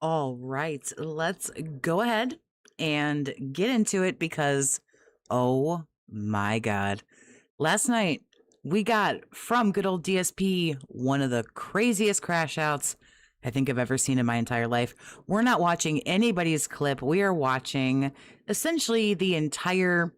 All right, let's go ahead and get into it because, oh my God. Last night, we got from good old DSP one of the craziest crash outs I think I've ever seen in my entire life. We're not watching anybody's clip. We are watching essentially the entire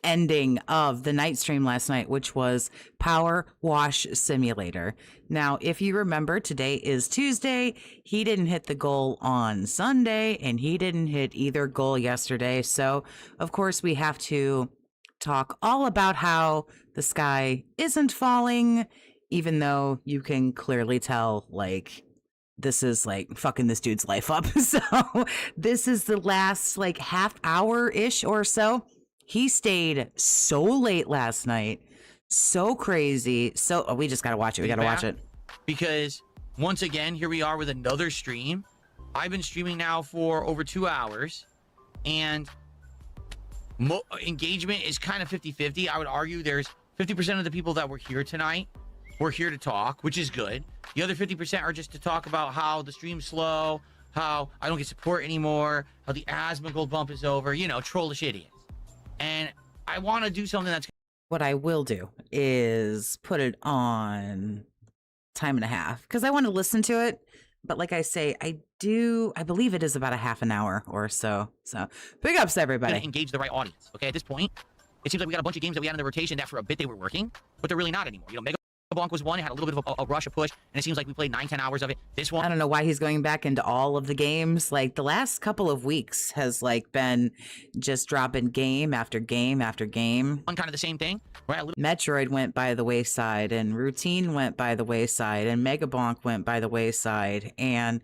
ending of the night stream last night, which was Power Wash Simulator. Now, if you remember, today is Tuesday. He didn't hit the goal on Sunday, and he didn't hit either goal yesterday. So, of course, we have to talk all about how the sky isn't falling, even though you can clearly tell, like, this is like fucking this dude's life up. So, this is the last like half hour ish or so. He stayed so late last night. So crazy. So we just got to watch it. We got to watch it. Because once again, here we are with another stream. I've been streaming now for over 2 hours. And engagement is kind of 50-50. I would argue there's 50% of the people that were here tonight were here to talk, which is good. The other 50% are just to talk about how the stream's slow, how I don't get support anymore, how the asthma gold bump is over, you know, trollish idiots. And I want to do something that's... What I will do is put it on time and a half because I want to listen to it. But like I say, I believe it is about a half an hour or so. So big ups to everybody. Engage the right audience. Okay, at this point, it seems like we got a bunch of games that we had in the rotation that for a bit they were working, but they're really not anymore. You know, Mega Blanc was one. It had a little bit of a rush, a push, and it seems like we played 9-10 hours of it. This one, I don't know why he's going back into all of the games. Like the last couple of weeks has like been just dropping game after game after game. Kind of the same thing, right? Metroid went by the wayside, and Routine went by the wayside, and Mega Bonk went by the wayside, and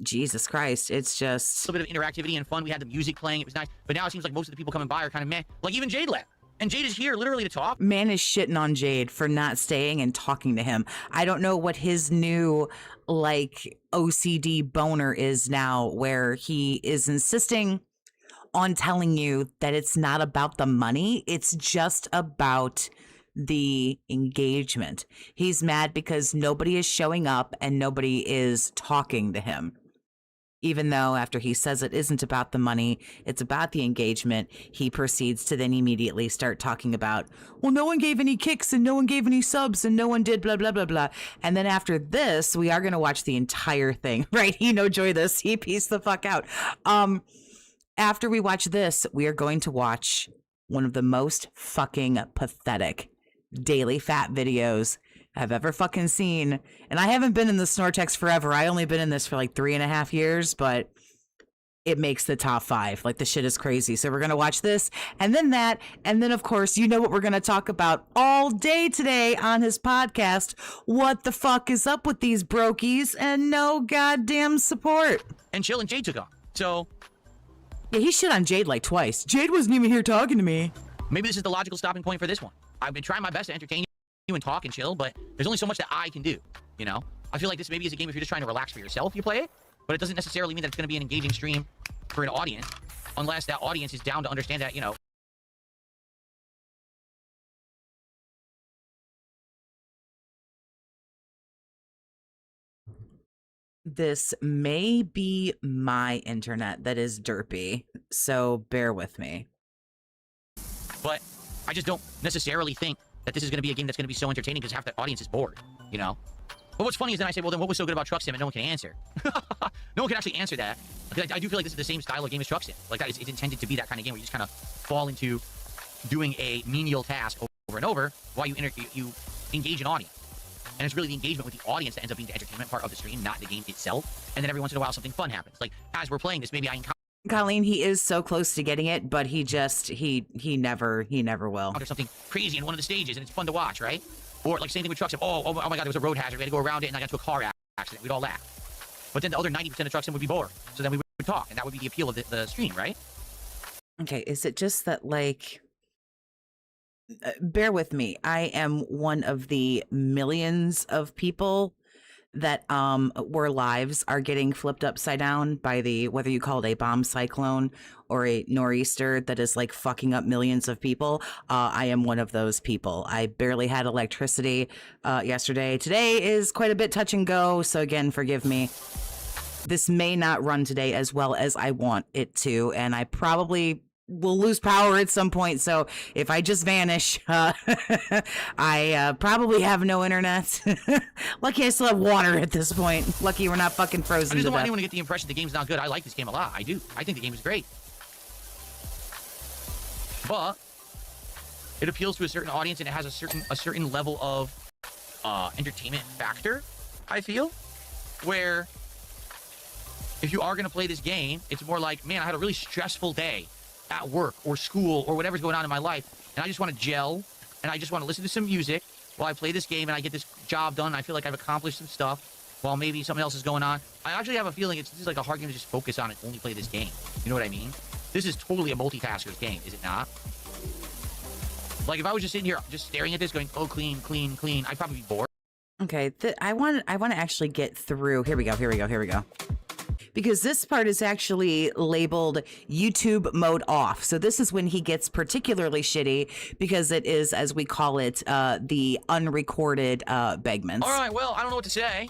Jesus Christ, it's just a little bit of interactivity and fun. We had the music playing. It was nice, but now it seems like most of the people coming by are kind of meh. Like even Jade left. And Jade is here literally to talk. Man is shitting on Jade for not staying and talking to him. I don't know what his new, like, OCD boner is now, where he is insisting on telling you that it's not about the money. It's just about the engagement. He's mad because nobody is showing up and nobody is talking to him. Even though after he says it isn't about the money, it's about the engagement, he proceeds to then immediately start talking about, well, no one gave any kicks and no one gave any subs and no one did blah, blah, blah, blah. And then after this, we are going to watch the entire thing, right? He no joy this. He peace the fuck out. After we watch this, we are going to watch one of the most fucking pathetic daily fat videos I've ever fucking seen. And I haven't been in the Snortex forever. I only been in this for like 3.5 years, but it makes the top 5. Like the shit is crazy. So we're going to watch this and then that. And then of course, you know what we're going to talk about all day today on his podcast. What the fuck is up with these brokies and no goddamn support. And Chill and Jade took off. So yeah, he shit on Jade like twice. Jade wasn't even here talking to me. Maybe this is the logical stopping point for this one. I've been trying my best to entertain you and talk and chill, but there's only so much that I can do, you know? I feel like this maybe is a game if you're just trying to relax for yourself, you play it, but it doesn't necessarily mean that it's going to be an engaging stream for an audience, unless that audience is down to understand that, you know. This may be my internet that is derpy, so bear with me. But I just don't necessarily think that this is going to be a game that's going to be so entertaining because half the audience is bored, you know? But what's funny is then I say, well, then what was so good about Truck Sim? And no one can answer. No one can actually answer that. Because I do feel like this is the same style of game as Truck Sim. Like, that is, it's intended to be that kind of game where you just kind of fall into doing a menial task over and over while you engage an audience. And it's really the engagement with the audience that ends up being the entertainment part of the stream, not the game itself. And then every once in a while, something fun happens. Like, as we're playing this, maybe I encounter... Colleen, he is so close to getting it, but he just, he never will. There's something crazy in one of the stages, and it's fun to watch, right? Or like same thing with Truck Sim. Oh my God, there was a road hazard. We had to go around it, and I got into a car accident. We'd all laugh. But then the other 90% of Truck Sim would be bored. So then we would talk, and that would be the appeal of the stream, right? Okay, is it just that, like... bear with me. I am one of the millions of people that where lives are getting flipped upside down by the, whether you call it a bomb cyclone or a nor'easter that is like fucking up millions of people. I am one of those people. I barely had electricity yesterday. Today is quite a bit touch and go, so again, forgive me. This may not run today as well as I want it to, and I probably will lose power at some point. So if I just vanish, I probably have no internet. Lucky I still have water at this point. Lucky we're not fucking frozen I just to don't want death. anyone to get the impression the game's not good. I like this game a lot. I do. I think the game is great. But it appeals to a certain audience, and it has a certain level of entertainment factor, I feel, where if you are going to play this game, it's more like, man, I had a really stressful day at work or school or whatever's going on in my life, and I just want to gel, and I just want to listen to some music while I play this game, and I get this job done, and I feel like I've accomplished some stuff while maybe something else is going on. I actually have a feeling this is like a hard game to just focus on and only play this game. You know what I mean? This is totally a multitasker's game, is it not? Like, if I was just sitting here just staring at this going, oh, clean, clean, clean, I'd probably be bored. Okay, I want to actually get through. Here we go. Because this part is actually labeled YouTube mode off. So this is when he gets particularly shitty, because it is, as we call it, the unrecorded begments. All right, well, I don't know what to say.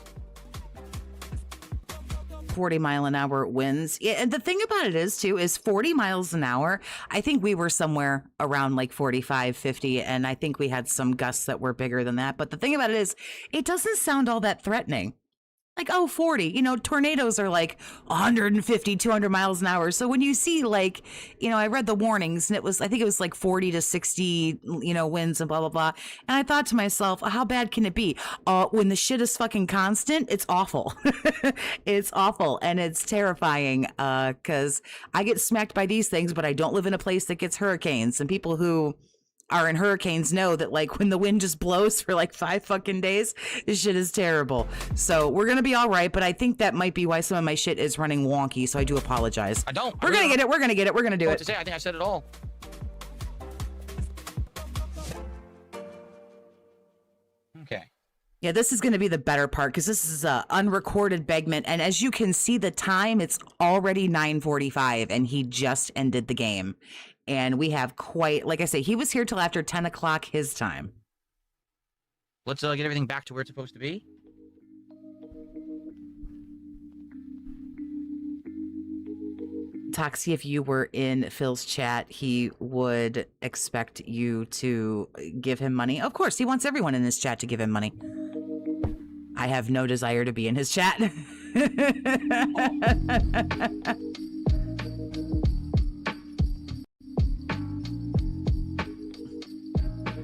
40-mile-an-hour winds. Yeah, and the thing about it is, too, is 40 miles an hour. I think we were somewhere around like 45, 50, and I think we had some gusts that were bigger than that. But the thing about it is, it doesn't sound all that threatening. Like, oh, 40, you know, tornadoes are like 150, 200 miles an hour. So when you see, like, you know, I read the warnings, and I think it was like 40 to 60, you know, winds and blah, blah, blah. And I thought to myself, how bad can it be? When the shit is fucking constant, it's awful. It's awful. And it's terrifying, because I get smacked by these things, but I don't live in a place that gets hurricanes. And people who are in hurricanes know that, like, when the wind just blows for like 5 fucking days, this shit is terrible. So we're gonna be all right, but I think that might be why some of my shit is running wonky, so I do apologize. We're gonna get it. We're gonna do it. What to say? I think I said it all. Okay. Yeah, this is going to be the better part, because this is a unrecorded begment, and as you can see the time, it's already 9:45, and he just ended the game. And we have quite, like I say, he was here till after 10 o'clock his time. Let's get everything back to where it's supposed to be. Toxie, if you were in Phil's chat, he would expect you to give him money. Of course, he wants everyone in his chat to give him money. I have no desire to be in his chat.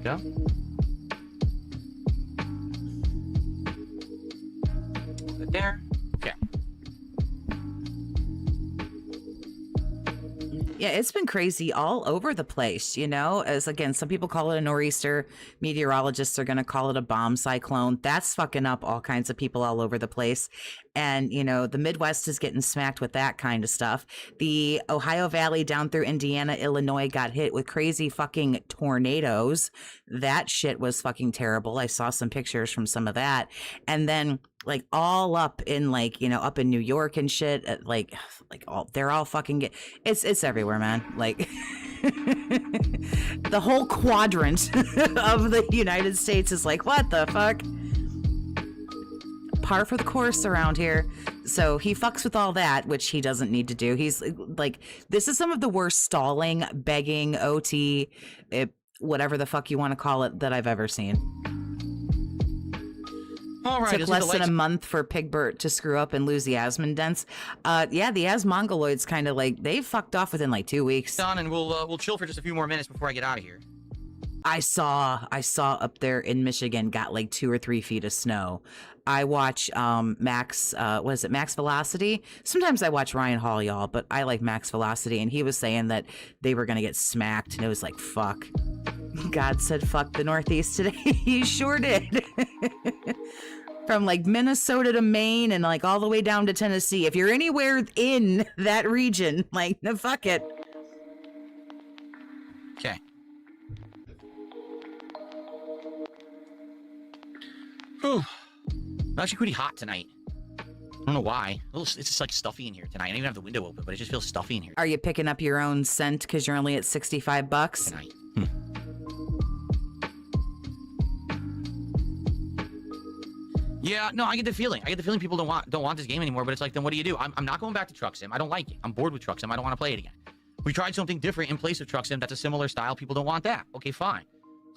Go. There. Okay. Yeah, it's been crazy all over the place, you know, as again, some people call it a nor'easter. Meteorologists are going to call it a bomb cyclone. That's fucking up all kinds of people all over the place. And, you know, the Midwest is getting smacked with that kind of stuff. The Ohio Valley down through Indiana, Illinois got hit with crazy fucking tornadoes. That shit was fucking terrible. I saw some pictures from some of that. And then, like, all up in, like, you know, up in New York and shit, like all, they're all fucking it's everywhere, man. Like, the whole quadrant of the United States is like, what the fuck? Par for the course around here. So he fucks with all that, which he doesn't need to do. He's like, this is some of the worst stalling, begging, OT, whatever the fuck you want to call it, that I've ever seen. All right. Took less than a month for Pigbert to screw up and lose the asmondents. Yeah, the asmongoloids kind of like, they fucked off within like 2 weeks. On, and we'll chill for just a few more minutes before I get out of here. I saw up there in Michigan got like 2 or 3 feet of snow. I watch Max, what is it, Max Velocity? Sometimes I watch Ryan Hall, y'all, but I like Max Velocity, and he was saying that they were gonna get smacked, and it was like, fuck. God said fuck the Northeast today. He sure did. From like Minnesota to Maine and like all the way down to Tennessee. If you're anywhere in that region, like, no, fuck it. Okay. Whew. It's actually pretty hot tonight. I don't know why. It's just like stuffy in here tonight. I don't even have the window open, but it just feels stuffy in here. Are you picking up your own scent because you're only at $65? Tonight. Yeah, no, I get the feeling. I get the feeling people don't want this game anymore, but it's like, then what do you do? I'm not going back to Truck Sim. I don't like it. I'm bored with Truck Sim. I don't want to play it again. We tried something different in place of Truck Sim that's a similar style. People don't want that. Okay, fine.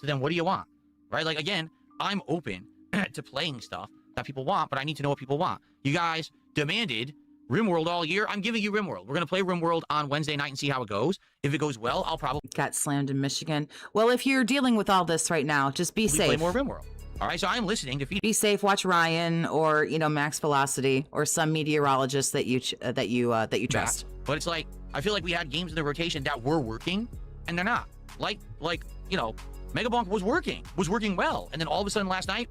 So then what do you want? Right? Like, again, I'm open to playing stuff that people want, but I need to know what people want. You guys demanded RimWorld all year. I'm giving you RimWorld. We're going to play RimWorld on Wednesday night and see how it goes. If it goes well, I'll probably Got slammed in Michigan. Well, if you're dealing with all this right now, just be safe. play more RimWorld. All right, so I'm listening to feedback. Be safe. Watch Ryan or Max Velocity or some meteorologist that you trust. But it's like, I feel like we had games in the rotation that were working, and they're not. Like Megabonk was working well, and then all of a sudden last night,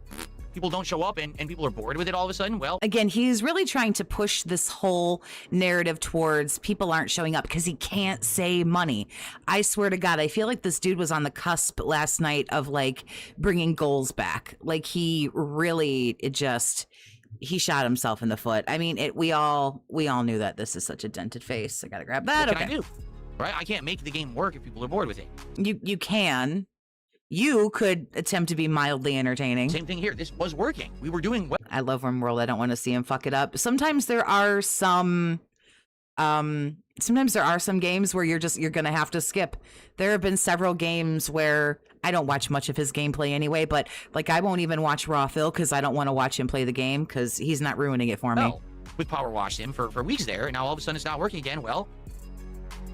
people don't show up, and people are bored with it all of a sudden. Well, again, he's really trying to push this whole narrative towards people aren't showing up because he can't say money. I swear to God, I feel like this dude was on the cusp last night of like bringing goals back. Like he shot himself in the foot. I mean, we all knew that this is such a dented face. I gotta grab that. What can I do? Right? I can't make the game work if people are bored with it. You can. You could attempt to be mildly entertaining. Same thing here. This was working. We were doing well. I love RimWorld. I don't want to see him fuck it up. Sometimes there are some games where you're gonna have to skip. There have been several games where I don't watch much of his gameplay anyway, but like I won't even watch Raw Phil because I don't want to watch him play the game because he's not ruining it for me. Well, we power washed him for weeks there, and now all of a sudden it's not working again. Well,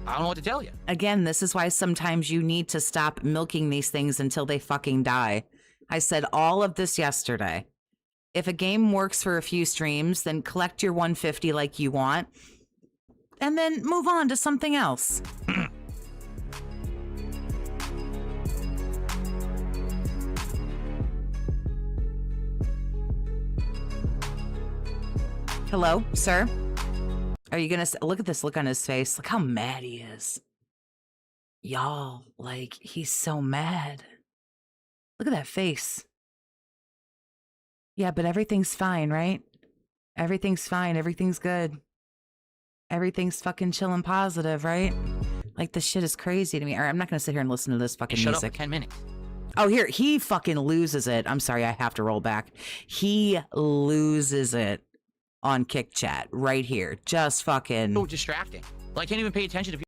I don't know what to tell you. Again, this is why sometimes you need to stop milking these things until they fucking die. I said all of this yesterday. If a game works for a few streams, then collect your 150 like you want, and then move on to something else. Hello, sir? Are you gonna look at this look on his face? Look how mad he is. Y'all, like, he's so mad. Look at that face. Yeah, but everything's fine, right? Everything's fine. Everything's good. Everything's fucking chill and positive, right? Like, this shit is crazy to me. All right, I'm not gonna sit here and listen to this fucking music. Shut up for 10 minutes. Oh, here, he fucking loses it. I'm sorry, I have to roll back. He loses it on Kick Chat right here. Just fucking So distracting. Like, I can't even pay attention to people.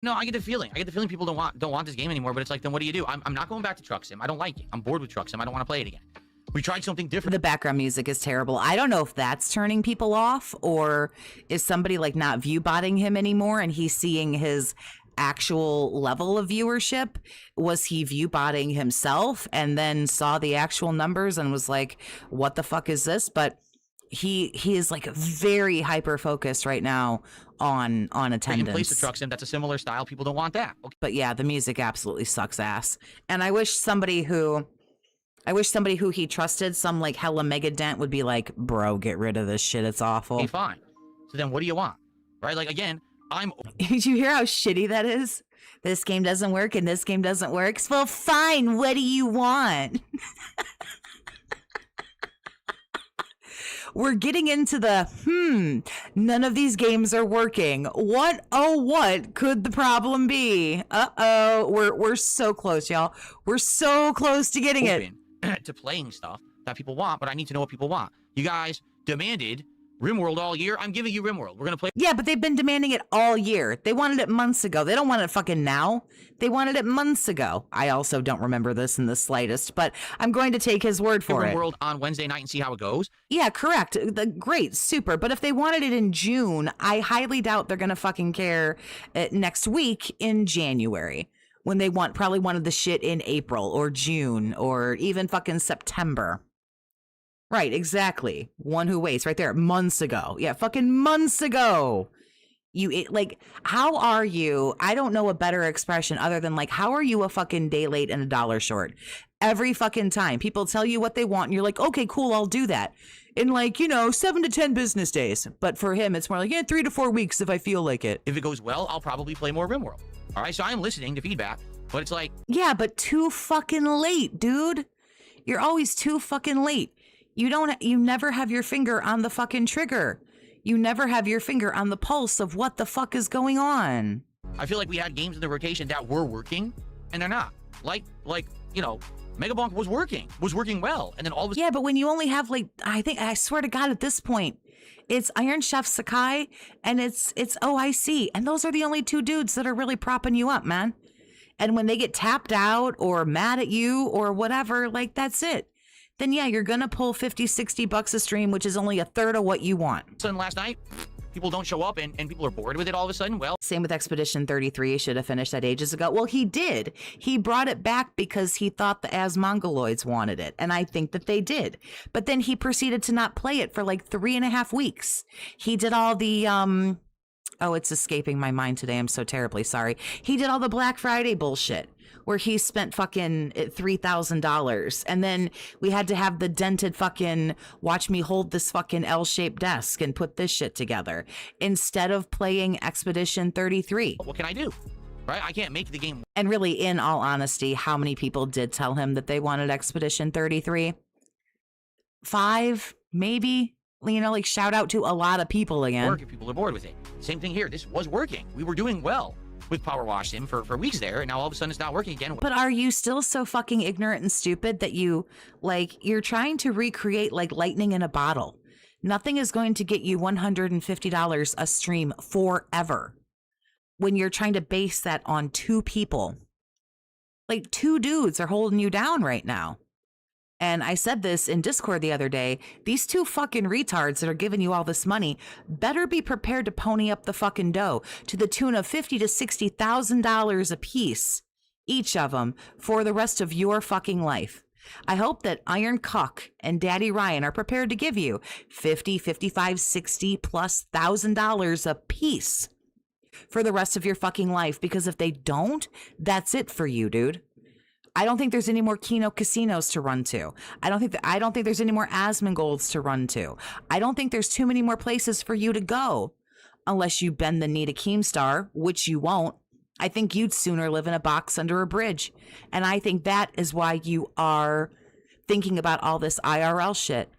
No, I get the feeling. People don't want this game anymore, but it's like, then what do you do? I'm not going back to Truck Sim. I don't like it. I'm bored with Truck Sim. I don't want to play it again. We tried something different. The background music is terrible. I don't know if that's turning people off or is somebody like not view botting him anymore and he's seeing his actual level of viewership. Was he view botting himself and then saw the actual numbers and was like, what the fuck is this? But he is like very hyper focused right now on attendance. In place of Truck Sim, that's a similar style. People don't want that. Okay. But yeah, the music absolutely sucks ass. And I wish somebody who he trusted, some like hella mega dent, would be like, bro, get rid of this shit. It's awful. Okay, fine. So then what do you want? Right? Like, again, Did you hear how shitty that is? This game doesn't work and this game doesn't work. Well, fine. What do you want? We're getting into the, none of these games are working. What could the problem be? Uh-oh. We're so close, y'all. We're so close to getting it. To playing stuff that people want, but I need to know what people want. You guys demanded RimWorld all year. I'm giving you RimWorld. We're going to play. Yeah, but they've been demanding it all year. They wanted it months ago. They don't want it fucking now. They wanted it months ago. I also don't remember this in the slightest, but I'm going to take his word for it. RimWorld on Wednesday night and see how it goes. Yeah, correct. Great, super. But if they wanted it in June, I highly doubt they're going to fucking care next week in January when they probably wanted the shit in April or June or even fucking September. Right, exactly. One who waits right there months ago. Yeah, fucking months ago. How are you? I don't know a better expression other than like, how are you a fucking day late and $1 short? Every fucking time people tell you what they want and you're like, okay, cool, I'll do that. In 7 to 10 business days. But for him, it's more like, 3 to 4 weeks if I feel like it. If it goes well, I'll probably play more RimWorld. All right, so I'm listening to feedback, but it's like. Yeah, but too fucking late, dude. You're always too fucking late. You never have your finger on the fucking trigger. You never have your finger on the pulse of what the fuck is going on. I feel like we had games in the rotation that were working, and they're not. Like, Megabonk was working well. And then all of a Yeah, but when you only have like, I swear to God, at this point, it's Iron Chef Sakai and it's OIC. And those are the only two dudes that are really propping you up, man. And when they get tapped out or mad at you or whatever, like that's it. Then yeah, you're going to pull 50, 60 bucks a stream, which is only a third of what you want. sudden last night, people don't show up and people are bored with it all of a sudden. Well, Same with Expedition 33. Should have finished that ages ago. Well, he did. He brought it back because he thought the Asmongoloids wanted it. And I think that they did. But then he proceeded to not play it for like 3.5 weeks. He did all the, oh, it's escaping my mind today. I'm so terribly sorry. He did all the Black Friday bullshit where he spent fucking $3,000. And then we had to have the dented fucking watch me hold this fucking L-shaped desk and put this shit together instead of playing Expedition 33. what can I do? Right? I can't make the game. And really, in all honesty, how many people did tell him that they wanted Expedition 33? 5, maybe? You know, like shout out to a lot of people again. Work if people are bored with it. Same thing here. This was working. We were doing well with Power Wash Sim for weeks there, and now all of a sudden it's not working again. But are you still so fucking ignorant and stupid that you, like, you're trying to recreate, like, lightning in a bottle? Nothing is going to get you $150 a stream forever when you're trying to base that on 2 people. Like, 2 dudes are holding you down right now. And I said this in Discord the other day, these 2 fucking retards that are giving you all this money better be prepared to pony up the fucking dough to the tune of $50,000 to $60,000 a piece, each of them, for the rest of your fucking life. I hope that Iron Cuck and Daddy Ryan are prepared to give you $50,000, $55,000, $60,000+ a piece for the rest of your fucking life, because if they don't, that's it for you, dude. I don't think there's any more Kino casinos to run to. I don't think there's any more Asmongolds to run to. I don't think there's too many more places for you to go unless you bend the knee to Keemstar, which you won't. I think you'd sooner live in a box under a bridge. And I think that is why you are thinking about all this IRL shit.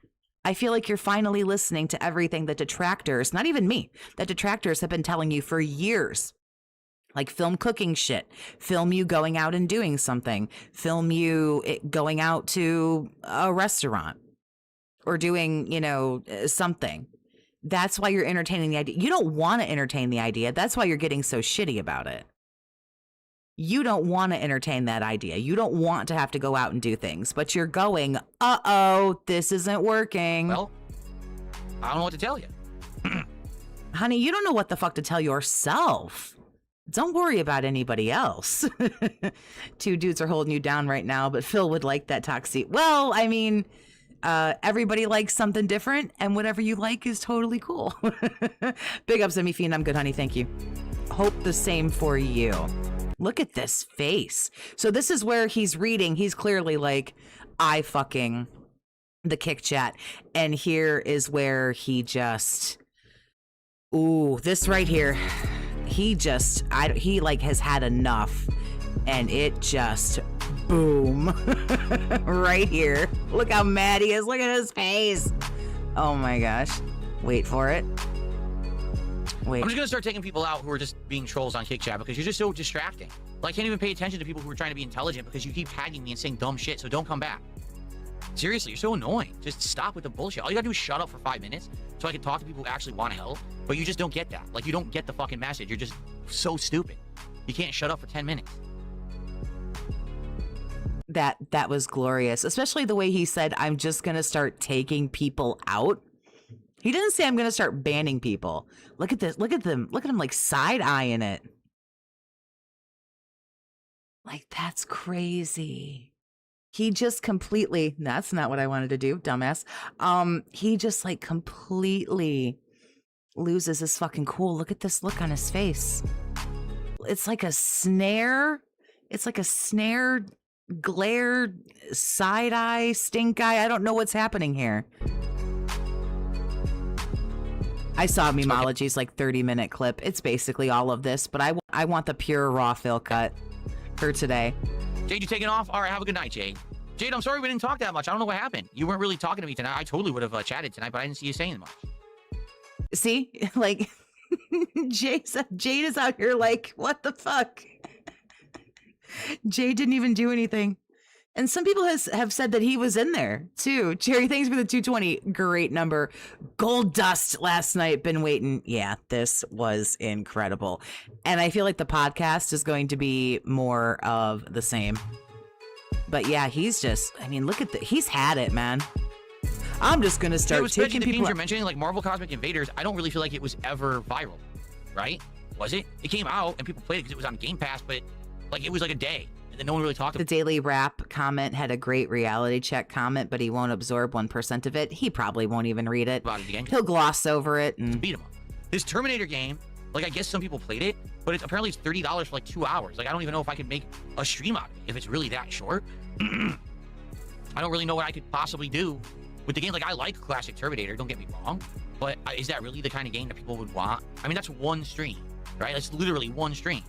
I feel like you're finally listening to everything that detractors, not even me, that detractors have been telling you for years. Like film cooking shit, film you going out and doing something, film you going out to a restaurant or doing, you know, something. That's why you're entertaining the idea. You don't want to entertain the idea. That's why you're getting so shitty about it. You don't want to entertain that idea. You don't want to have to go out and do things, but you're going, uh-oh, this isn't working. Well, I don't know what to tell you. Honey, you don't know what the fuck to tell yourself. Don't worry about anybody else. 2 dudes are holding you down right now, but Phil would like that toxic. Well, I mean, everybody likes something different, and whatever you like is totally cool. Big ups to me, Fiend. I'm good, honey. Thank you. Hope the same for you. Look at this face. So this is where he's reading. He's clearly like, I fucking the kick chat. And here is where he just, ooh, this right here. He just, he like has had enough, and it just boom right here. Look how mad he is. Look at his face. Oh my gosh. Wait for it. Wait. I'm just gonna start taking people out who are just being trolls on Kick Chat because you're just so distracting. Like, I can't even pay attention to people who are trying to be intelligent because you keep tagging me and saying dumb shit, so don't come back. Seriously, you're so annoying. Just stop with the bullshit. All you gotta do is shut up for 5 minutes so I can talk to people who actually want to help, but you just don't get that. Like, you don't get the fucking message. You're just so stupid. You can't shut up for 10 minutes. That was glorious, especially the way he said, I'm just gonna start taking people out. He didn't say I'm gonna start banning people. Look at this. Look at them. Look at him like side-eyeing it. Like, that's crazy. He just completely, that's not what I wanted to do, dumbass. He just like completely loses his fucking cool. Look at this look on his face. It's like a snare. It's like a snare, glare, side eye, stink eye. I don't know what's happening here. I saw Memology's like 30-minute clip. It's basically all of this, but I want the pure raw Phil cut for today. Jade, you taking off? All right, have a good night, Jade. Jade, I'm sorry we didn't talk that much. I don't know what happened. You weren't really talking to me tonight. I totally would have chatted tonight, but I didn't see you saying much. See? Like, Jade is out here like, what the fuck? Jade didn't even do anything. And some people have said that he was in there too. Cherry, thanks for the 220. Great number. Gold Dust last night. Been waiting. Yeah, this was incredible. And I feel like the podcast is going to be more of the same. But yeah, he's just, I mean, look at he's had it, man. I'm just going to start taking the people. games you're mentioning, like Marvel Cosmic Invaders, I don't really feel like it was ever viral, right? Was it? It came out and people played it because it was on Game Pass, but like it was like a day. And then no one really talked about it. The Daily Wrap comment had a great reality check comment, but he won't absorb 1% of it. He probably won't even read it. About it again. He'll gloss over it and beat him up. This Terminator game, like I guess some people played it, but apparently it's $30 for like 2 hours. Like I don't even know if I could make a stream out of it if it's really that short. I don't really know what I could possibly do with the game. Like I like classic Terminator, don't get me wrong, but is that really the kind of game that people would want? I mean, that's one stream, right? That's literally one stream.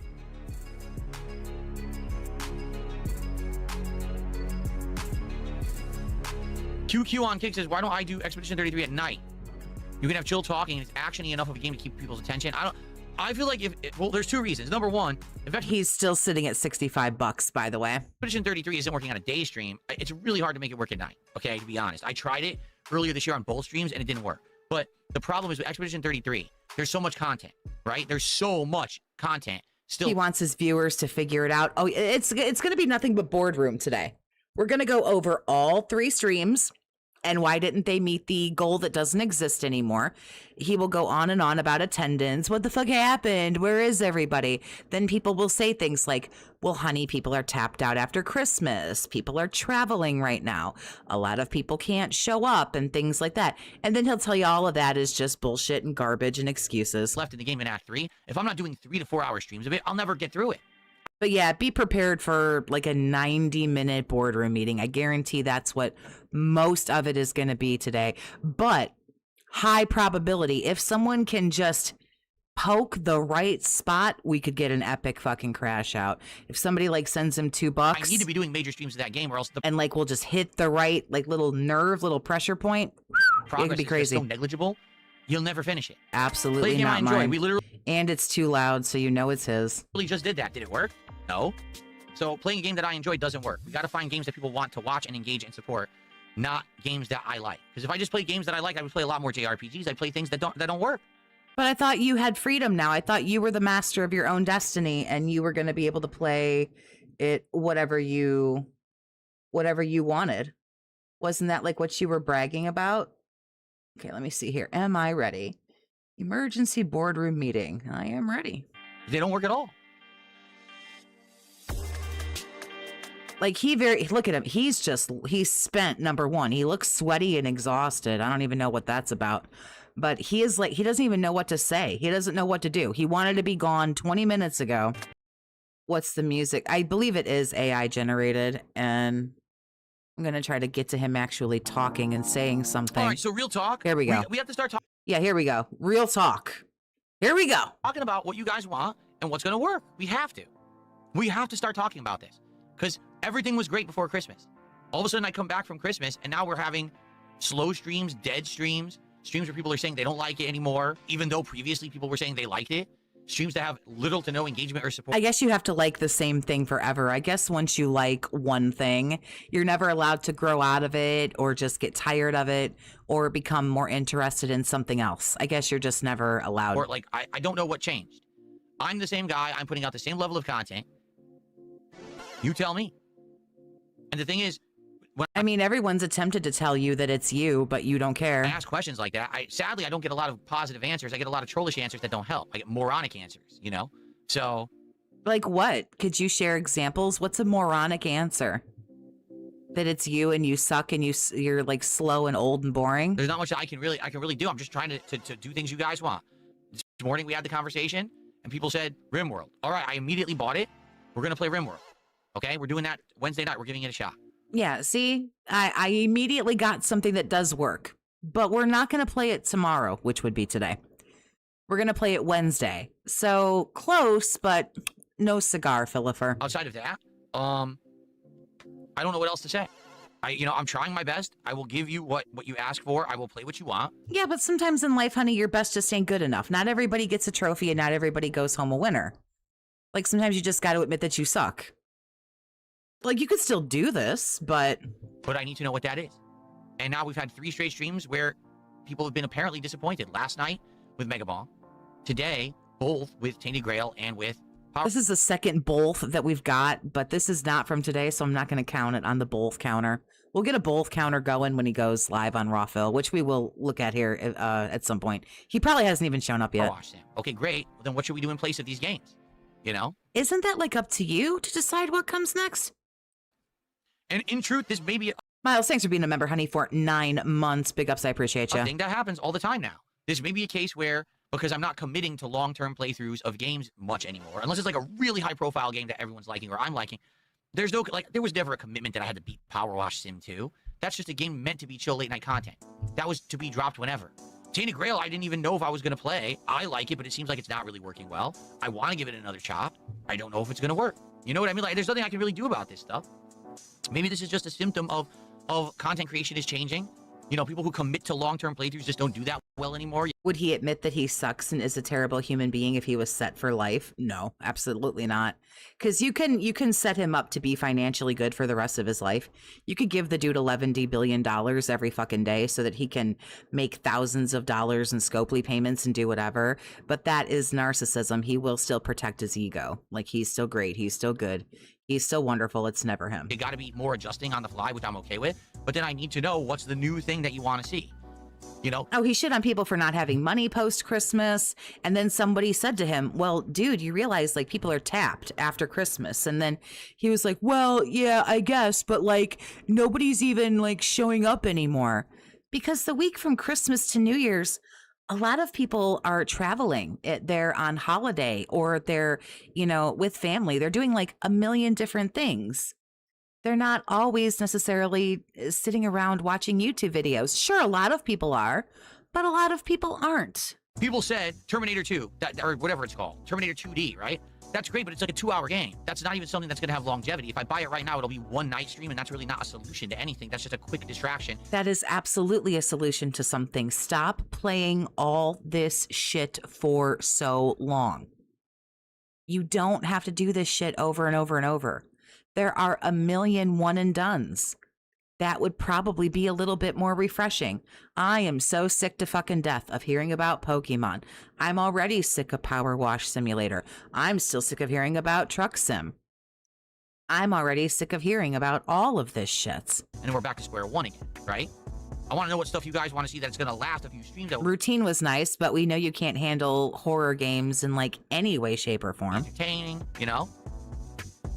QQ on Kick says, why don't I do Expedition 33 at night? You can have chill talking, and it's actiony enough of a game to keep people's attention. I feel like well, there's two reasons. Number one, he's still sitting at $65, by the way. Expedition 33 isn't working on a day stream. It's really hard to make it work at night, okay, to be honest. I tried it earlier this year on both streams, and it didn't work. But the problem is with Expedition 33, there's so much content, right? There's so much content. Still, he wants his viewers to figure it out. Oh, it's going to be nothing but boardroom today. We're going to go over all 3 streams. And why didn't they meet the goal that doesn't exist anymore? He will go on and on about attendance. What the fuck happened? Where is everybody? Then people will say things like, well, honey, people are tapped out after Christmas. People are traveling right now. A lot of people can't show up and things like that. And then he'll tell you all of that is just bullshit and garbage and excuses. Left in the game in Act 3. If I'm not doing 3 to 4 hour streams of it, I'll never get through it. But yeah, be prepared for like a 90-minute boardroom meeting. I guarantee that's what most of it is going to be today. But high probability, if someone can just poke the right spot, we could get an epic fucking crash out. If somebody like sends him $2, I need to be doing major streams of that game, or else and like we'll just hit the right like little nerve, little pressure point. It could be crazy. So negligible, you'll never finish it. Absolutely Play a game not I enjoy. mine. We literally and it's too loud, so you know it's his. Just did that. Did it work? No. So playing a game that I enjoy doesn't work. We got to find games that people want to watch and engage and support, not games that I like. Because if I just play games that I like, I would play a lot more JRPGs. I play things that don't work. But I thought you had freedom now. I thought you were the master of your own destiny, and you were going to be able to play it whatever you wanted. Wasn't that like what you were bragging about? Okay, let me see here. Am I ready? Emergency boardroom meeting. I am ready. They don't work at all. Like look at him. He's spent, number one. He looks sweaty and exhausted. I don't even know what that's about. But he is like, he doesn't even know what to say. He doesn't know what to do. He wanted to be gone 20 minutes ago. What's the music? I believe it is AI generated. And I'm going to try to get to him actually talking and saying something. All right, so real talk. Here we go. We have to start talking. Yeah, here we go. Real talk. Here we go. Talking about what you guys want and what's going to work. We have to. We have to start talking about this. Because everything was great before Christmas. All of a sudden I come back from Christmas and now we're having slow streams, dead streams, streams where people are saying they don't like it anymore, even though previously people were saying they liked it. Streams that have little to no engagement or support. I guess you have to like the same thing forever. I guess once you like one thing, you're never allowed to grow out of it or just get tired of it or become more interested in something else. I guess you're just never allowed. Or like, I don't know what changed. I'm the same guy. I'm putting out the same level of content. You tell me. And the thing is, I mean, everyone's attempted to tell you that it's you, but you don't care. I ask questions like that. Sadly, I don't get a lot of positive answers. I get a lot of trollish answers that don't help. I get moronic answers, you know? So. Like what? Could you share examples? What's a moronic answer? That it's you and you suck and you're like slow and old and boring? There's not much I can really do. I'm just trying to do things you guys want. This morning we had the conversation and people said, RimWorld. All right, I immediately bought it. We're going to play RimWorld. Okay, we're doing that Wednesday night. We're giving it a shot. Yeah, see, I immediately got something that does work, but we're not going to play it tomorrow, which would be today. We're going to play it Wednesday. So close, but no cigar, Philipper. Outside of that, I don't know what else to say. I'm trying my best. I will give you what you ask for. I will play what you want. Yeah, but sometimes in life, honey, your best just ain't good enough. Not everybody gets a trophy and not everybody goes home a winner. Like sometimes you just got to admit that you suck. Like, you could still do this, but I need to know what that is. And now we've had 3 straight streams where people have been apparently disappointed. Last night with Mega Ball. Today, both with Tainted Grail and with Power. this is the second both that we've got, but this is not from today, so I'm not going to count it on the both counter. We'll get a both counter going when he goes live on Rawphil, which we will look at here at some point. He probably hasn't even shown up yet. Power Wash Sim. Okay, great. Well, then what should we do in place of these games? You know? Isn't that like up to you to decide what comes next? And in truth, this may be Miles, thanks for being a member, honey, for 9 months. Big ups, I appreciate you. a thing that happens all the time now. This may be a case where, because I'm not committing to long-term playthroughs of games much anymore, unless it's like a really high-profile game that everyone's liking or I'm liking, there's no, like, there was never a commitment that I had to beat Power Wash Sim 2. That's just a game meant to be chill late-night content. That was to be dropped whenever. Tainted Grail, I didn't even know if I was going to play. I like it, but it seems like it's not really working well. I want to give it another shot. I don't know if it's going to work. You know what I mean? Like, there's nothing I can really do about this stuff. Maybe this is just a symptom of content creation is changing. You know, people who commit to long-term playthroughs just don't do that well anymore. Would he admit that he sucks and is a terrible human being if he was set for life? No, absolutely not. Because you can set him up to be financially good for the rest of his life. You could give the dude $11 billion every fucking day so that he can make thousands of dollars in Scopely payments and do whatever. But that is narcissism. He will still protect his ego. Like, he's still great. He's still good. He's still wonderful. It's never him. You got to be more adjusting on the fly, which I'm okay with. But then I need to know what's the new thing that you want to see. You know? Oh, he shit on people for not having money post-Christmas. And then somebody said to him, well, dude, you realize, like, people are tapped after Christmas. And then he was like, well, yeah, I guess. But, like, nobody's even, like, showing up anymore. Because the week from Christmas to New Year's, a lot of people are traveling. They're on holiday or they're, you know, with family. They're doing, like, a million different things. They're not always necessarily sitting around watching YouTube videos. Sure, a lot of people are, but a lot of people aren't. People said Terminator 2, or whatever it's called, Terminator 2D, right? That's great, but it's like a 2-hour game. That's not even something that's going to have longevity. If I buy it right now, it'll be one night stream, and that's really not a solution to anything. That's just a quick distraction. That is absolutely a solution to something. Stop playing all this shit for so long. You don't have to do this shit over and over and over. There are a million one and dones. That would probably be a little bit more refreshing. I am so sick to fucking death of hearing about Pokemon. I'm already sick of Power Wash Simulator. I'm still sick of hearing about Truck Sim. I'm already sick of hearing about all of this shit. And we're back to square one again, right? I want to know what stuff you guys want to see that's going to last a few streams. Routine was nice, but we know you can't handle horror games in, like, any way, shape, or form. Entertaining, you know?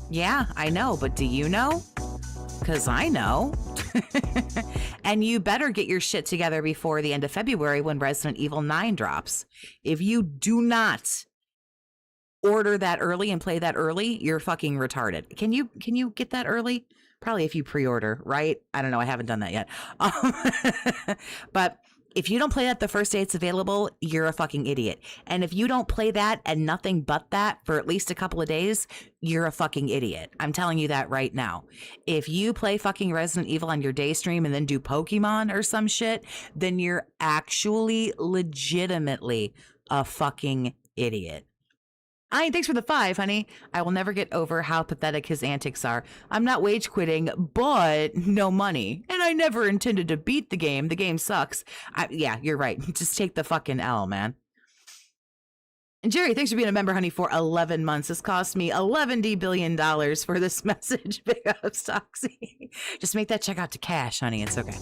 Yeah, I know, but do you know? Because I know. And you better get your shit together before the end of February when Resident Evil 9 drops. If you do not order that early and play that early, you're fucking retarded. Can you get that early? Probably if you pre-order, right? I don't know. I haven't done that yet. But if you don't play that the first day it's available, you're a fucking idiot. And if you don't play that and nothing but that for at least a couple of days, you're a fucking idiot. I'm telling you that right now. If you play fucking Resident Evil on your day stream and then do Pokemon or some shit, then you're actually legitimately a fucking idiot. Thanks for the 5, honey. I will never get over how pathetic his antics are. I'm not wage quitting, but no money. And I never intended to beat the game. The game sucks. Yeah, you're right. Just take the fucking L, man. And Jerry, thanks for being a member, honey, for 11 months. This cost me $11 billion for this message. Big ups, Toxie. Just make that check out to cash, honey. It's okay.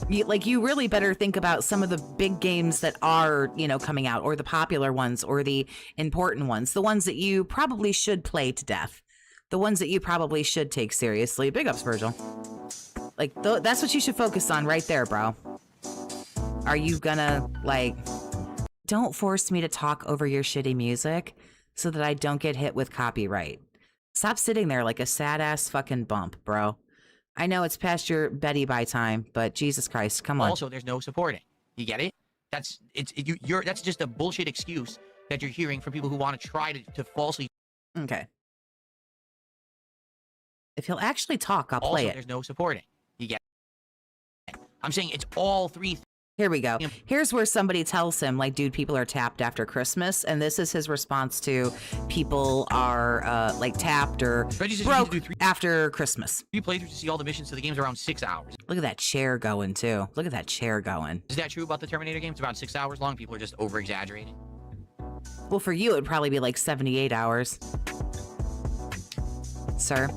You really better think about some of the big games that are, you know, coming out, or the popular ones, or the important ones, the ones that you probably should play to death, the ones that you probably should take seriously. Big ups, Virgil. Like, that's what you should focus on right there, bro. Are you gonna, like, don't force me to talk over your shitty music so that I don't get hit with copyright. Stop sitting there like a sad-ass fucking bump, bro. I know it's past your Betty by time, but Jesus Christ, come on. Also, there's no supporting. You get it? That's just a bullshit excuse that you're hearing from people who want to try to falsely. Okay. If he'll actually talk, I'll play it. There's no supporting. You get it? I'm saying it's all three Here we go. Here's where somebody tells him, like, dude, people are tapped after Christmas. And this is his response to people are, like, tapped or broke after Christmas. 3 playthroughs to see all the missions, so the game's around 6 hours. Look at that chair going, too. Look at that chair going. Is that true about the Terminator game? It's about 6 hours long. People are just over-exaggerating. Well, for you, it would probably be like 78 hours. Sir.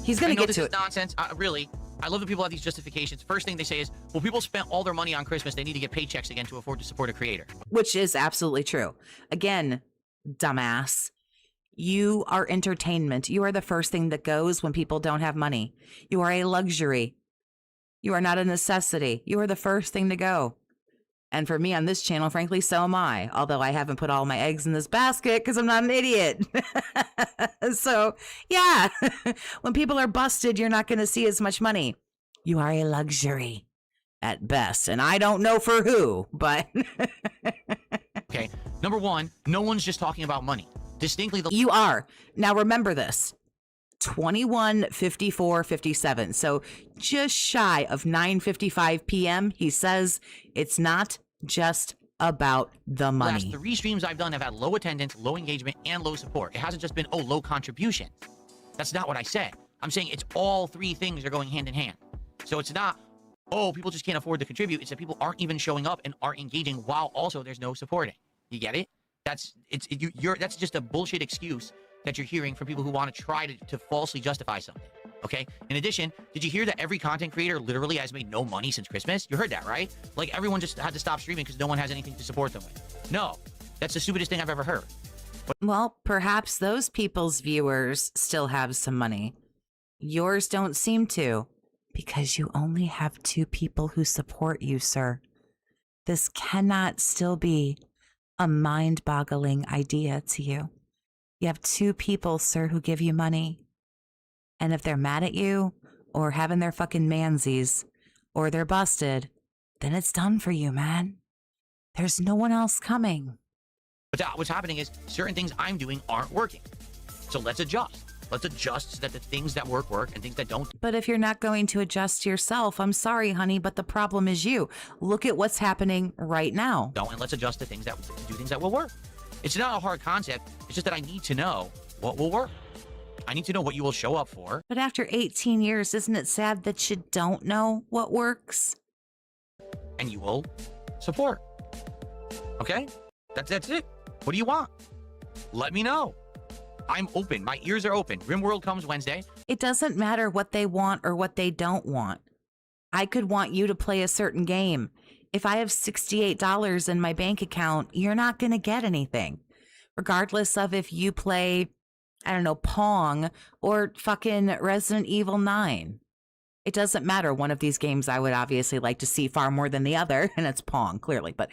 He's going to get to it. This is nonsense. Really. I love that people have these justifications. First thing they say is, well, people spent all their money on Christmas. They need to get paychecks again to afford to support a creator. Which is absolutely true. Again, dumbass. You are entertainment. You are the first thing that goes when people don't have money. You are a luxury. You are not a necessity. You are the first thing to go. And for me on this channel, frankly, so am I. Although I haven't put all my eggs in this basket because I'm not an idiot. So, yeah, when people are busted, you're not going to see as much money. You are a luxury at best. And I don't know for who, but... Okay, number one, no one's just talking about money. Distinctly, you are. Now, remember this. 21:54:57. So just shy of 9:55 p.m. He says it's not just about the money. Last 3 streams I've done have had low attendance, low engagement, and low support. It hasn't just been, oh, low contribution. That's not what I said. I'm saying it's all 3 things are going hand in hand. So it's not, oh, people just can't afford to contribute. It's that people aren't even showing up and aren't engaging while also there's no supporting. You get it? That's just a bullshit excuse that you're hearing from people who want to try to falsely justify something. Okay? In addition, did you hear that every content creator literally has made no money since Christmas? You heard that, right? Like, everyone just had to stop streaming because no one has anything to support them with. No. That's the stupidest thing I've ever heard. Well, perhaps those people's viewers still have some money. Yours don't seem to, because you only have 2 people who support you, sir. This cannot still be a mind-boggling idea to you. You have 2 people, sir, who give you money. And if they're mad at you, or having their fucking mansies, or they're busted, then it's done for you, man. There's no one else coming. But what's happening is certain things I'm doing aren't working. So let's adjust. Let's adjust so that the things that work and things that don't. But if you're not going to adjust yourself, I'm sorry, honey, but the problem is you. Look at what's happening right now. And let's adjust to things that do things that will work. It's not a hard concept. It's just that I need to know what will work. I need to know what you will show up for. But after 18 years, isn't it sad that you don't know what works? And you will support. Okay? That's it. What do you want? Let me know. I'm open. My ears are open. RimWorld comes Wednesday. It doesn't matter what they want or what they don't want. I could want you to play a certain game. If I have $68 in my bank account, you're not going to get anything. Regardless of if you play, I don't know, Pong or fucking Resident Evil 9. It doesn't matter. One of these games I would obviously like to see far more than the other, and it's Pong, clearly. But,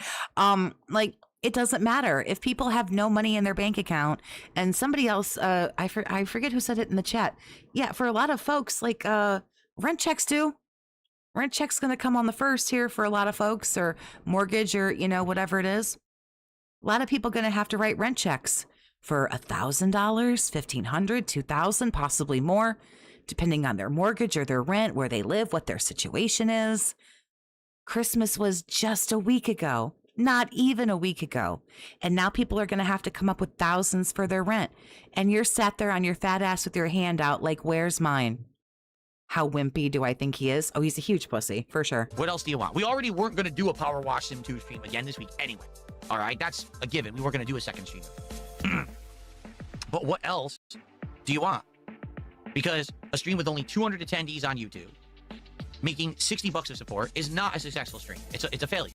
like, it doesn't matter. If people have no money in their bank account, and somebody else, I forget who said it in the chat. Yeah, for a lot of folks, like, rent checks do. Rent check's going to come on the first here for a lot of folks, or mortgage, or, you know, whatever it is. A lot of people going to have to write rent checks for $1,000, $1,500, $2,000, possibly more, depending on their mortgage or their rent, where they live, what their situation is. Christmas was just a week ago, not even a week ago. And now people are going to have to come up with thousands for their rent. And you're sat there on your fat ass with your hand out like, where's mine? How wimpy do I think he is? Oh, he's a huge pussy, for sure. What else do you want? We already weren't going to do a Power Wash Sim 2 stream again this week anyway. All right, that's a given. We weren't going to do a second stream. But what else do you want? Because a stream with only 200 attendees on YouTube, making $60 of support, is not a successful stream. It's a failure.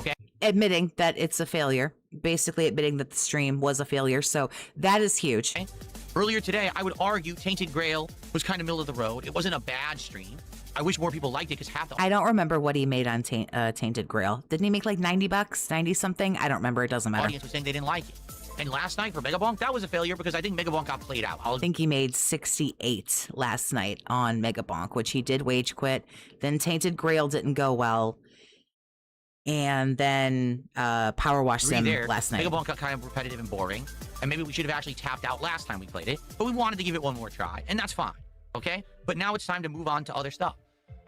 Okay? Admitting that it's a failure. Basically admitting that the stream was a failure. So that is huge. Okay? Earlier today, I would argue Tainted Grail was kind of middle of the road. It wasn't a bad stream. I wish more people liked it because half the... I don't remember what he made on Tainted Grail. Didn't he make like $90, 90 something? I don't remember. It doesn't matter. Audience was saying they didn't like it. And last night for Megabonk, that was a failure because I think Megabonk got played out. I think he made 68 last night on Megabonk, which he did wage quit. Then Tainted Grail didn't go well. And then Power Wash Sim last night. Megabonk got kind of repetitive and boring. And maybe we should have actually tapped out last time we played it. But we wanted to give it one more try. And that's fine. Okay? But now it's time to move on to other stuff.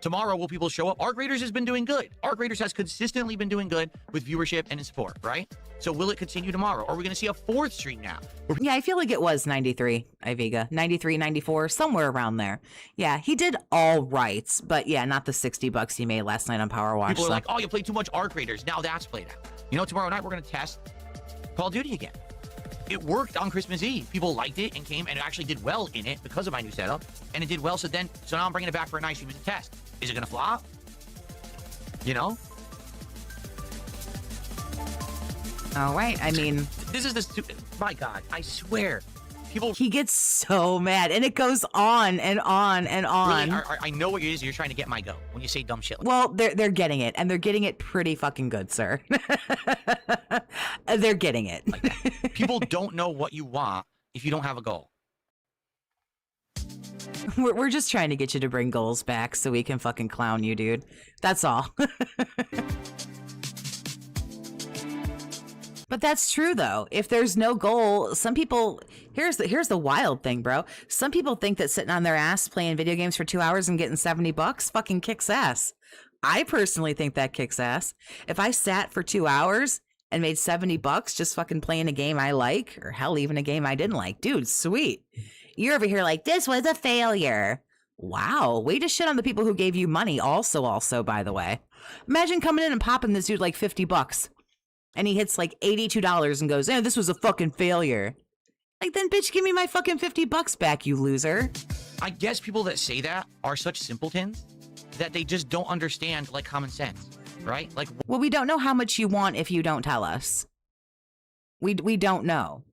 Tomorrow, will people show up? Arc Raiders has been doing good. Arc Raiders has consistently been doing good with viewership and in support, right? So will it continue tomorrow? Are we going to see a 4th stream now? Yeah, I feel like it was 93, Iviga. 93, 94, somewhere around there. Yeah, he did all right, but yeah, not the $60 he made last night on Power Watch. People are like, oh, you played too much Arc Raiders. Now that's played out. You know, tomorrow night we're going to test Call of Duty again. It worked on Christmas Eve. People liked it and came and actually did well in it because of my new setup. And it did well, so now I'm bringing it back for a night stream as a test. Is it going to flop? You know? All right, I mean... This is the stupid... My God, I swear. People... He gets so mad, and it goes on and on and on. Really, I know what it is. You're trying to get my go when you say dumb shit like well, they're getting it, and they're getting it pretty fucking good, sir. They're getting it. Like that. People don't know what you want if you don't have a goal. We're just trying to get you to bring goals back so we can fucking clown you, dude. That's all. But that's true, though. If there's no goal, some people... Here's the wild thing, bro. Some people think that sitting on their ass playing video games for 2 hours and getting $70 fucking kicks ass. I personally think that kicks ass. If I sat for 2 hours and made $70 just fucking playing a game I like, or hell, even a game I didn't like, dude, sweet. You're over here like, this was a failure. Wow, way to shit on the people who gave you money also, by the way. Imagine coming in and popping this dude like $50. And he hits like $82 and goes, this was a fucking failure. Like, then bitch, give me my fucking $50 back, you loser. I guess people that say that are such simpletons that they just don't understand, like, common sense, right? Like, well, we don't know how much you want if you don't tell us. We don't know.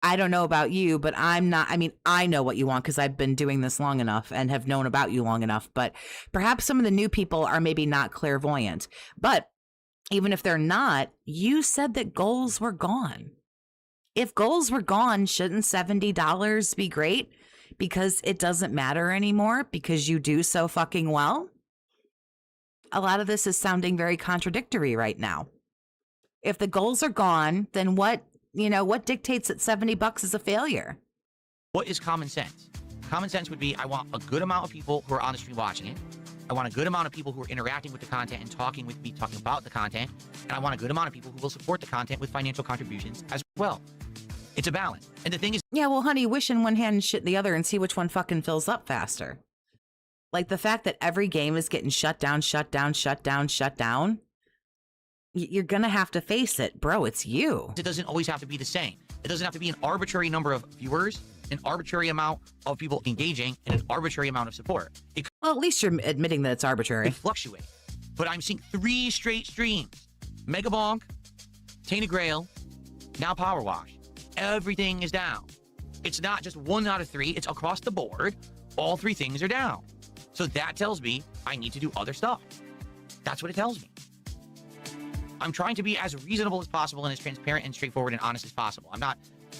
I don't know about you, but I know what you want because I've been doing this long enough and have known about you long enough. But perhaps some of the new people are maybe not clairvoyant. But even if they're not, you said that goals were gone. If goals were gone, shouldn't $70 be great? Because it doesn't matter anymore because you do so fucking well? A lot of this is sounding very contradictory right now. If the goals are gone, then what dictates that $70 is a failure? What is common sense? Common sense would be, I want a good amount of people who are on the stream watching it. I want a good amount of people who are interacting with the content and talking with me, talking about the content. And I want a good amount of people who will support the content with financial contributions as well. It's a balance. And the thing is... Yeah, well, honey, wish in one hand and shit in the other and see which one fucking fills up faster. Like, the fact that every game is getting shut down, you're gonna have to face it. Bro, it's you. It doesn't always have to be the same. It doesn't have to be an arbitrary number of viewers, an arbitrary amount of people engaging, and an arbitrary amount of support. Well, at least you're admitting that it's arbitrary. It fluctuate. But I'm seeing 3 straight streams. Mega Bonk, Tainted Grail, now Power Wash. Everything is down. It's not just 1 out of 3. It's across the board. All 3 things are down. So that tells me I need to do other stuff. That's what it tells me. I'm trying to be as reasonable as possible and as transparent and straightforward and honest as possible.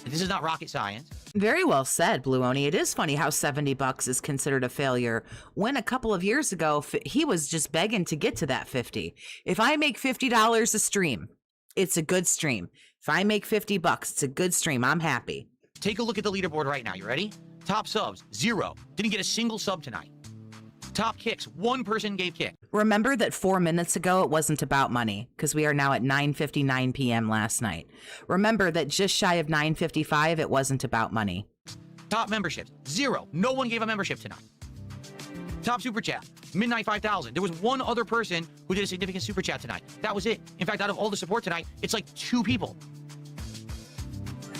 This is not rocket science. Very well said, Blue Oni. It is funny how $70 is considered a failure when a couple of years ago, he was just begging to get to that 50. If I make $50 a stream, it's a good stream. If I make $50, it's a good stream. I'm happy. Take a look at the leaderboard right now. You ready? Top subs, 0. Didn't get a single sub tonight. Top kicks, 1 person gave kick. Remember that 4 minutes ago, it wasn't about money because we are now at 9:59 p.m. last night. Remember that just shy of 9:55, it wasn't about money. Top memberships, 0. No one gave a membership tonight. Top super chat, Midnight 5000. There was 1 other person who did a significant super chat tonight. That was it. In fact, out of all the support tonight, it's like 2 people.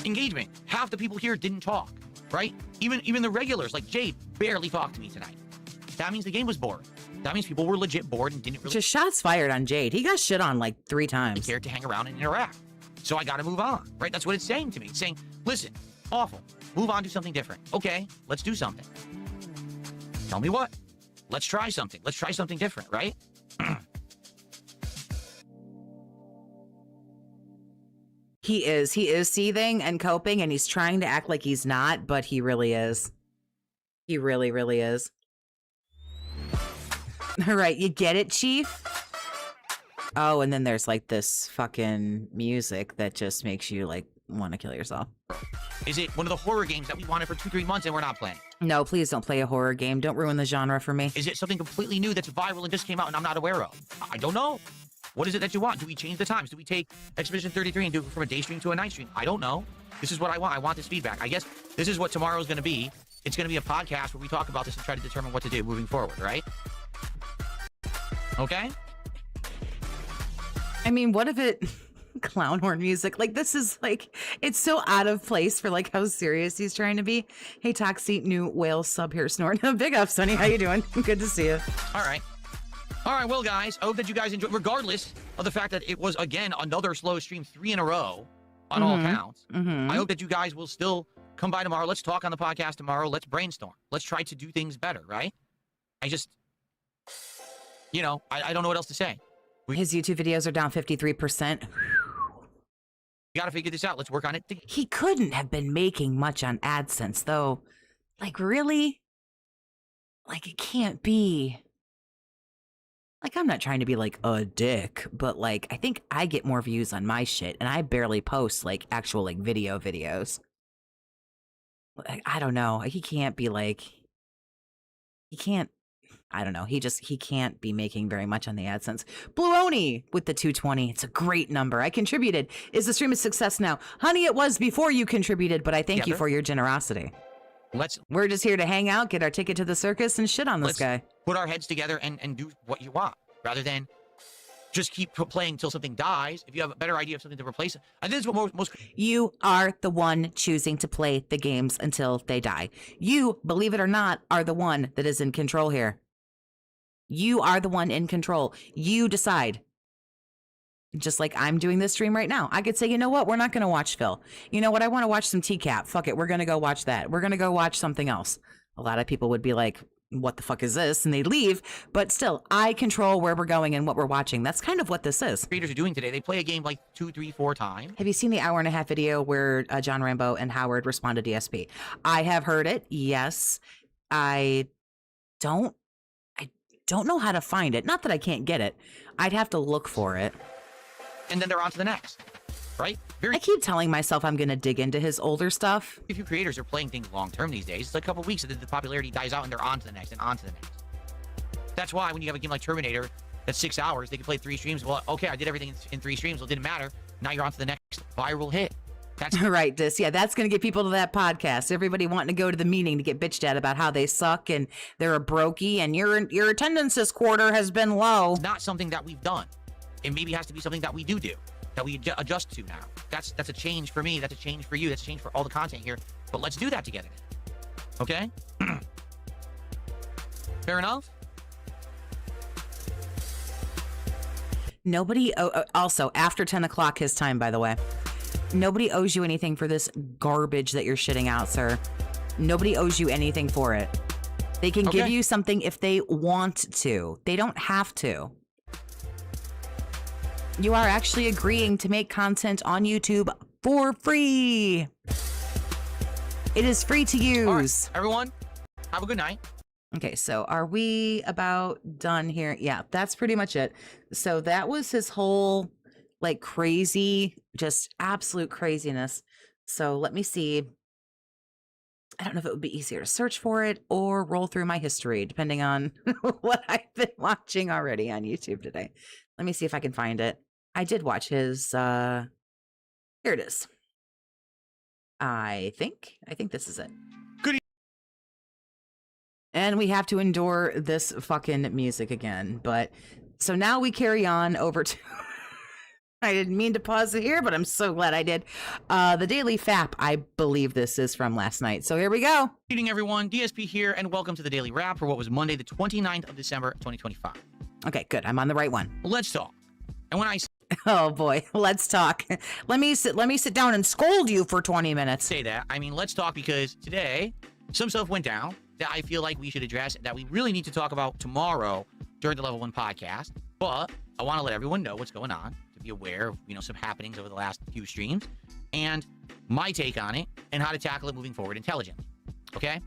Engagement, half the people here didn't talk, right? Even the regulars like Jade barely talked to me tonight. That means the game was bored. That means people were legit bored and didn't really... Just shots fired on Jade. He got shit on like 3 times. ...cared to hang around and interact. So I gotta move on, right? That's what it's saying to me. It's saying, listen, awful. Move on to something different. Okay, let's do something. Tell me what? Let's try something. Let's try something different, right? He is seething and coping, and he's trying to act like he's not, but he really is. He really, really is. All right, you get it, Chief? Oh, and then there's like this fucking music that just makes you like want to kill yourself. Is it one of the horror games that we wanted for 2-3 months and we're not playing? No, please don't play a horror game. Don't ruin the genre for me. Is it something completely new that's viral and just came out and I'm not aware of? I don't know. What is it that you want? Do we change the times? Do we take Expedition 33 and do it from a day stream to a night stream? I don't know. This is what I want. I want this feedback. I guess this is what tomorrow is going to be. It's going to be a podcast where we talk about this and try to determine what to do moving forward, right? Okay? I mean, what if it... clown horn music, like this is like, it's so out of place for like how serious he's trying to be. Hey, Toxie, new whale sub here, Snort. Big up, Sonny. How you doing? Good to see you. All right, well, guys, I hope that you guys enjoyed, regardless of the fact that it was, again, another slow stream, 3 in a row on all counts. I hope that you guys will still come by tomorrow. Let's talk on the podcast tomorrow. Let's brainstorm. Let's try to do things better, right? I just, you know, I don't know what else to say. His YouTube videos are down 53%. We gotta figure this out. Let's work on it. He couldn't have been making much on AdSense, though. Like, really? Like, it can't be. Like, I'm not trying to be, like, a dick, but, like, I think I get more views on my shit, and I barely post, like, actual, like, videos. Like, I don't know. He can't be, like... He can't... I don't know. He can't be making very much on the AdSense. Blue Oni with the 220. It's a great number. I contributed. Is the stream a success now? Honey, it was before you contributed, but I thank you for your generosity. We're just here to hang out, get our ticket to the circus, and shit on this guy. Put our heads together and do what you want, rather than just keep playing until something dies. If you have a better idea of something to replace it. I think that's what most... You are the one choosing to play the games until they die. You, believe it or not, are the one that is in control here. You are the one in control. You decide. Just like I'm doing this stream right now. I could say, you know what? We're not going to watch Phil. You know what? I want to watch some TCAP. Fuck it. We're going to go watch that. We're going to go watch something else. A lot of people would be like, what the fuck is this? And they leave. But still, I control where we're going and what we're watching. That's kind of what this is. Creators are doing today. They play a game like 2, 3, 4 times. Have you seen the hour-and-a-half video where John Rambo and Howard responded to DSP? I have heard it. Yes. I don't know how to find it. Not that I can't get it. I'd have to look for it. And then they're on to the next, right? I keep telling myself I'm going to dig into his older stuff. If you creators are playing things long-term these days, it's like a couple weeks and then the popularity dies out and they're on to the next and on to the next. That's why when you have a game like Terminator that's 6 hours, they can play 3 streams. Well, okay, I did everything in 3 streams. Well, it didn't matter. Now you're on to the next viral hit. That's right, Dis. Yeah, that's going to get people to that podcast. Everybody wanting to go to the meeting to get bitched at about how they suck and they're a brokey and your attendance this quarter has been low. It's not something that we've done. It maybe has to be something that we do, that we adjust to now. That's a change for me. That's a change for you. That's a change for all the content here. But let's do that together. Okay? Fair enough? Nobody... also, after 10 o'clock his time, by the way. Nobody owes you anything for this garbage that you're shitting out, sir. Nobody owes you anything for it. They can give you something if they want to. They don't have to. You are actually agreeing to make content on YouTube for free. It is free to use. All right, everyone, have a good night. Okay, so are we about done here? Yeah, that's pretty much it. So that was his whole... like crazy, just absolute craziness. So let me see. I don't know if it would be easier to search for it or roll through my history, depending on what I've been watching already on YouTube today. Let me see if I can find it. I did watch his, here it is. I think this is it. Good. And we have to endure this fucking music again. But so now we carry on over to... I didn't mean to pause it here, but I'm so glad I did. The Daily Fap, I believe this is from last night. So here we go. Good evening, everyone. DSP here, and welcome to the Daily Wrap for what was Monday, the 29th of December, 2025. Okay, good. I'm on the right one. Let's talk. And when I oh boy, let's talk. Let me sit down and scold you for 20 minutes. Say that. I mean, let's talk because today some stuff went down that I feel like we should address that we really need to talk about tomorrow during the Level 1 podcast. But I want to let everyone know what's going on, to be aware of, some happenings over the last few streams and my take on it and how to tackle it moving forward intelligently. Okay?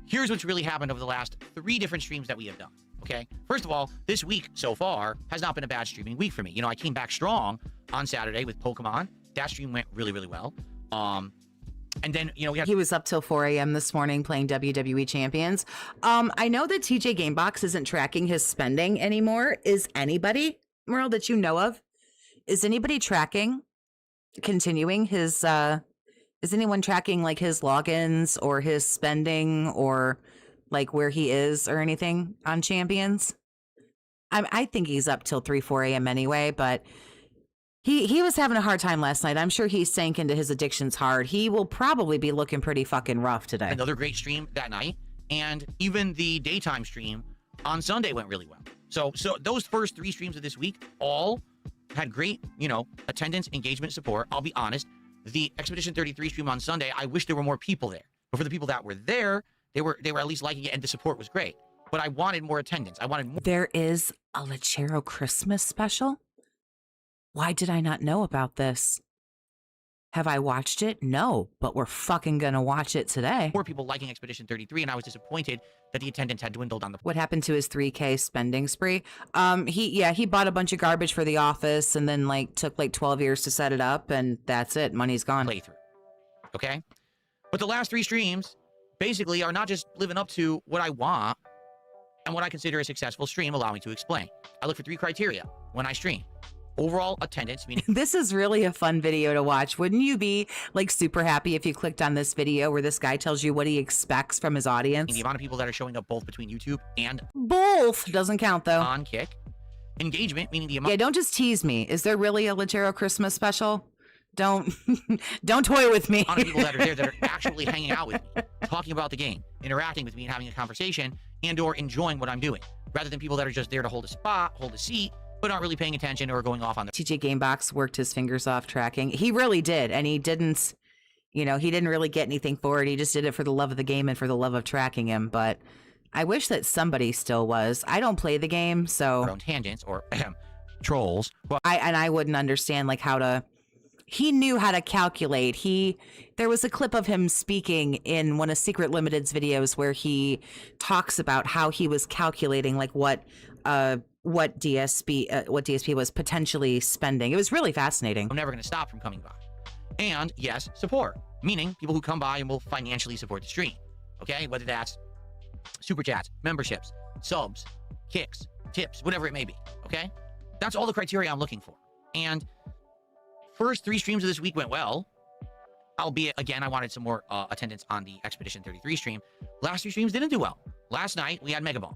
Here's what's really happened over the last 3 different streams that we have done. Okay? First of all, this week so far has not been a bad streaming week for me. I came back strong on Saturday with Pokemon. That stream went really, really well. And then, you know, we had He was up till 4 a.m. this morning playing WWE Champions. I know that TJ Gamebox isn't tracking his spending anymore. Is anybody, Merle, that you know of? Is anybody continuing his, is anyone tracking like his logins or his spending or like where he is or anything on Champions? I think he's up till 3, 4 a.m. anyway, but he was having a hard time last night. I'm sure he sank into his addictions hard. He will probably be looking pretty fucking rough today. another great stream that night, and even the daytime stream on Sunday went really well. So those first 3 streams of this week all had great, you know, attendance, engagement, support. I'll be honest, the Expedition 33 stream on Sunday, I wish there were more people there. But for the people that were there, they were at least liking it, and the support was great. But I wanted more attendance. I wanted more. There is a Lechero Christmas special? Why did I not know about this? Have I watched it? No, but we're fucking gonna watch it today. More people liking Expedition 33, and I was disappointed that the attendance had dwindled on the What happened to his 3K spending spree? He bought a bunch of garbage for the office and then like took like 12 years to set it up, and that's it. Money's gone. playthrough. Okay? But the last 3 streams basically are not just living up to what I want and what I consider a successful stream. Allow me to explain. I look for 3 criteria when I stream. Overall attendance, meaning This is really a fun video to watch. Wouldn't you be like super happy if you clicked on this video where this guy tells you what he expects from his audience? the amount of people that are showing up both between YouTube and Both doesn't count though. on Kick. Engagement, meaning the amount Yeah, don't just tease me. Is there really a Lechero Christmas special? Don't don't toy with me. of people that are there that are actually hanging out with me, talking about the game, interacting with me, and having a conversation, and or enjoying what I'm doing, rather than people that are just there to hold a spot, hold a seat, but aren't really paying attention or going off on their TJ Gamebox worked his fingers off tracking. He really did, and he didn't, he didn't really get anything for it. He just did it for the love of the game and for the love of tracking him. But I wish that somebody still was. I don't play the game, so own tangents or trolls. Well, I wouldn't understand like how to. He knew how to calculate. There was a clip of him speaking in one of Secret Limited's videos where he talks about how he was calculating like what DSP was potentially spending. It was really fascinating. I'm never going to stop from coming by. And yes, support, meaning people who come by and will financially support the stream. Okay, whether that's super chats, memberships, subs, kicks, tips, whatever it may be. Okay, that's all the criteria I'm looking for. And first 3 streams of this week went well, albeit again I wanted some more attendance on the Expedition 33 stream. Last 3 streams didn't do well. Last night we had Megabonk.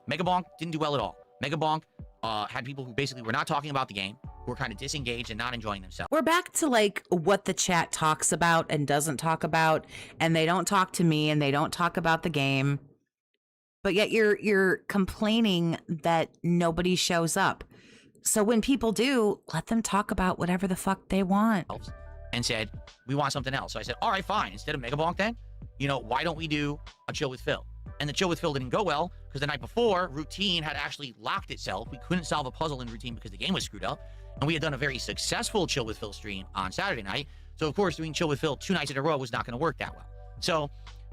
Megabonk didn't do well at all. Megabonk had people who basically were not talking about the game, who were kind of disengaged and not enjoying themselves. We're back to like what the chat talks about and doesn't talk about, and they don't talk to me and they don't talk about the game. But yet you're complaining that nobody shows up. So when people do, let them talk about whatever the fuck they want. And said, we want something else. So I said, all right, fine. Instead of Megabonk then, why don't we do a chill with Phil? And the chill with Phil didn't go well because the night before, Routine had actually locked itself. We couldn't solve a puzzle in Routine because the game was screwed up. And we had done a very successful chill with Phil stream on Saturday night. So of course, doing chill with Phil 2 nights in a row was not going to work that well. So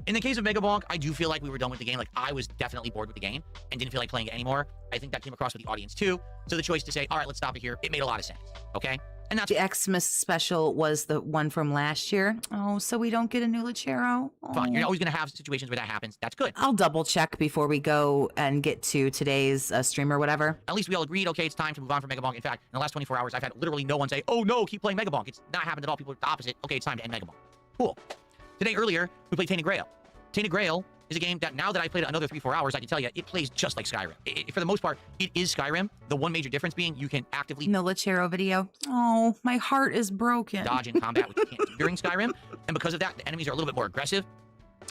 in the case of Megabonk, I do feel like we were done with the game. Like I was definitely bored with the game and didn't feel like playing it anymore. I think that came across with the audience too. So the choice to say, all right, let's stop it here. It made a lot of sense. Okay. And that's The Xmas special was the one from last year. Oh, so we don't get a new Lechero? fine. You're Oh. always going to have situations where that happens. That's good. I'll double check before we go and get to today's stream or whatever. At least we all agreed, okay, it's time to move on from Megabonk. In fact, in the last 24 hours, I've had literally no one say, oh no, keep playing Megabonk. It's not happened at all. People are the opposite. Okay, it's time to end Megabonk. Cool. Today, earlier, we played Tainted Grail. Tainted Grail is a game that now that I played it another 3-4 hours, I can tell you, it plays just like Skyrim. For the most part, it is Skyrim. The one major difference being you can actively No Lechero video. Oh, my heart is broken. dodge in combat, which you can't do during Skyrim. And because of that, the enemies are a little bit more aggressive.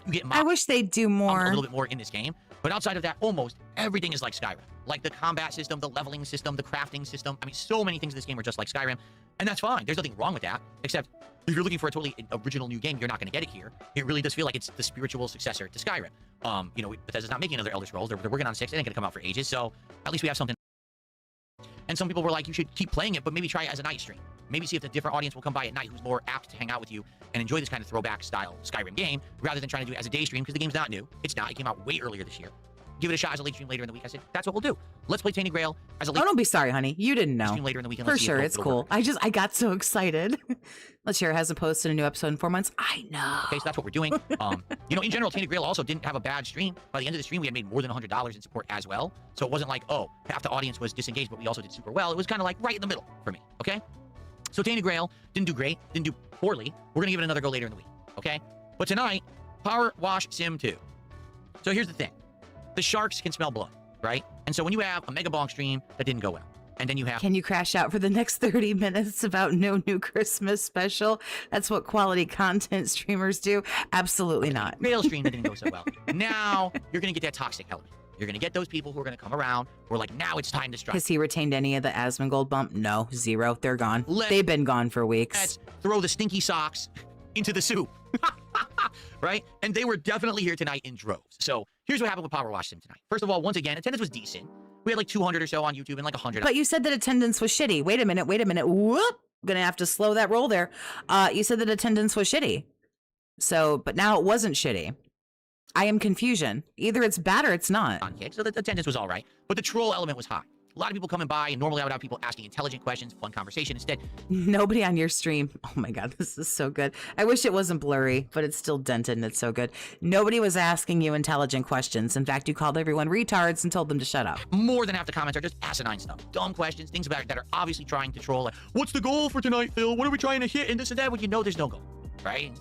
You get I wish they'd do a more. little bit more in this game. But outside of that, almost everything is like Skyrim. Like the combat system, the leveling system, the crafting system. I mean, so many things in this game are just like Skyrim. And that's fine. There's nothing wrong with that. Except if you're looking for a totally original new game, you're not going to get it here. It really does feel like it's the spiritual successor to Skyrim. Bethesda's not making another Elder Scrolls. They're working on 6. It ain't going to come out for ages. So at least we have something. And some people were like, you should keep playing it, but maybe try it as a night stream. Maybe see if a different audience will come by at night who's more apt to hang out with you and enjoy this kind of throwback style Skyrim game rather than trying to do it as a day stream because the game's not new. It's not. It came out way earlier this year. give it a shot as a late stream later in the week. I said, that's what we'll do. Let's play Tainted Grail as a late Oh, don't be sorry, honey. You didn't know. stream later in the week. And For let's see if sure, it'll- it's it'll cool. work. I got so excited. Let's share hasn't posted a new episode in 4 months. I know. Okay, so that's what we're doing. You know, in general, Tainted Grail also didn't have a bad stream. By the end of the stream, we had made more than $100 in support as well. So it wasn't like, oh, half the audience was disengaged, but we also did super well. It was kind of like right in the middle for me, okay? So Tainted Grail didn't do great, didn't do poorly. We're going to give it another go later in the week, okay? But tonight, Power Wash Sim 2. So here's the thing. The sharks can smell blood, right? And so when you have a Mega Bonk stream that didn't go well, and then you have... Can you crash out for the next 30 minutes about no new Christmas special? That's what quality content streamers do. Absolutely not. Grail stream that didn't go so well. Now, you're going to get that toxic element. You're going to get those people who are going to come around who are like, now it's time to strike. Has he retained any of the Asmongold bump? No, 0. They're gone. Let's- They've been gone for weeks. Let's throw the stinky socks into the soup. Right? And they were definitely here tonight in droves. So here's what happened with Power Wash Sim tonight. First of all, once again, attendance was decent. We had like 200 or so on YouTube and like 100. But you said that attendance was shitty. Wait a minute. Whoop. Gonna have to slow that roll there. You said that attendance was shitty. So, but now it wasn't shitty. I am confusion. Either it's bad or it's not. on kick, so the attendance was all right. But the troll element was high. A lot of people coming by, and normally I would have people asking intelligent questions, fun conversation. Instead, Nobody on your stream. Oh my God, this is so good. I wish it wasn't blurry, but it's still dented and it's so good. Nobody was asking you intelligent questions. In fact, you called everyone retards and told them to shut up. more than half the comments are just asinine stuff. Dumb questions, things about that are obviously trying to troll. Like, what's the goal for tonight, Phil? What are we trying to hit? And this and that, when you know there's no goal, right?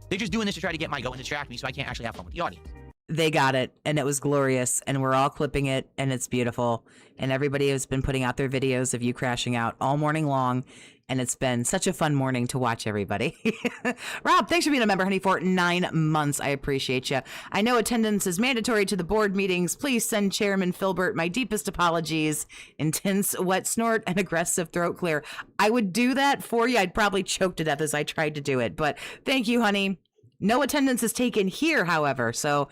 They're just doing this to try to get my go and distract me so I can't actually have fun with the audience. They got it, and it was glorious, and we're all clipping it, and it's beautiful. And everybody has been putting out their videos of you crashing out all morning long, and it's been such a fun morning to watch everybody. Rob, thanks for being a member, honey, for 9 months. I appreciate you. I know attendance is mandatory to the board meetings. Please send Chairman Filbert my deepest apologies. Intense wet snort and aggressive throat clear. I would do that for you. I'd probably choke to death as I tried to do it, but thank you, honey. No attendance is taken here, however, so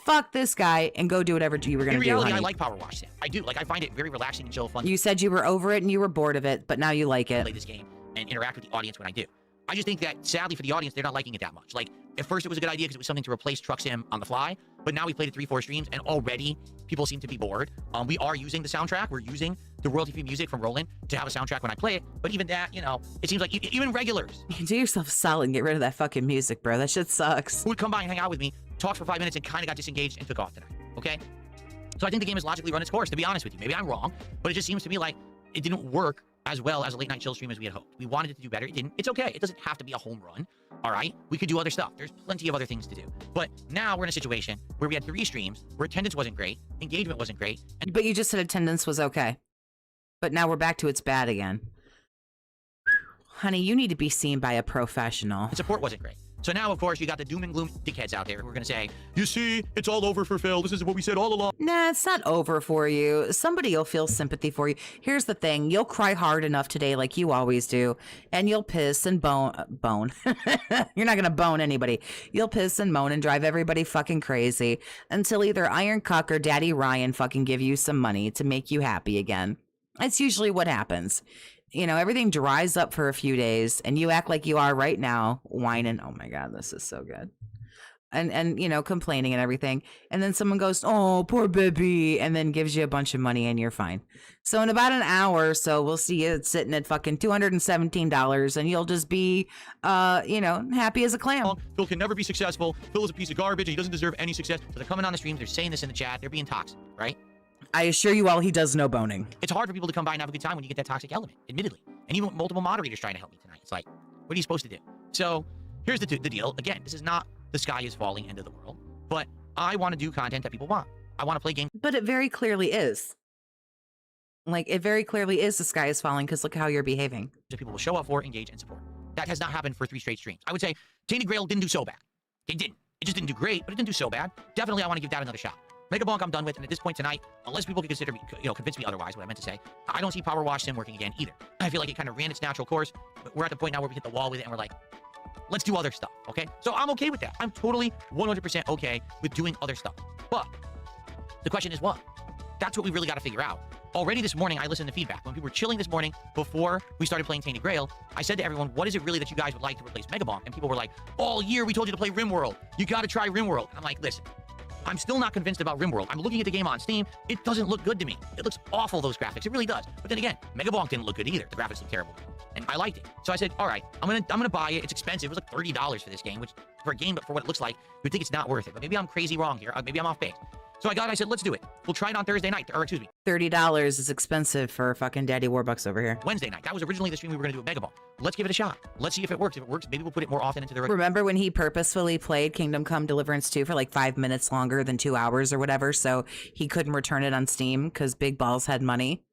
fuck this guy and go do whatever you were going In to do, reality, honey. I like Power Wash Sim. I do. Like, I find it very relaxing and chill, fun You said you were over it and you were bored of it, but now you like to it. play this game and interact with the audience when I do. I just think that, sadly for the audience, they're not liking it that much. Like, at first it was a good idea because it was something to replace Truck Sim on the fly, but now we played it 3-4 streams, and already people seem to be bored. We are using the soundtrack. We're using the royalty-free music from Roland to have a soundtrack when I play it, but even that, you know, it seems like even regulars Do yourself a solid and get rid of that fucking music, bro. That shit sucks. who would come by and hang out with me, talk for 5 minutes, and kind of got disengaged and took off tonight, okay? So I think the game has logically run its course, to be honest with you. Maybe I'm wrong, but it just seems to me like it didn't work as well as a late-night chill stream as we had hoped. We wanted it to do better. It didn't. It's okay. It doesn't have to be a home run, all right? We could do other stuff. There's plenty of other things to do. But now we're in a situation where we had 3 streams, where attendance wasn't great, engagement wasn't great, and But you just said attendance was okay. But now we're back to it's bad again. Honey, you need to be seen by a professional. support wasn't great. So now, of course, you got the doom and gloom dickheads out there who are going to say, you see, it's all over for Phil. This is what we said all along. Nah, it's not over for you. Somebody will feel sympathy for you. Here's the thing. You'll cry hard enough today like you always do, and you'll piss and bone. You're not going to bone anybody. You'll piss and moan and drive everybody fucking crazy until either Iron Cuck or Daddy Ryan fucking give you some money to make you happy again. That's usually what happens. You know, everything dries up for a few days, and you act like you are right now, whining, oh my God, this is so good. And you know, complaining and everything. And then someone goes, oh, poor baby, and then gives you a bunch of money and you're fine. So in about an hour or so, we'll see you sitting at fucking $217 and you'll just be, you know, happy as a clam. Phil can never be successful. Phil is a piece of garbage. He doesn't deserve any success. So they're coming on the streams. They're saying this in the chat. They're being toxic, right? I assure you all, he does no boning. It's hard for people to come by and have a good time when you get that toxic element, admittedly. And even with multiple moderators trying to help me tonight. It's like, what are you supposed to do? So here's the deal. Again, this is not the sky is falling end of the world, but I want to do content that people want. I want to play games But it very clearly is. Like, it very clearly is the sky is falling because look how you're behaving. that people will show up for, engage, and support. That has not happened for 3 straight streams. I would say Tainted Grail didn't do so bad. It didn't. It just didn't do great, but it didn't do so bad. Definitely, I want to give that another shot. Mega Bonk, I'm done with, and at this point tonight, unless people can consider me, convince me otherwise, what I meant to say, I don't see Power Wash Sim working again either. I feel like it kind of ran its natural course, but we're at the point now where we hit the wall with it, and we're like, let's do other stuff, okay? So I'm okay with that. I'm totally 100% okay with doing other stuff. But the question is what? That's what we really got to figure out. Already this morning, I listened to feedback. When people were chilling this morning before we started playing Tainted Grail, I said to everyone, what is it really that you guys would like to replace Mega Bonk? And people were like, all year we told you to play RimWorld. You got to try RimWorld. I'm like, listen, I'm still not convinced about RimWorld. I'm looking at the game on Steam. It doesn't look good to me. It looks awful, those graphics. It really does. But then again, Megabonk didn't look good either. The graphics look terrible. And I liked it. So I said, all right, I'm gonna buy it. It's expensive. It was like $30 for this game, which for a game, but for what it looks like, you would think it's not worth it. But maybe I'm crazy wrong here. Maybe I'm off base. So I said, let's do it. We'll try it on Thursday night, or excuse me. $30 is expensive for fucking Daddy Warbucks over here. Wednesday night. That was originally the stream we were going to do at Megabonk. Let's give it a shot. Let's see if it works. If it works, maybe we'll put it more often into the... Remember when he purposefully played Kingdom Come Deliverance 2 for like 5 minutes longer than 2 hours or whatever, so he couldn't return it on Steam because Big Balls had money.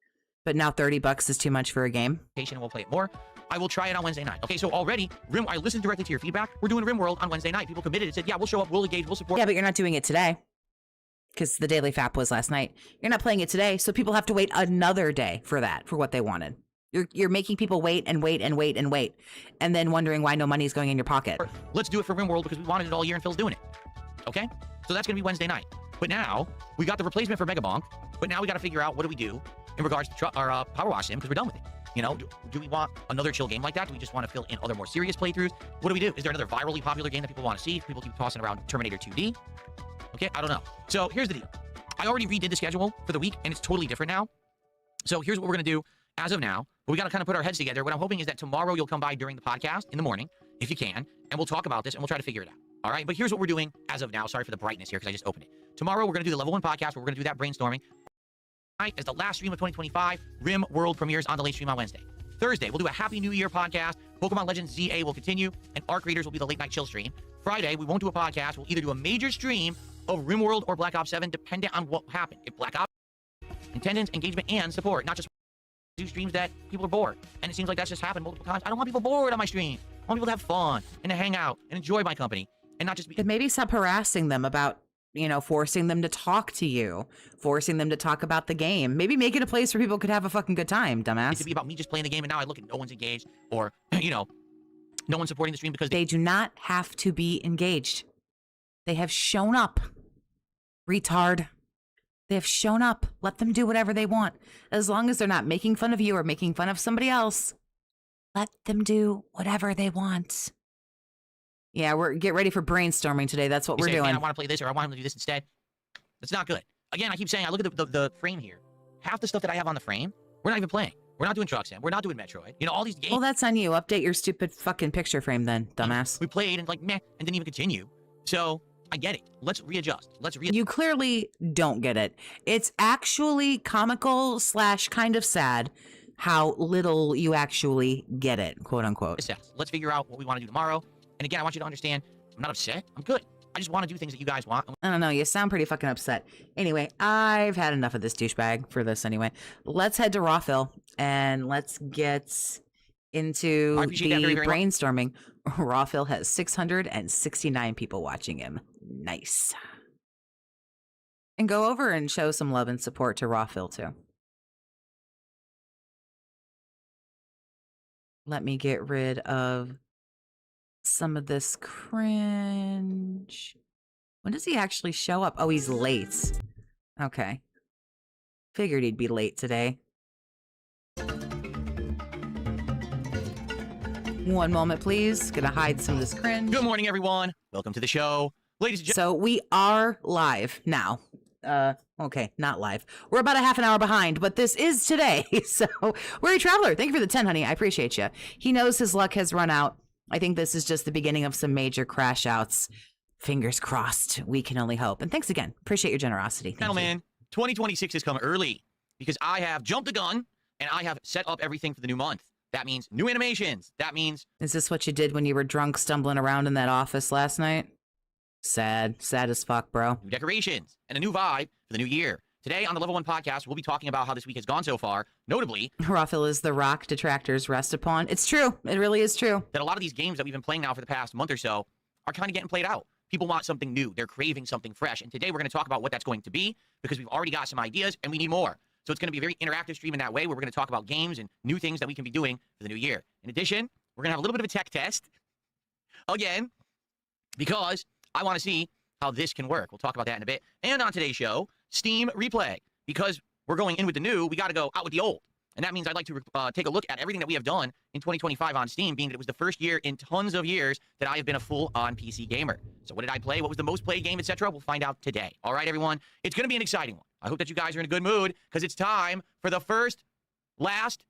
But now $30 is too much for a game. And we'll play it more. I will try it on Wednesday night. Okay, so already, I listened directly to your feedback. We're doing RimWorld on Wednesday night. People committed and said, yeah, we'll show up, we'll engage, we'll support. Yeah, but you're not doing it today. Because the daily FAP was last night. You're not playing it today, so people have to wait another day for that, for what they wanted. You're making people wait and wait and wait and wait, and then wondering why no money is going in your pocket. Let's do it for RimWorld because we wanted it all year and Phil's doing it. Okay? So that's going to be Wednesday night. But now, we got the replacement for Megabonk, but now we got to figure out what do we do in regards to our Power Wash Sim because we're done with it. You know, do we want another chill game like that? Do we just want to fill in other more serious playthroughs? What do we do? Is there another virally popular game that people want to see? People keep tossing around Terminator 2D. Okay, I don't know. So here's the deal. I already redid the schedule for the week, and it's totally different now. So here's what we're going to do as of now. But we got to kind of put our heads together. What I'm hoping is that tomorrow you'll come by during the podcast in the morning, if you can, and we'll talk about this, and we'll try to figure it out. All right? But here's what we're doing as of now. Sorry for the brightness here, because I just opened it. Tomorrow, we're going to do the Level 1 podcast, where we're going to do that brainstorming. Tonight is the last stream of 2025. RimWorld premieres on the late stream on Wednesday. Thursday, we'll do a Happy New Year podcast. Pokemon Legends ZA will continue, and Arc Raiders will be the late night chill stream. Friday, we won't do a podcast. We'll either do a major stream of RimWorld or Black Ops 7, dependent on what happened. If Black Ops, attendance, engagement, and support, not just do streams that people are bored. And it seems like that's just happened multiple times. I don't want people bored on my stream. I want people to have fun and to hang out and enjoy my company and not just be... And maybe stop harassing them about, you know, forcing them to talk to you, forcing them to talk about the game. Maybe make it a place where people could have a fucking good time, dumbass. It could be about me just playing the game, and now I look and no one's engaged, or, you know, no one's supporting the stream because they do not have to be engaged. They have shown up. Retard. They have shown up. Let them do whatever they want. As long as they're not making fun of you or making fun of somebody else, let them do whatever they want. Yeah, get ready for brainstorming today. That's what we're doing. Man, I want to play this, or I want him to do this instead. That's not good. Again, I keep saying, I look at the frame here. Half the stuff that I have on the frame, we're not even playing. We're not doing Truck Sim. We're not doing Metroid. You know, all these games. Well, that's on you. Update your stupid fucking picture frame then, dumbass. We played and like, meh, and didn't even continue. So, I get it. Let's readjust. You clearly don't get it. It's actually comical / kind of sad how little you actually get it, quote unquote. Let's figure out what we want to do tomorrow. And again, I want you to understand, I'm not upset. I'm good. I just want to do things that you guys want. I don't know. You sound pretty fucking upset. Anyway, I've had enough of this douchebag for this anyway. Let's head to Rawphil and let's get into the brainstorming. Rawphil has 669 people watching him. Nice. And go over and show some love and support to Rawphil too. Let me get rid of some of this cringe. When does he actually show up? Oh, he's late. Okay. Figured he'd be late today. One moment, please. Gonna hide some of this cringe. Good morning, everyone. Welcome to the show. Ladies and gentlemen. So we are live now. Okay, not live. We're about a half an hour behind, but this is today. So, Weary Traveler, thank you for the 10, honey. I appreciate you. He knows his luck has run out. I think this is just the beginning of some major crash outs. Fingers crossed. We can only hope. And thanks again. Appreciate your generosity. Gentlemen, 2026 has come early because I have jumped the gun and I have set up everything for the new month. That means new animations. That means... Is this what you did when you were drunk stumbling around in that office last night? Sad. Sad as fuck, bro. New decorations and a new vibe for the new year. Today on the Level 1 podcast, we'll be talking about how this week has gone so far. Notably... Rawphil is the rock detractors rest upon. It's true. It really is true. That a lot of these games that we've been playing now for the past month or so are kind of getting played out. People want something new. They're craving something fresh. And today we're going to talk about what that's going to be because we've already got some ideas and we need more. So it's going to be a very interactive stream in that way where we're going to talk about games and new things that we can be doing for the new year. In addition, we're going to have a little bit of a tech test. Again, because I want to see how this can work. We'll talk about that in a bit. And on today's show, Steam Replay. Because we're going in with the new, we got to go out with the old. And that means I'd like to take a look at everything that we have done in 2025 on Steam, being that it was the first year in tons of years that I have been a full-on PC gamer. So what did I play? What was the most played game, etc.? We'll find out today. All right, everyone? It's going to be an exciting one. I hope that you guys are in a good mood, because it's time for the last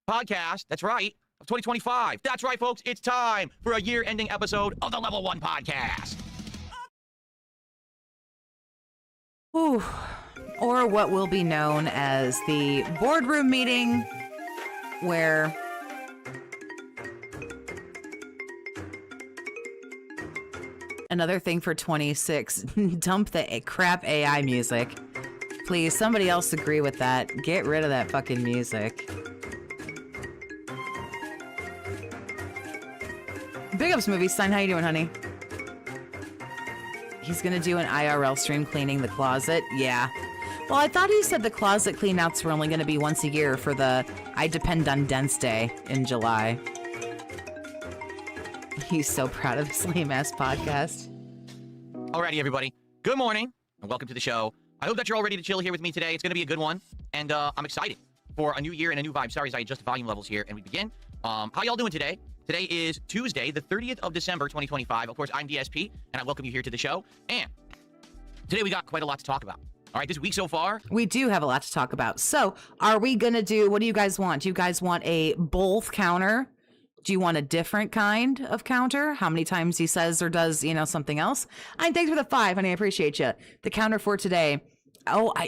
podcast. That's right. Of 2025. That's right, folks. It's time for a year-ending episode of the Level 1 Podcast. Ooh. Or what will be known as the boardroom meeting, where another thing for 26, dump the crap AI music. Please, somebody else agree with that. Get rid of that fucking music. Big ups, Movie Stein. How you doing, honey? He's gonna do an IRL stream cleaning the closet. Yeah. Well, I thought he said the closet cleanouts were only going to be once a year for the I Depend on Dense Day in July. He's so proud of this lame-ass podcast. Alrighty, everybody. Good morning, and welcome to the show. I hope that you're all ready to chill here with me today. It's going to be a good one, and I'm excited for a new year and a new vibe. Sorry as I adjust volume levels here, and we begin. How y'all doing today? Today is Tuesday, the 30th of December, 2025. Of course, I'm DSP, and I welcome you here to the show. And today we got quite a lot to talk about. All right, this week so far, we do have a lot to talk about. So are we going to do, what do you guys want? Do you guys want a both counter? Do you want a different kind of counter? How many times he says or does, something else? And thanks for the 5, honey. I appreciate you. The counter for today.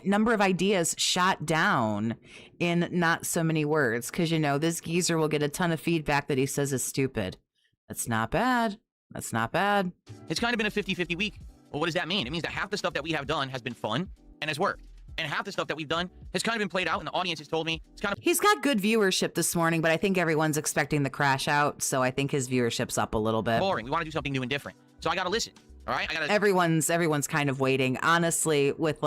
Number of ideas shot down in not so many words. Because, this geezer will get a ton of feedback that he says is stupid. That's not bad. That's not bad. It's kind of been a 50-50 week. Well, what does that mean? It means that half the stuff that we have done has been fun and has worked. And half the stuff that we've done has kind of been played out, and the audience has told me it's kind of... He's got good viewership this morning, but I think everyone's expecting the crash out, so I think his viewership's up a little bit. Boring. We want to do something new and different. So I gotta listen, all right? Everyone's kind of waiting. Honestly, with,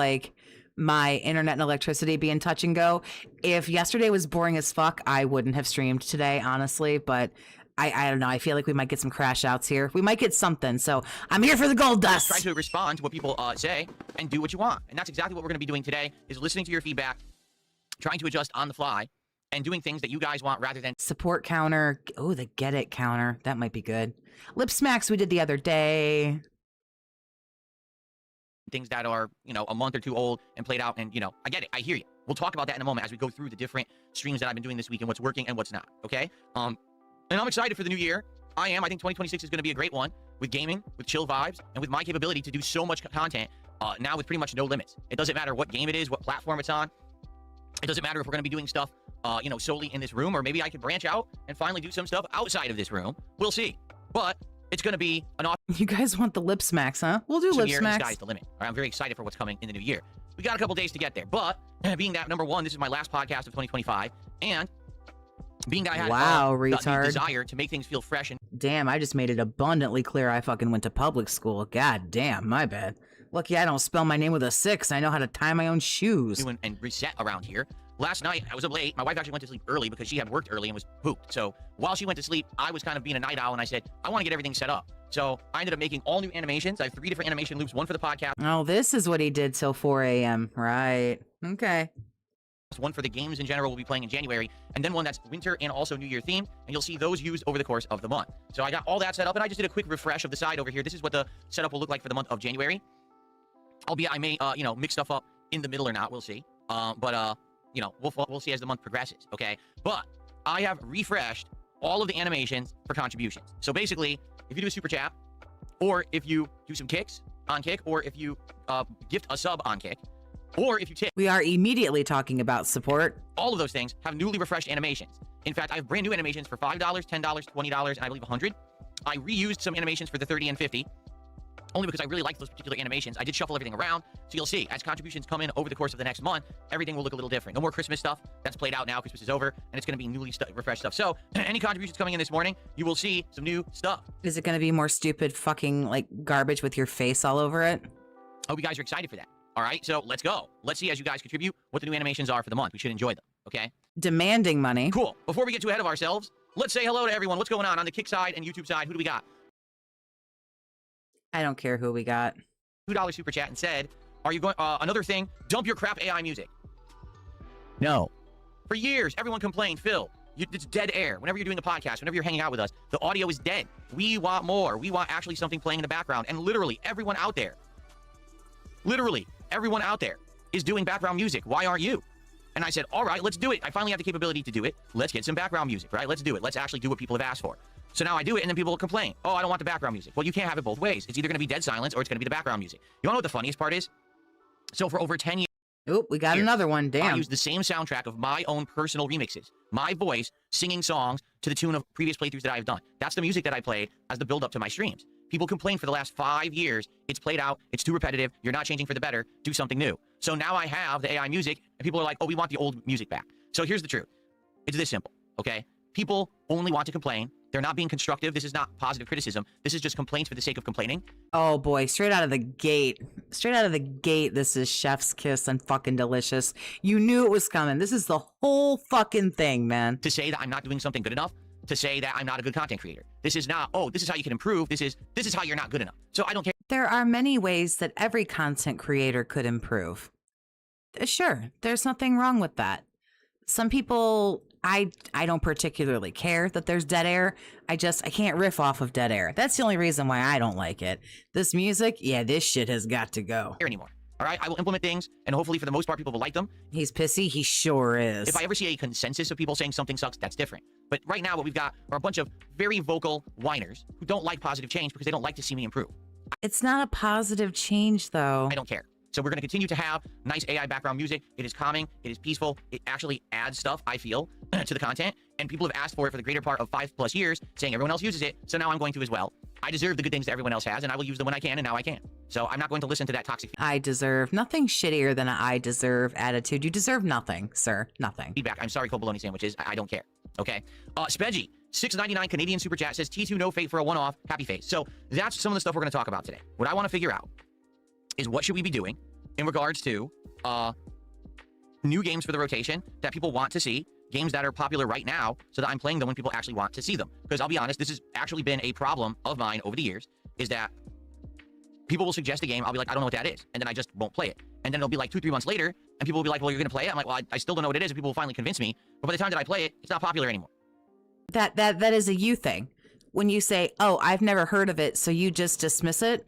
my internet and electricity being touch and go, if yesterday was boring as fuck, I wouldn't have streamed today, honestly, but... I don't know. I feel like we might get some crash outs here. We might get something. So I'm here for the gold dust. Try to respond to what people say and do what you want. And that's exactly what we're going to be doing today, is listening to your feedback, trying to adjust on the fly, and doing things that you guys want rather than... Support counter. Oh, the get it counter. That might be good. Lip smacks we did the other day. Things that are, a month or two old and played out. And, I get it. I hear you. We'll talk about that in a moment as we go through the different streams that I've been doing this week and what's working and what's not. Okay? And I'm excited for the new year. I am. I think 2026 is going to be a great one with gaming, with chill vibes, and with my capability to do so much content now with pretty much no limits. It doesn't matter what game it is, what platform it's on. It doesn't matter if we're going to be doing stuff, solely in this room, or maybe I could branch out and finally do some stuff outside of this room. We'll see. But it's going to be an awesome... You guys want the lip smacks, huh? We'll do lip smacks. The sky's the limit. All right, I'm very excited for what's coming in the new year. We got a couple days to get there. But being that, number one, this is my last podcast of 2025, and... being that I had the desire to make things feel fresh and... Damn, I just made it abundantly clear I fucking went to public school. God damn, my bad. Lucky I don't spell my name with a 6. I know how to tie my own shoes. And reset around here. Last night, I was up late. My wife actually went to sleep early because she had worked early and was pooped. So while she went to sleep, I was kind of being a night owl, and I said, I want to get everything set up. So I ended up making all new animations. I have 3 different animation loops, one for the podcast. Oh, this is what he did till 4 a.m. Right. Okay. One for the games in general we'll be playing in January, and then one that's winter and also New Year themed, and you'll see those used over the course of the month. So I got all that set up, and I just did a quick refresh of the side over here. This is what the setup will look like for the month of January. Albeit I may, mix stuff up in the middle or not. We'll see. We'll see as the month progresses, okay? But I have refreshed all of the animations for contributions. So basically, if you do a super chat, or if you do some kicks on Kick, or if you gift a sub on Kick, or if you tip. We are immediately talking about support. All of those things have newly refreshed animations. In fact, I have brand new animations for $5, $10, $20, and I believe 100. I reused some animations for the 30 and 50, only because I really like those particular animations. I did shuffle everything around, so you'll see, as contributions come in over the course of the next month, everything will look a little different. No more Christmas stuff. That's played out now. Christmas is over, and it's going to be newly refreshed stuff. So, any contributions coming in this morning, you will see some new stuff. Is it going to be more stupid fucking, garbage with your face all over it? I hope you guys are excited for that. All right, so let's go. Let's see, as you guys contribute, what the new animations are for the month. We should enjoy them, okay? Demanding money. Cool. Before we get too ahead of ourselves, let's say hello to everyone. What's going on the Kick side and YouTube side? Who do we got? I don't care who we got. $2 super chat and said, are you going... another thing, dump your crap AI music. No. For years, everyone complained, Phil, it's dead air. Whenever you're doing a podcast, whenever you're hanging out with us, the audio is dead. We want more. We want actually something playing in the background. And literally, everyone out there is doing background music. Why aren't you? And I said, all right, let's do it. I finally have the capability to do it. Let's get some background music, right? Let's do it. Let's actually do what people have asked for. So now I do it, and then people will complain. Oh, I don't want the background music. Well, you can't have it both ways. It's either going to be dead silence or it's going to be the background music. You want to know what the funniest part is? So for over 10 years, Oop, we got another one. Damn. I use the same soundtrack of my own personal remixes. My voice singing songs to the tune of previous playthroughs that I've done. That's the music that I played as the build-up to my streams. People complain for the last 5 years. It's played out. It's too repetitive. You're not changing for the better. Do something new. So now I have the AI music, and people are like, oh, we want the old music back. So here's the truth. It's this simple, okay? People only want to complain. They're not being constructive. This is not positive criticism. This is just complaints for the sake of complaining. Oh boy, straight out of the gate. Straight out of the gate, this is chef's kiss and fucking delicious. You knew it was coming. This is the whole fucking thing, man. To say that I'm not doing something good enough, to say that I'm not a good content creator. This is not, oh, this is how you can improve. This is how you're not good enough. So I don't care. There are many ways that every content creator could improve. Sure, there's nothing wrong with that. Some people, I don't particularly care that there's dead air. I can't riff off of dead air. That's the only reason why I don't like it. This music, yeah, this shit has got to go. Anymore. All right, I will implement things, and hopefully for the most part, people will like them. He's pissy. He sure is. If I ever see a consensus of people saying something sucks, that's different. But right now, what we've got are a bunch of very vocal whiners who don't like positive change because they don't like to see me improve. It's not a positive change, though. I don't care. So we're going to continue to have nice AI background music. It is calming. It is peaceful. It actually adds stuff, I feel, to the content. And people have asked for it for the greater part of 5+ years, saying everyone else uses it. So now I'm going to as well. I deserve the good things that everyone else has, and I will use them when I can, and now I can. So I'm not going to listen to that toxic I deserve nothing shittier than an I deserve attitude. You deserve nothing, sir. Nothing. feedback. I'm sorry, cold bologna sandwiches. I don't care. Okay. Spedgy, $6.99 Canadian Super Chat says T2 no fate for a one-off. Happy face. So that's some of the stuff we're going to talk about today. What I want to figure out is what should we be doing in regards to new games for the rotation that people want to see, games that are popular right now, so that I'm playing them when people actually want to see them. Because I'll be honest, this has actually been a problem of mine over the years, is that people will suggest a game, I'll be like, I don't know what that is, and then I just won't play it. And then it'll be like 2-3 months later, and people will be like, well, you're going to play it? I'm like, well, I still don't know what it is, and people will finally convince me. But by the time that I play it, it's not popular anymore. That is a you thing. When you say, oh, I've never heard of it, so you just dismiss it,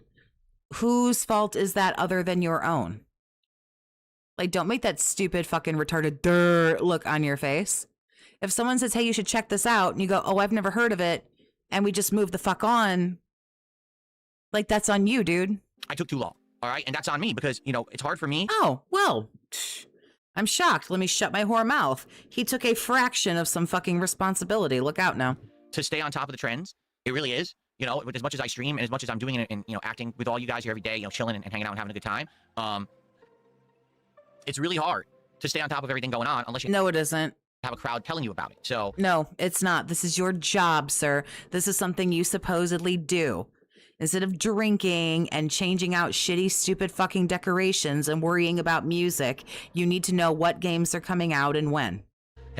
whose fault is that other than your own? Like, don't make that stupid fucking retarded durr look on your face. If someone says, hey, you should check this out, and you go, oh, I've never heard of it, and we just move the fuck on, like, that's on you, dude. I took too long, all right? And that's on me because, you know, it's hard for me. Oh, well, I'm shocked. Let me shut my whore mouth. He took a fraction of some fucking responsibility. Look out now. To stay on top of the trends. It really is. You know, with as much as I stream and as much as I'm doing it and, you know, acting with all you guys here every day, you know, chilling and hanging out and having a good time, it's really hard to stay on top of everything going on unless you No, it isn't. have a crowd telling you about it. So No, it's not. This is your job, sir. This is something you supposedly do. Instead of drinking and changing out shitty, stupid fucking decorations and worrying about music, you need to know what games are coming out and when.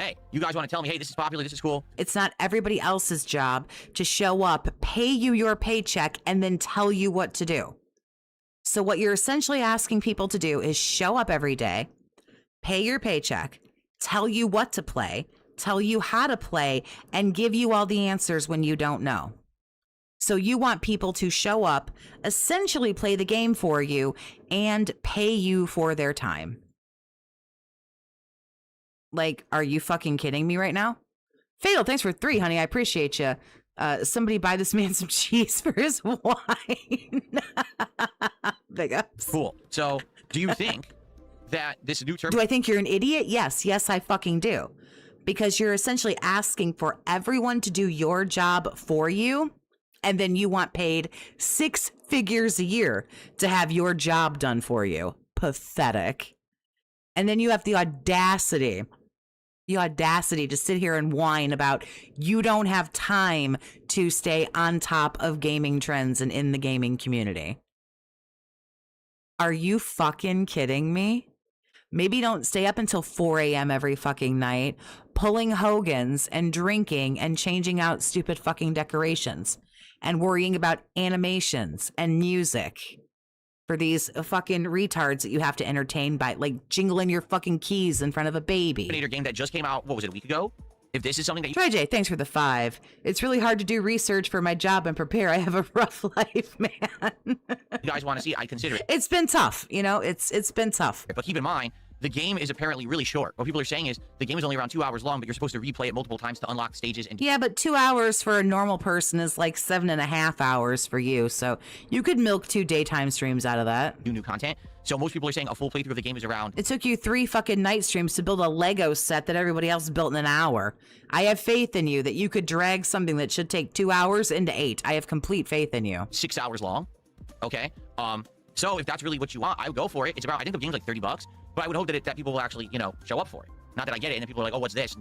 hey, you guys want to tell me, hey, this is popular, this is cool. It's not everybody else's job to show up, pay you your paycheck, and then tell you what to do. So what you're essentially asking people to do is show up every day, pay your paycheck, tell you what to play, tell you how to play, and give you all the answers when you don't know. So you want people to show up, essentially play the game for you, and pay you for their time. Like, are you fucking kidding me right now? Fatal, thanks for 3, honey. I appreciate you. Somebody buy this man some cheese for his wine. Big ups. Cool. So, do you think that this new term... Do I think you're an idiot? Yes. Yes, I fucking do. Because you're essentially asking for everyone to do your job for you, and then you want paid 6 figures a year to have your job done for you. Pathetic. And then you have the audacity to sit here and whine about you don't have time to stay on top of gaming trends and in the gaming community. Are you fucking kidding me? Maybe don't stay up until 4 a.m. every fucking night, pulling Hogan's and drinking and changing out stupid fucking decorations and worrying about animations and music. for these fucking retards that you have to entertain by like jingling your fucking keys in front of a baby. Game that just came out, what was it, a week ago? If this is something that you... Try Jay, thanks for the 5. It's really hard to do research for my job and prepare. I have a rough life, man. You guys want to see, I consider it. It's been tough, you know, it's been tough. But keep in mind, the game is apparently really short. What people are saying is the game is only around 2 hours long, but you're supposed to replay it multiple times to unlock stages. And yeah, but 2 hours for a normal person is like 7.5 hours for you. So you could milk 2 daytime streams out of that. Do new content. So most people are saying a full playthrough of the game is around... It took you 3 fucking night streams to build a Lego set that everybody else built in an hour. I have faith in you that you could drag something that should take 2 hours into 8. I have complete faith in you. 6 hours long. Okay. So if that's really what you want, I would go for it. It's about, I think the game's like $30, but I would hope that people will actually, you know, show up for it. Not that I get it, and then people are like, oh, what's this?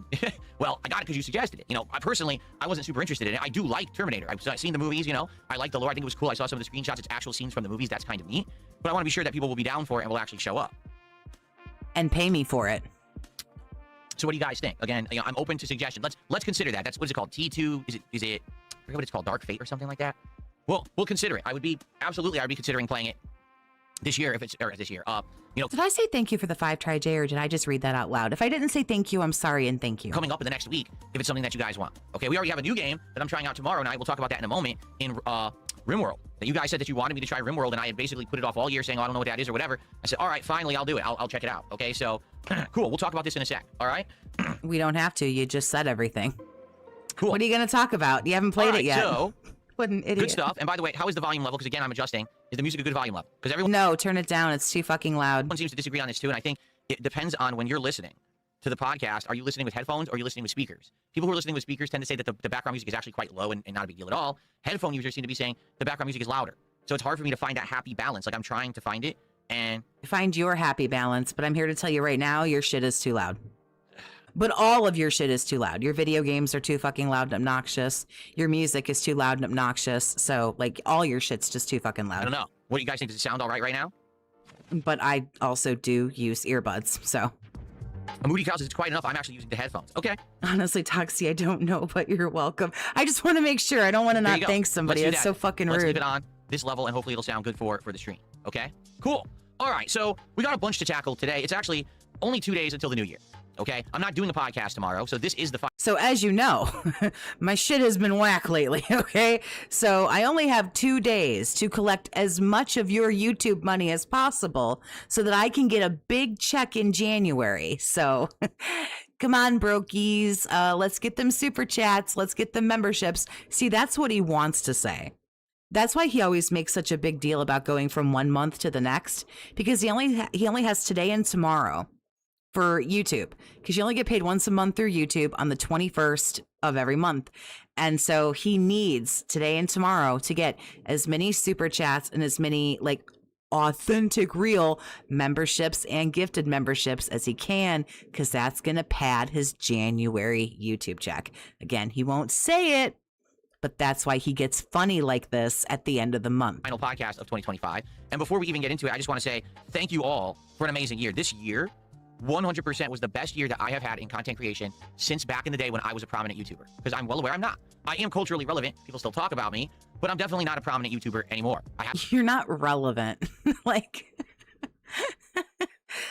Well, I got it because you suggested it. You know, I wasn't super interested in it. I do like Terminator. I've seen the movies, you know. I like the lore. I think it was cool. I saw some of the screenshots. It's actual scenes from the movies. That's kind of neat. But I want to be sure that people will be down for it and will actually show up. And pay me for it. So what do you guys think? Again, you know, I'm open to suggestions. Let's consider that. That's, what is it called? T2? Is it, I forget what it's called, Dark Fate or something like that? Well, we'll consider it. I'd be considering playing it this year if it's, or this year. You know, did I say thank you for the 5 Try J, or did I just read that out loud? If I didn't say thank you, I'm sorry and thank you. Coming up in the next week, if it's something that you guys want. Okay, we already have a new game that I'm trying out tomorrow night. We'll talk about that in a moment in RimWorld. That you guys said that you wanted me to try RimWorld, and I had basically put it off all year saying, oh, I don't know what that is or whatever. I said, all right, finally, I'll do it. I'll check it out. Okay, so cool. We'll talk about this in a sec. All right? We don't have to. You just said everything. Cool. What are you going to talk about? You haven't played it yet. So, what an idiot. Good stuff. And by the way, how is the volume level? Because again, I'm adjusting. Is the music a good volume level? Because everyone... No, turn it down. It's too fucking loud. Everyone seems to disagree on this too, and I think it depends on when you're listening to the podcast. Are you listening with headphones or are you listening with speakers? People who are listening with speakers tend to say that the background music is actually quite low and not a big deal at all. Headphone users seem to be saying the background music is louder. So it's hard for me to find that happy balance. Like, I'm trying to find it, and... Find your happy balance, but I'm here to tell you right now, your shit is too loud. But all of your shit is too loud. Your video games are too fucking loud and obnoxious. Your music is too loud and obnoxious. So, like, all your shit's just too fucking loud. I don't know. What do you guys think? Does it sound all right now? But I also do use earbuds, so... A Moody Cow says it's quiet enough. I'm actually using the headphones. Okay. Honestly, Toxie, I don't know, but you're welcome. I just want to make sure. I don't want to not thank somebody. It's so fucking rude. Let's leave it on this level, and hopefully it'll sound good for the stream. Okay? Cool. All right, so we got a bunch to tackle today. It's actually only 2 days until the new year. Okay? I'm not doing a podcast tomorrow, so this is the... So as you know, my shit has been whack lately, okay? So I only have 2 days to collect as much of your YouTube money as possible so that I can get a big check in January. So come on, brokies. Let's get them super chats. Let's get them memberships. See, that's what he wants to say. That's why he always makes such a big deal about going from 1 month to the next, because he only has today and tomorrow for YouTube, because you only get paid once a month through YouTube on the 21st of every month. And so he needs today and tomorrow to get as many super chats and as many like authentic, real memberships and gifted memberships as he can, because that's going to pad his January YouTube check. Again, he won't say it, but that's why he gets funny like this at the end of the month. Final podcast of 2025. And before we even get into it, I just want to say thank you all for an amazing year. This year, 100% was the best year that I have had in content creation since back in the day when I was a prominent YouTuber. Because I'm well aware I'm not. I am culturally relevant. People still talk about me, but I'm definitely not a prominent YouTuber anymore. You're not relevant. Like,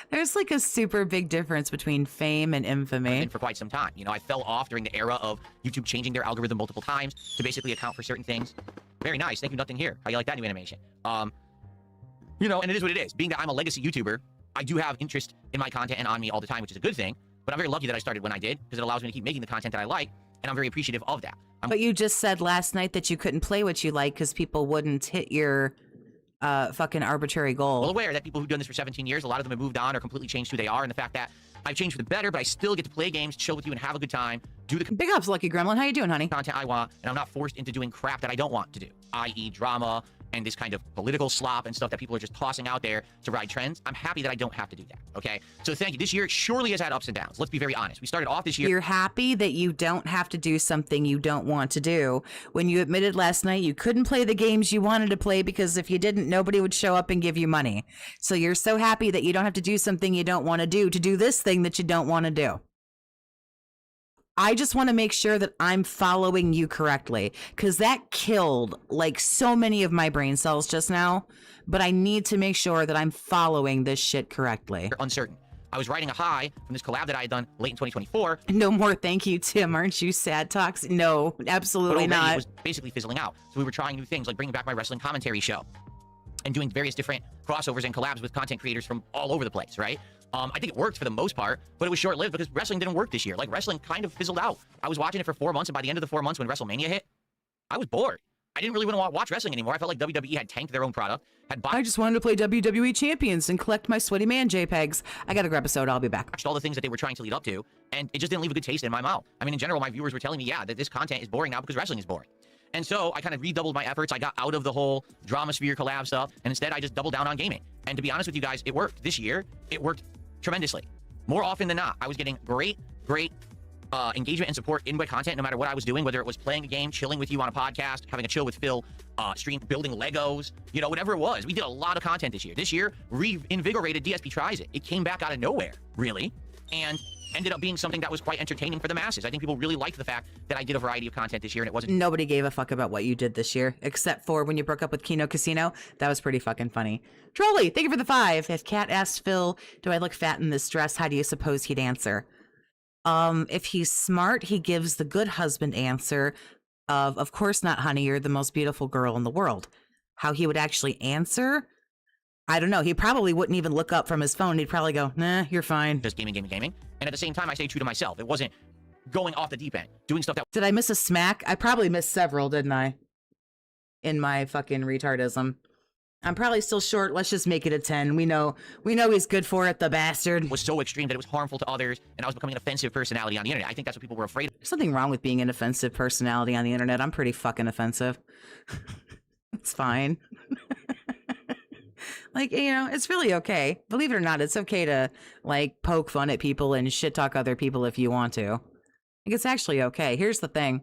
there's like a super big difference between fame and infamy. For quite some time. You know, I fell off during the era of YouTube changing their algorithm multiple times to basically account for certain things. Very nice. Thank you, Nothing Here. How you like that new animation? You know, and it is what it is. Being that I'm a legacy YouTuber, I do have interest in my content and on me all the time, which is a good thing. But I'm very lucky that I started when I did, because it allows me to keep making the content that I like, and I'm very appreciative of that. But you just said last night that you couldn't play what you like because people wouldn't hit your fucking arbitrary goal. Well aware that people who've done this for 17 years, a lot of them have moved on or completely changed who they are, and the fact that I've changed for the better, but I still get to play games, chill with you, and have a good time, do the big ups, Lucky Gremlin. How you doing, honey? Content I want, and I'm not forced into doing crap that I don't want to do, i.e. drama and this kind of political slop and stuff that people are just tossing out there to ride trends. I'm happy that I don't have to do that, okay? So thank you. This year surely has had ups and downs. Let's be very honest. We started off this year... You're happy that you don't have to do something you don't want to do. When you admitted last night you couldn't play the games you wanted to play because if you didn't, nobody would show up and give you money. So you're so happy that you don't have to do something you don't want to do this thing that you don't want to do. I just want to make sure that I'm following you correctly, because that killed like so many of my brain cells just now. But I need to make sure that I'm following this shit correctly. Uncertain. I was riding a high from this collab that I had done late in 2024. No more thank you, Tim. Aren't you sad, Tox? No, absolutely not. It was basically fizzling out. So we were trying new things, like bringing back my wrestling commentary show and doing various different crossovers and collabs with content creators from all over the place, right? I think it worked for the most part, but it was short-lived because wrestling didn't work this year. Like, wrestling kind of fizzled out. I was watching it for 4 months, and by the end of the 4 months when WrestleMania hit, I was bored. I didn't really want to watch wrestling anymore. I felt like WWE had tanked their own product. I just wanted to play WWE Champions and collect my sweaty man JPEGs. I gotta grab a soda. I'll be back. Watched all the things that they were trying to lead up to, and it just didn't leave a good taste in my mouth. I mean, in general, my viewers were telling me, yeah, that this content is boring now because wrestling is boring. And so I kind of redoubled my efforts. I got out of the whole drama sphere collab stuff, and instead I just doubled down on gaming. And to be honest with you guys, it worked. This year, it worked tremendously. More often than not, I was getting great engagement and support in my content, no matter what I was doing, whether it was playing a game, chilling with you on a podcast, having a chill with Phil, stream, building Legos, you know, whatever it was. We did a lot of content this year. This year, reinvigorated DSP Tries It. It came back out of nowhere, really, and ended up being something that was quite entertaining for the masses. I think people really liked the fact that I did a variety of content this year, and it wasn't... Nobody gave a fuck about what you did this year, except for when you broke up with Kino Casino. That was pretty fucking funny. Trolley, thank you for the 5. If Kat asked Phil, do I look fat in this dress, how do you suppose he'd answer? If he's smart, he gives the good husband answer of course not, honey, you're the most beautiful girl in the world. How he would actually answer? I don't know. He probably wouldn't even look up from his phone. He'd probably go, nah, you're fine. Just gaming. And at the same time, I stayed true to myself. It wasn't going off the deep end, doing stuff that... Did I miss a smack? I probably missed several, didn't I? In my fucking retardism. I'm probably still short. Let's just make it a 10. We know he's good for it, the bastard. Was so extreme that it was harmful to others, and I was becoming an offensive personality on the internet. I think that's what people were afraid of. There's something wrong with being an offensive personality on the internet. I'm pretty fucking offensive. It's fine. Like, you know, it's really okay. Believe it or not, it's okay to, like, poke fun at people and shit talk other people if you want to. Like, it's actually okay. Here's the thing.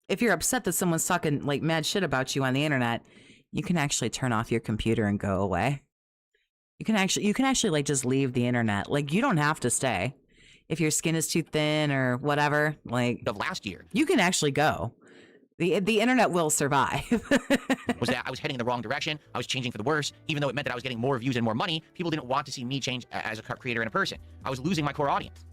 If you're upset that someone's talking, like, mad shit about you on the internet, you can actually turn off your computer and go away. You can actually like just leave the internet. Like, you don't have to stay. If your skin is too thin or whatever, like of last year, you can actually go. The internet will survive. Was that I was heading in the wrong direction. I was changing for the worse, even though it meant that I was getting more views and more money. People didn't want to see me change as a creator and a person. I was losing my core audience.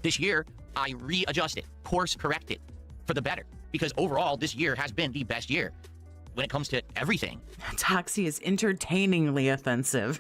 This year, I readjusted, course corrected for the better, because overall, this year has been the best year. When it comes to everything. Toxie is entertainingly offensive.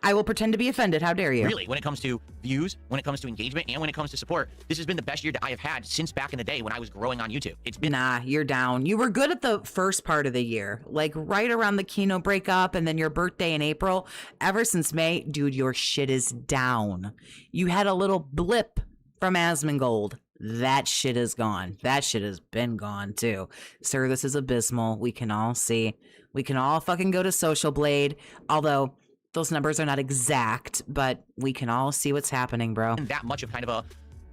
I will pretend to be offended. How dare you? Really, when it comes to views, when it comes to engagement, and when it comes to support, this has been the best year that I have had since back in the day when I was growing on YouTube. It's been... Nah, you're down. You were good at the first part of the year, like right around the Kino breakup and then your birthday in April. Ever since May, dude, your shit is down. You had a little blip from Asmongold. That shit is gone. That shit has been gone too. Sir, this is abysmal. We can all see. We can all fucking go to Social Blade. Although those numbers are not exact, but we can all see what's happening, bro. That much of kind of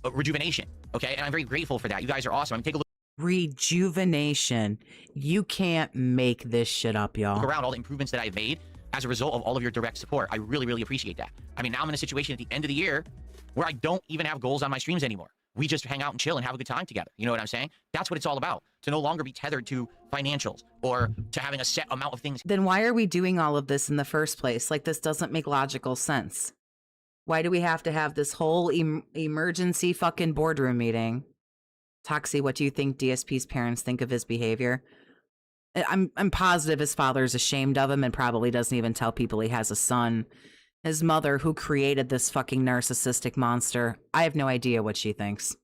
a rejuvenation, okay? And I'm very grateful for that. You guys are awesome. I mean, take a look. Rejuvenation. You can't make this shit up, y'all. Look around all the improvements that I've made as a result of all of your direct support. I really, really appreciate that. I mean, now I'm in a situation at the end of the year where I don't even have goals on my streams anymore. We just hang out and chill and have a good time together. You know what I'm saying? That's what it's all about. To no longer be tethered to financials or to having a set amount of things. Then why are we doing all of this in the first place? Like, this doesn't make logical sense. Why do we have to have this whole emergency fucking boardroom meeting? Toxie, what do you think DSP's parents think of his behavior? I'm positive his father's ashamed of him and probably doesn't even tell people he has a son. His mother, who created this fucking narcissistic monster, I have no idea what she thinks.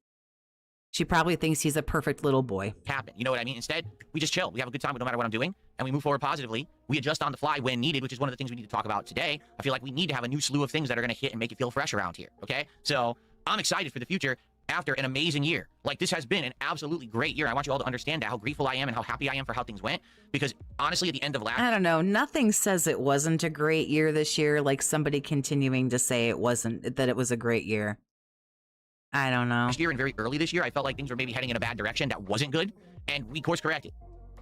She probably thinks he's a perfect little boy. Happen. You know what I mean? Instead, we just chill. We have a good time no matter what I'm doing, and we move forward positively. We adjust on the fly when needed, which is one of the things we need to talk about today. I feel like we need to have a new slew of things that are going to hit and make it feel fresh around here, okay? So I'm excited for the future after an amazing year. Like, this has been an absolutely great year. I want you all to understand that, how grateful I am and how happy I am for how things went. Because honestly, at the end of last... I don't know. Nothing says it wasn't a great year this year, like somebody continuing to say it wasn't, that it was a great year. I don't know. Last year and very early this year, I felt like things were maybe heading in a bad direction that wasn't good. And we course corrected.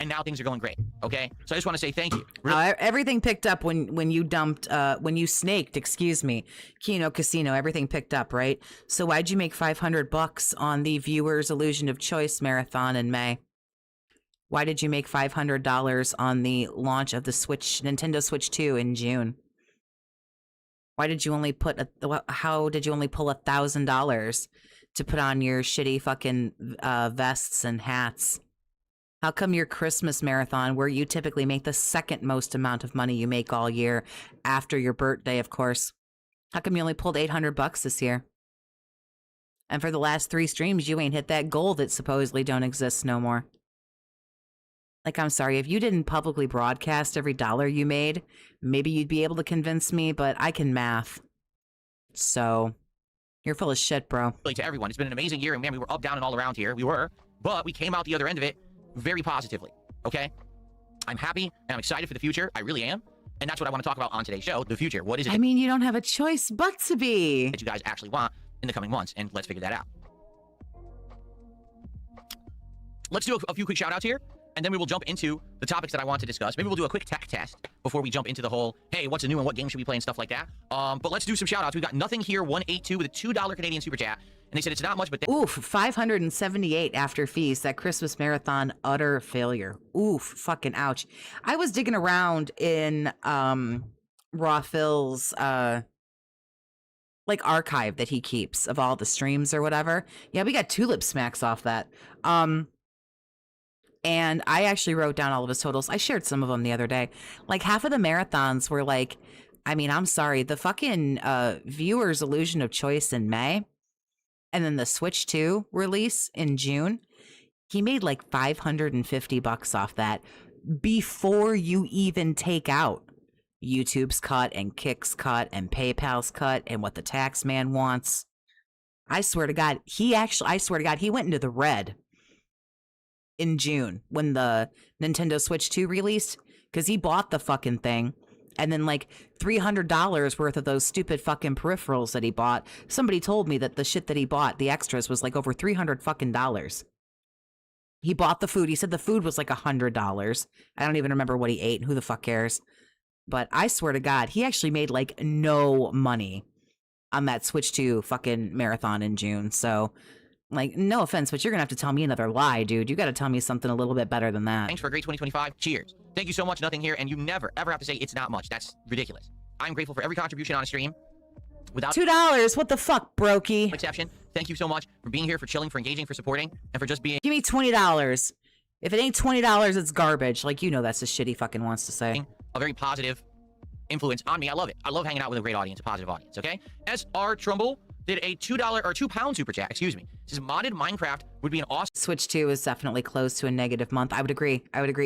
and now things are going great. Okay, so I just want to say thank you. Everything picked up when you dumped when you snaked, excuse me, Kino Casino. Everything picked up, right? So why'd you make $500 on the Viewers Illusion of Choice marathon in May? Why did you make $500 on the launch of the Nintendo Switch 2 in June? Why did you only how did you only pull $1,000 to put on your shitty fucking vests and hats? How come your Christmas marathon, where you typically make the second most amount of money you make all year after your birthday, of course, how come you only pulled $800 this year? And for the last 3 streams, you ain't hit that goal that supposedly don't exist no more. Like, I'm sorry, if you didn't publicly broadcast every dollar you made, maybe you'd be able to convince me, but I can math. So, you're full of shit, bro. To everyone, it's been an amazing year, and man, we were up, down, and all around here. We were, but we came out the other end of it very positively, okay? I'm happy, and I'm excited for the future. I really am. And that's what I want to talk about on today's show, the future. What is it? I mean, you don't have a choice but to be. That you guys actually want in the coming months, and let's figure that out. Let's do a few quick shout-outs here, and then we will jump into the topics that I want to discuss. Maybe we'll do a quick tech test before we jump into the whole, hey, what's new and what game should we play and stuff like that. But let's do some shout-outs. We've got Nothing Here 182 with a $2 Canadian super chat. And they said it's not much, but... Oof, 578 after fees. That Christmas marathon, utter failure. Oof, fucking ouch. I was digging around in Raw Phil's like archive that he keeps of all the streams or whatever. Yeah, we got tulip smacks off that. And I actually wrote down all of his totals. I shared some of them the other day. Like half of the marathons were like, I mean, I'm sorry, the fucking Viewers Illusion of Choice in May, and then the Switch 2 release in June, he made like $550 off that before you even take out YouTube's cut and Kick's cut and PayPal's cut and what the tax man wants. I swear to God, he went into the red in June when the Nintendo Switch 2 released, because he bought the fucking thing. And then like $300 worth of those stupid fucking peripherals that he bought. Somebody told me that the shit that he bought, the extras, was like over $300 fucking dollars. He bought the food. He said the food was like $100. I don't even remember what he ate and who the fuck cares. But I swear to God, he actually made like no money on that Switch 2 fucking marathon in June. So, like, no offense, but you're gonna have to tell me another lie, dude. You gotta tell me something a little bit better than that. Thanks for a great 2025. Cheers. Thank you so much, Nothing Here, and you never, ever have to say it's not much. That's ridiculous. I'm grateful for every contribution on a stream. Without $2, what the fuck, brokey? Exception. Thank you so much for being here, for chilling, for engaging, for supporting, and for just being... Give me $20. If it ain't $20, it's garbage. Like, you know that's the shit he fucking wants to say. A very positive influence on me. I love it. I love hanging out with a great audience, a positive audience, okay? S.R. Trumbull did a $2 or £2 super chat, excuse me. Says modded Minecraft would be an awesome... Switch 2 is definitely close to a negative month. I would agree.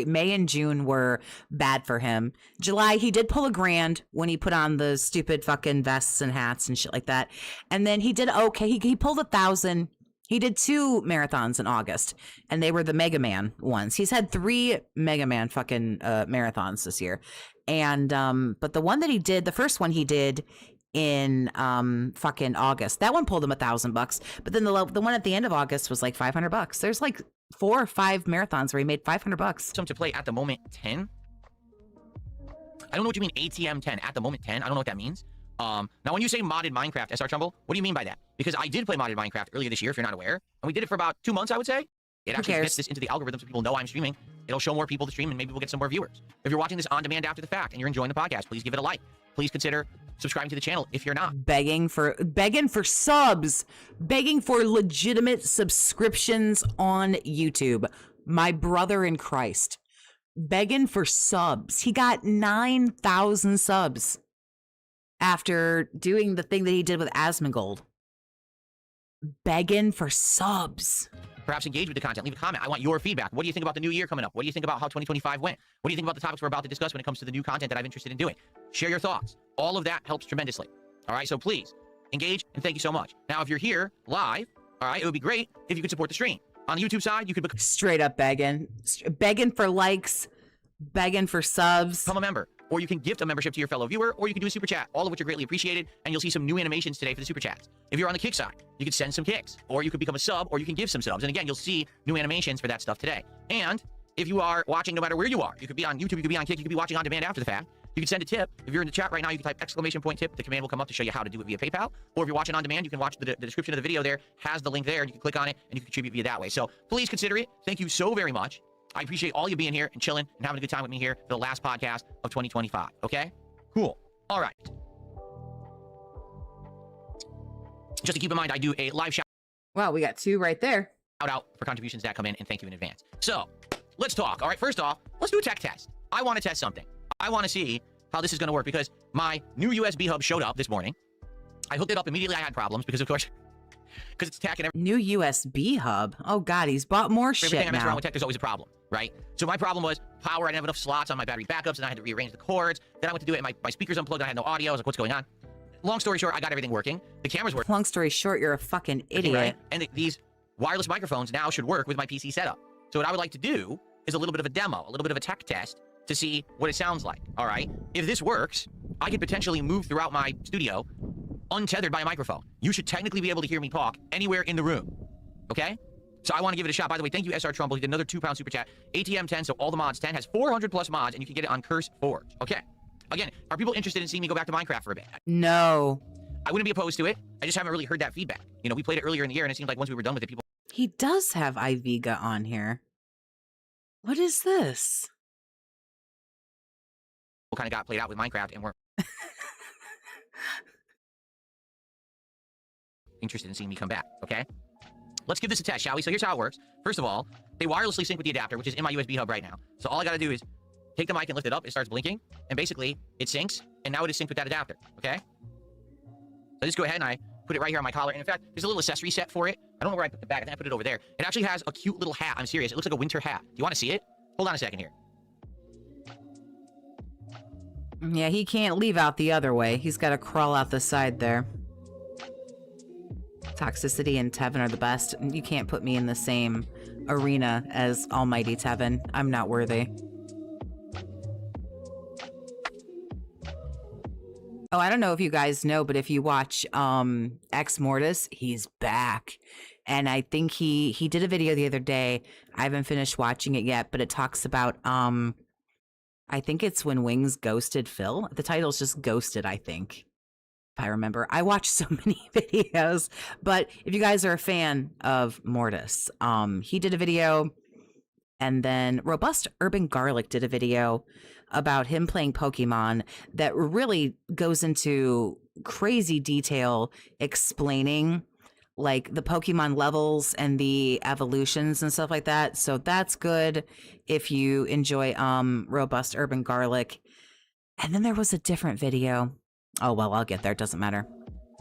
May and June were bad for him. July, he did pull $1,000 when he put on the stupid fucking vests and hats and shit like that. And then he did okay. He pulled $1,000. He did 2 marathons in August, and they were the Mega Man ones. He's had 3 Mega Man fucking marathons this year. And but the one that he did, the first one he did in fucking August, that one pulled him $1,000. But then the one at the end of August was like $500. There's like 4 or 5 marathons where he made $500. Some to play at the moment 10. I don't know what you mean ATM 10 at the moment 10. I don't know what that means. Now when you say modded Minecraft, SR Trumbull, what do you mean by that? Because I did play modded Minecraft earlier this year, if you're not aware, and we did it for about 2 months, I would say. It actually gets this into the algorithm so people know I'm streaming. It'll show more people the stream, and maybe we'll get some more viewers. If you're watching this on demand after the fact and you're enjoying the podcast, please give it a like. Please consider subscribing to the channel if you're not. Begging for subs, begging for legitimate subscriptions on YouTube. My brother in Christ, begging for subs. He got 9,000 subs after doing the thing that he did with Asmongold. Begging for subs. Perhaps engage with the content. Leave a comment. I want your feedback. What do you think about the new year coming up? What do you think about how 2025 went? What do you think about the topics we're about to discuss when it comes to the new content that I'm interested in doing? Share your thoughts. All of that helps tremendously. All right, so please engage, and thank you so much. Now, if you're here live, all right, it would be great if you could support the stream. On the YouTube side, you could become straight up begging for likes, begging for subs. Become a member, or you can gift a membership to your fellow viewer, or you can do a super chat, all of which are greatly appreciated, and you'll see some new animations today for the super chats. If you're on the kick side, you could send some kicks, or you could become a sub, or you can give some subs. And again, you'll see new animations for that stuff today. And if you are watching no matter where you are. You could be on YouTube, you could be on Kick, you could be watching on demand after the fact. You can send a tip. If you're in the chat right now, you can type !tip. The command will come up to show you how to do it via PayPal. Or if you're watching on demand, you can watch the description of the video there. Has the link there. You can click on it and you can contribute via that way. So please consider it. Thank you so very much. I appreciate all you being here and chilling and having a good time with me here for the last podcast of 2025. Okay? Cool. All right. Just to keep in mind, I do a live shout Wow, we got 2 right there. out for contributions that come in, and thank you in advance. So let's talk. All right, first off, let's do a tech test. I want to test something. I want to see how this is going to work because my new USB hub showed up this morning. I hooked it up immediately. I had problems because, of course, because it's attacking New USB hub. Oh God, he's bought more everything shit I mess now. around with tech. There's always a problem, right? So my problem was power. I didn't have enough slots on my battery backups, and I had to rearrange the cords. Then I went to do it, and my speakers unplugged. And I had no audio. I was like, what's going on? Long story short, I got everything working. The cameras work. Long story short, you're a fucking idiot. Right? And these wireless microphones now should work with my PC setup. So what I would like to do is a little bit of a demo, a little bit of a tech test to see what it sounds like. All right. If this works, I could potentially move throughout my studio untethered by a microphone. You should technically be able to hear me talk anywhere in the room. Okay? So I want to give it a shot. By the way, thank you, SR Trumbull. He did another £2 super chat. ATM 10, so all the mods 10 has 400 plus mods, and you can get it on Curse Forge. Okay. Again, are people interested in seeing me go back to Minecraft for a bit? No. I wouldn't be opposed to it. I just haven't really heard that feedback. You know, we played it earlier in the year, and it seemed like once we were done with it, people He does have iVega on here. What is this? kind of got played out with Minecraft and weren't interested in seeing me come back, okay? Let's give this a test, shall we? So here's how it works. First of all, they wirelessly sync with the adapter, which is in my USB hub right now. So all I got to do is take the mic and lift it up. It starts blinking, and basically, it syncs, and now it is synced with that adapter, okay? So I just go ahead and I put it right here on my collar. And in fact, there's a little accessory set for it. I don't know where I put the bag. I think I put it over there. It actually has a cute little hat. I'm serious. It looks like a winter hat. Do you want to see it? Hold on a second here. Yeah, he can't leave out the other way. He's got to crawl out the side there. Toxicity and Tevin are the best. You can't put me in the same arena as Almighty Tevin. I'm not worthy. Oh, I don't know if you guys know, but if you watch Ex Mortis, he's back. And I think he did a video the other day. I haven't finished watching it yet, but it talks about I think it's when Wings ghosted Phil. The title's just Ghosted, I think. If I remember. I watch so many videos. But if you guys are a fan of Mortis, he did a video, and then Robust Urban Garlic did a video about him playing Pokemon that really goes into crazy detail explaining like the Pokemon levels and the evolutions and stuff like that. So that's good if you enjoy Robust Urban Garlic. And then there was a different video. Oh, well, I'll get there. It doesn't matter.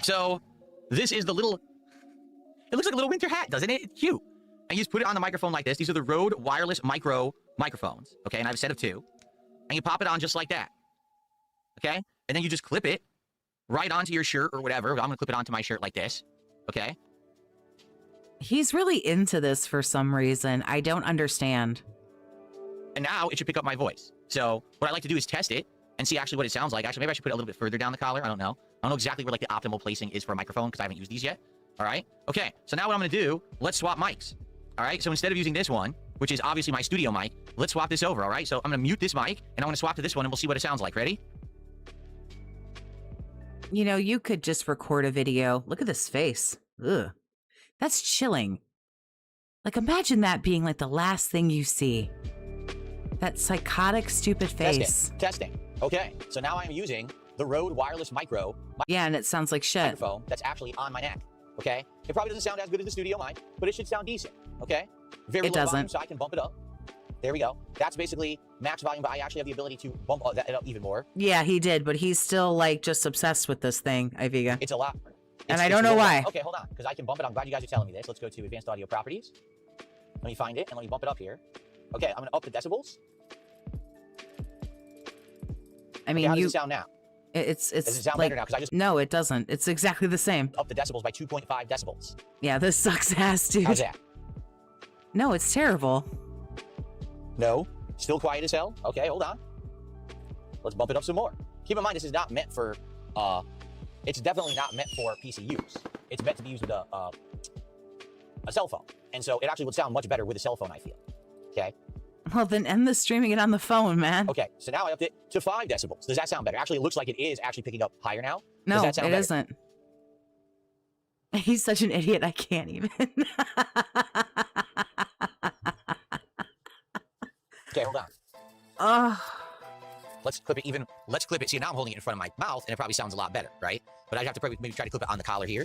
So this is the little, it looks like a little winter hat, doesn't it? It's cute. And you just put it on the microphone like this. These are the Rode wireless micro microphones. Okay. And I have a set of 2. And you pop it on just like that. Okay. And then you just clip it right onto your shirt or whatever. I'm going to clip it onto my shirt like this. Okay. He's really into this for some reason. I don't understand. And now it should pick up my voice. So what I like to do is test it and see actually what it sounds like. Actually, maybe I should put it a little bit further down the collar. I don't know. I don't know exactly where like the optimal placing is for a microphone because I haven't used these yet. All right. Okay. So now what I'm going to do, let's swap mics. All right. So instead of using this one, which is obviously my studio mic, let's swap this over. All right. So I'm going to mute this mic and I'm going to swap to this one and we'll see what it sounds like. Ready? You know, you could just record a video. Look at this face. Ugh. That's chilling. Like, imagine that being like the last thing you see. That psychotic, stupid face. Testing. Okay. So now I'm using the Rode wireless micro Yeah, and it sounds like shit. microphone that's actually on my neck. Okay. It probably doesn't sound as good as the studio mic, but it should sound decent. Okay. Very It low doesn't. volume, so I can bump it up. There we go. That's basically max volume, but I actually have the ability to bump that up even more. Yeah, he did, but he's still like just obsessed with this thing, Iviga. It's a lot. And I don't know why. Okay, hold on, because I can bump it. I'm glad you guys are telling me this. Let's go to Advanced Audio Properties. Let me find it and let me bump it up here. Okay, I'm gonna up the decibels. I mean, Okay, how does it sound now? It's Does it sound like, better now? Because I just no, it doesn't. It's exactly the same. up the decibels by 2.5 decibels. Yeah, this sucks ass, dude. How's that? No, it's terrible. No, still quiet as hell. Okay, hold on. Let's bump it up some more. Keep in mind, this is not meant for. It's definitely not meant for PC use. It's meant to be used with a cell phone, and so it actually would sound much better with a cell phone. I feel. Okay, Well, then end the streaming it on the phone, man. Okay, so now I upped it to 5 decibels. Does that sound better? Actually, it looks like it is actually picking up higher now. No, Does that sound it better? isn't. He's such an idiot, I can't even. Okay, hold on. Let's clip it even. Let's clip it. See, now I'm holding it in front of my mouth, and it probably sounds a lot better, right? But I'd have to probably maybe try to clip it on the collar here.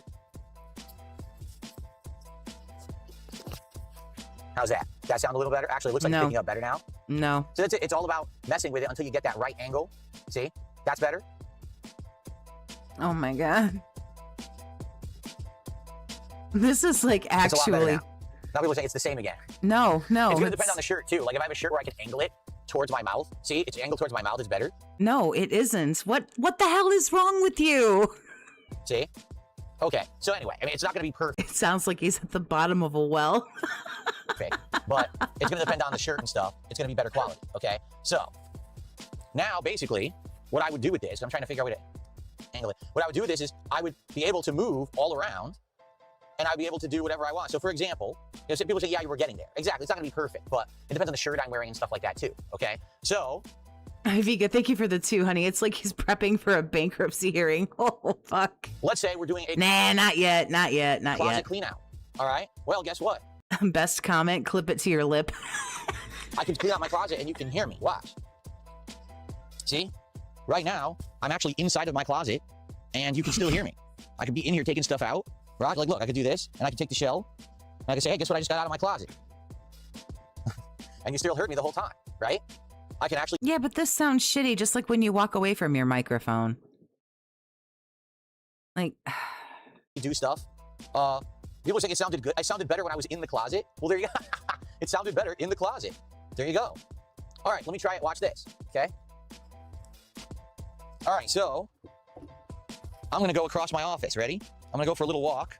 How's that? Does that sound a little better? Actually, it looks like it's picking up better now. No. So that's it. It's all about messing with it until you get that right angle. See? That's better. Oh my god. This is like It's a lot better actually. now people say it's the same again. No. It's going to depend on the shirt too. Like if I have a shirt where I can angle it towards my mouth. See, it's angled towards my mouth is better. No, it isn't. What the hell is wrong with you? See? Okay. So anyway, I mean, it's not going to be perfect. It sounds like he's at the bottom of a well. But it's going to depend on the shirt and stuff. It's going to be better quality, okay? So, now, basically, what I would do with this, I'm trying to figure out a way to angle it. What I would do with this is I would be able to move all around, and I'd be able to do whatever I want. So, for example, some people say, yeah, you were getting there. Exactly. It's not going to be perfect, but it depends on the shirt I'm wearing and stuff like that, too, okay? So... Vika, thank you for the 2, honey. It's like he's prepping for a bankruptcy hearing. Oh, fuck. Let's say we're doing a... Nah, not yet. Closet clean out, all right? Well, guess what? Best comment, clip it to your lip. I can clean out my closet and you can hear me. Watch. See? Right now, I'm actually inside of my closet and you can still hear me. I could be in here taking stuff out. Right? Like, look, I could do this and I could take the shell and I could say, hey, guess what I just got out of my closet? And you still heard me the whole time, right? I can actually... Yeah, but this sounds shitty, just like when you walk away from your microphone. Like... do stuff. People say it sounded good. I sounded better when I was in the closet. Well, there you go. It sounded better in the closet. There you go. All right, let me try it. Watch this, okay? All right, so I'm going to go across my office. Ready? I'm going to go for a little walk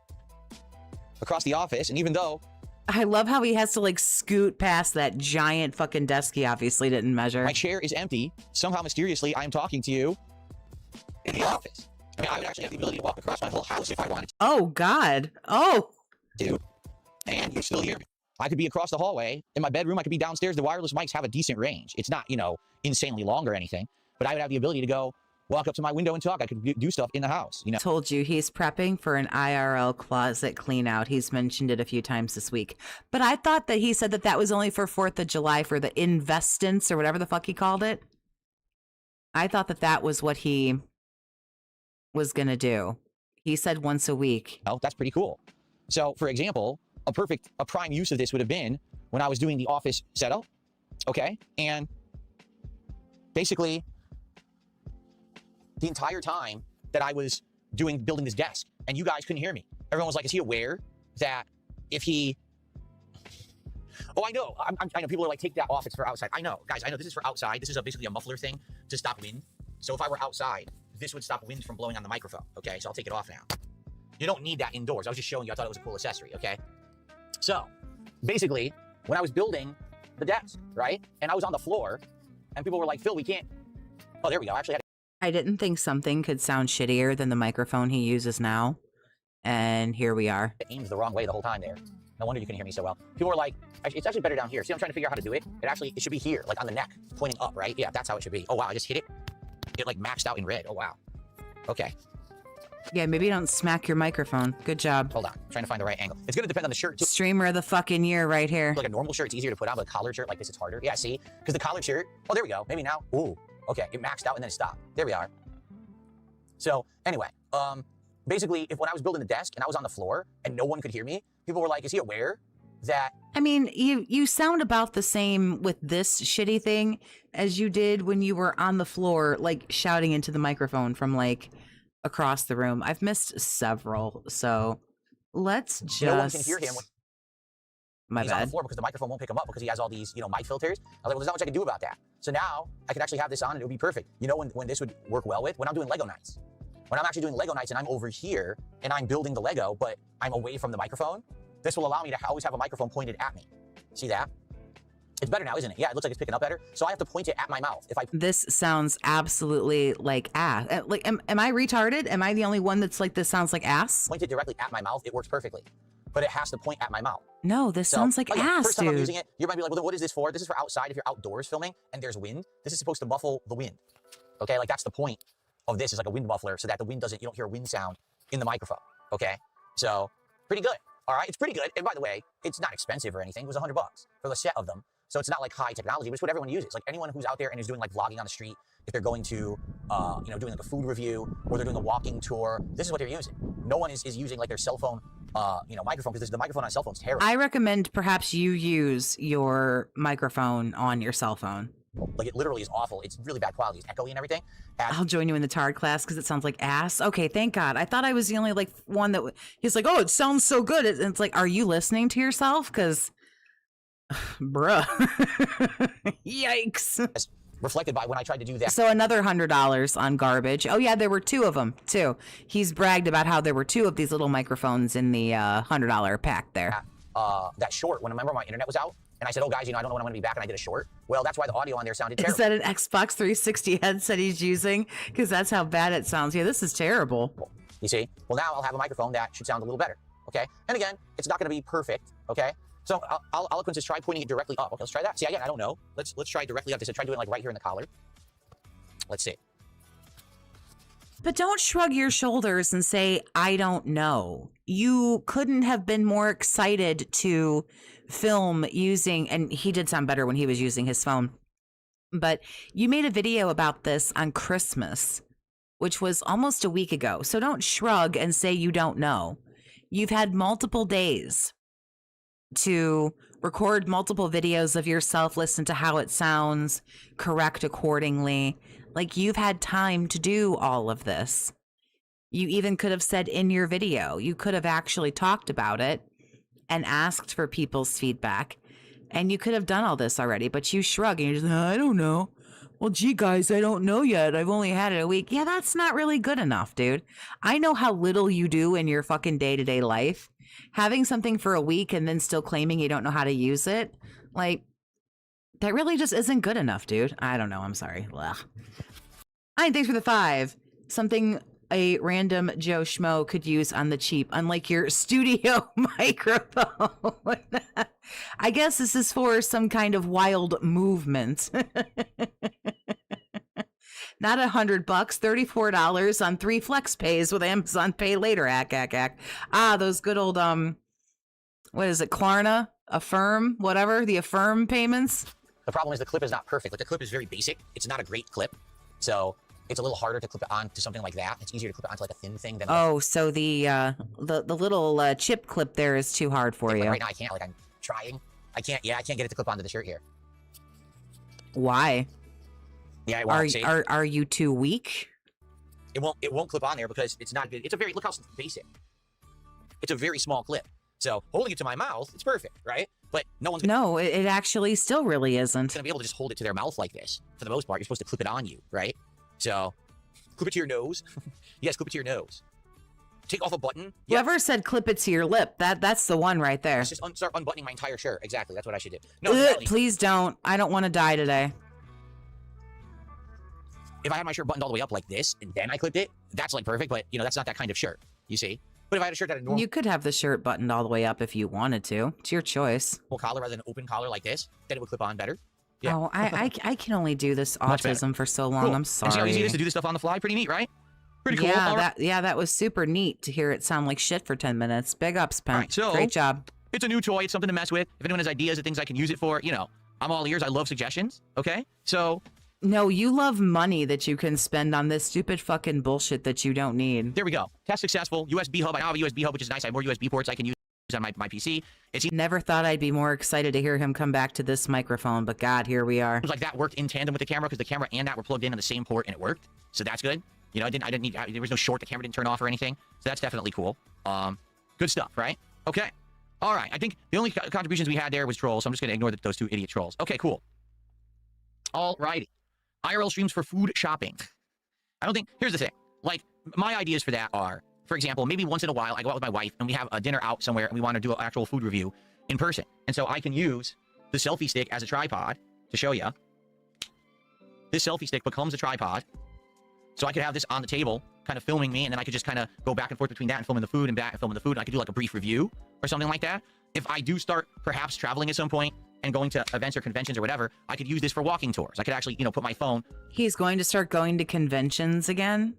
across the office, and even though... I love how he has to, like, scoot past that giant fucking desk he obviously didn't measure. My chair is empty. Somehow, mysteriously, I am talking to you in the office. I mean, I would actually have the ability to walk across my whole house if I wanted to. Oh, God. Oh. Dude. And you still hear me. I could be across the hallway. In my bedroom, I could be downstairs. The wireless mics have a decent range. It's not, you know, insanely long or anything. But I would have the ability to go walk up to my window and talk. I could do stuff in the house, you know. Told you he's prepping for an IRL closet clean out. He's mentioned it a few times this week. But I thought that he said that that was only for 4th of July for the investments or whatever the fuck he called it. I thought that that was what he was going to do. He said once a week. Oh, that's pretty cool. So, for example, a prime use of this would have been when I was doing the office setup, okay? And basically, the entire time that I was building this desk, and you guys couldn't hear me. Everyone was like, is he aware that if he... Oh, I know. I know people are like, take that off. It's for outside. I know. Guys, I know this is for outside. This is basically a muffler thing to stop wind. So if I were outside, this would stop wind from blowing on the microphone. Okay, so I'll take it off now. You don't need that indoors. I was just showing you. I thought it was a cool accessory, okay? So, basically, when I was building the desk, right? And I was on the floor, and people were like, Phil, we can't... Oh, there we go. I actually had... I didn't think something could sound shittier than the microphone he uses now. And here we are. It aims the wrong way the whole time there. No wonder you can hear me so well. People were like, it's actually better down here. See, I'm trying to figure out how to do it. It should be here, like on the neck, pointing up, right? Yeah, that's how it should be. Oh, wow, I just hit it. It like maxed out in red. Oh, wow. Okay. Yeah, maybe don't smack your microphone. Good job. Hold on. I'm trying to find the right angle. It's going to depend on the shirt, too. Streamer of the fucking year right here. Like a normal shirt, it's easier to put on, but a collared shirt like this, it's harder. Yeah, see? Because the collared shirt... Oh, there we go. Maybe now. Ooh. Okay, it maxed out and then it stopped. There we are. So, anyway, basically, when I was building the desk and I was on the floor and no one could hear me, people were like, is he aware that... I mean, you sound about the same with this shitty thing as you did when you were on the floor, like, shouting into the microphone from, like, across the room. I've missed several, so let's just... No one can hear him when My he's bad. on the floor because the microphone won't pick him up because he has all these, mic filters. I was like, well, there's not much I can do about that. So now I could actually have this on and it would be perfect. You know when this would work well with? When I'm doing Lego nights. When I'm actually doing Lego nights and I'm over here and I'm building the Lego, but I'm away from the microphone, this will allow me to always have a microphone pointed at me. See that? It's better now, isn't it? Yeah, it looks like it's picking up better. So I have to point it at my mouth. If I This sounds absolutely like ass. Like, am I retarded? Am I the only one that's like, this sounds like ass? point it directly at my mouth, it works perfectly. but it has to point at my mouth. No, this sounds like ass, first time I'm dude. using it, you might be like, well, what is this for? This is for outside if you're outdoors filming and there's wind. This is supposed to muffle the wind. Okay, like that's the point of this, is like a wind muffler so that the wind doesn't, you don't hear a wind sound in the microphone. Okay, so pretty good. All right, it's pretty good. And by the way, it's not expensive or anything. It was $100 for the set of them. So it's not like high technology, but it's what everyone uses. Like anyone who's out there and is doing like vlogging on the street, if they're going to, you know, doing like a food review or they're doing a walking tour, this is what they're using. No one is using like their cell phone, you know, microphone, because the microphone on a cell phone is terrible. I recommend perhaps you use your microphone on your cell phone. Like it literally is awful. It's really bad quality. It's echoey and everything. And I'll join you in the Tard class because it sounds like ass. Okay, thank God. I thought I was the only like one that he's like, oh, it sounds so good. And it's like, are you listening to yourself? Because, bruh, yikes. as reflected by when I tried to do that. So another $100 on garbage. Oh yeah, there were 2 of them too. He's bragged about how there were 2 of these little microphones in the $100 pack there. That short, when I remember my internet was out, and I said, oh guys, you know, I don't know when I'm gonna be back, and I did a short. Well, that's why the audio on there sounded terrible. Is that an Xbox 360 headset he's using? Because that's how bad it sounds. Yeah, this is terrible. You see? Well, now I'll have a microphone that should sound a little better. Okay? And again, it's not gonna be perfect. Okay? So Eloquence is try pointing it directly up. Okay, let's try that. See, again, I don't know. Let's try directly up. They said try doing it like right here in the collar. Let's see. But don't shrug your shoulders and say, I don't know. You couldn't have been more excited to film using, and he did sound better when he was using his phone, but you made a video about this on Christmas, which was almost a week ago. So don't shrug and say you don't know. You've had multiple days to record multiple videos of yourself, listen to how it sounds, correct accordingly. Like, you've had time to do all of this. You even could have said in your video, you could have actually talked about it and asked for people's feedback. And you could have done all this already, but you shrug and you're just, I don't know. Well, gee, guys, I don't know yet. I've only had it a week. Yeah, that's not really good enough, dude. I know how little you do in your fucking day-to-day life. Having something for a week and then still claiming you don't know how to use it, like, that really just isn't good enough, dude. I don't know. I'm sorry. Ugh. Thanks for the 5. Something a random Joe Schmo could use on the cheap, unlike your studio microphone. I guess this is for some kind of wild movement. Not $100, $34 on 3 flex pays with Amazon Pay Later. Ack. Ah, those good old what is it? Klarna, Affirm, whatever, the Affirm payments. The problem is the clip is not perfect. Like, the clip is very basic. It's not a great clip, so it's a little harder to clip it on to something like that. It's easier to clip it onto like a thin thing than. Oh, so the little chip clip there is too hard for you. Right now I can't. Like, I'm trying. I can't. Yeah, I can't get it to clip onto the shirt here. Why? Yeah, it won't. Are you too weak? It won't clip on there because it's not good. It's a very, look how basic. It's a very small clip. So holding it to my mouth, it's perfect, right? But no one's gonna, no, it actually still really isn't. Gonna be able to just hold it to their mouth like this. For the most part, you're supposed to clip it on you, right? So clip it to your nose. Yes, clip it to your nose. Take off a button. Whoever said clip it to your lip, that's the one right there. Let's just start unbuttoning my entire shirt. Exactly, that's what I should do. No, please don't. I don't want to die today. If I had my shirt buttoned all the way up like this, and then I clipped it, that's like perfect, but, you know, that's not that kind of shirt, you see? But if I had a shirt that had a normal... You could have the shirt buttoned all the way up if you wanted to. It's your choice. ...collar rather than an open collar like this, then it would clip on better. Yeah. Oh, I can only do this autism for so long. Cool. I'm sorry. And see how easy it is to do this stuff on the fly? Pretty neat, right? Pretty cool. Yeah, that was super neat to hear it sound like shit for 10 minutes. Big ups, Pen. Right, so, great job. It's a new toy. It's something to mess with. If anyone has ideas of things I can use it for, you know, I'm all ears. I love suggestions, okay? So... No, you love money that you can spend on this stupid fucking bullshit that you don't need. There we go. Test successful. USB hub. I now have a USB hub, which is nice. I have more USB ports I can use on my PC. Never thought I'd be more excited to hear him come back to this microphone, but God, here we are. It was like that worked in tandem with the camera because the camera and that were plugged in on the same port and it worked. So that's good. You know, I didn't need, there was no short. The camera didn't turn off or anything. So that's definitely cool. Good stuff, right? Okay. All right. I think the only contributions we had there was trolls. So I'm just going to ignore those 2 idiot trolls. Okay, cool. All righty. IRL streams for food shopping. I don't think, here's the thing. Like, my ideas for that are, for example, maybe once in a while I go out with my wife and we have a dinner out somewhere and we want to do an actual food review in person. And so I can use the selfie stick as a tripod to show you. This selfie stick becomes a tripod. So I could have this on the table kind of filming me, and then I could just kind of go back and forth between that and filming the food and back and filming the food, and I could do like a brief review or something like that. If I do start perhaps traveling at some point and going to events or conventions or whatever, I could use this for walking tours. I could actually, you know, put my phone. He's going to start going to conventions again?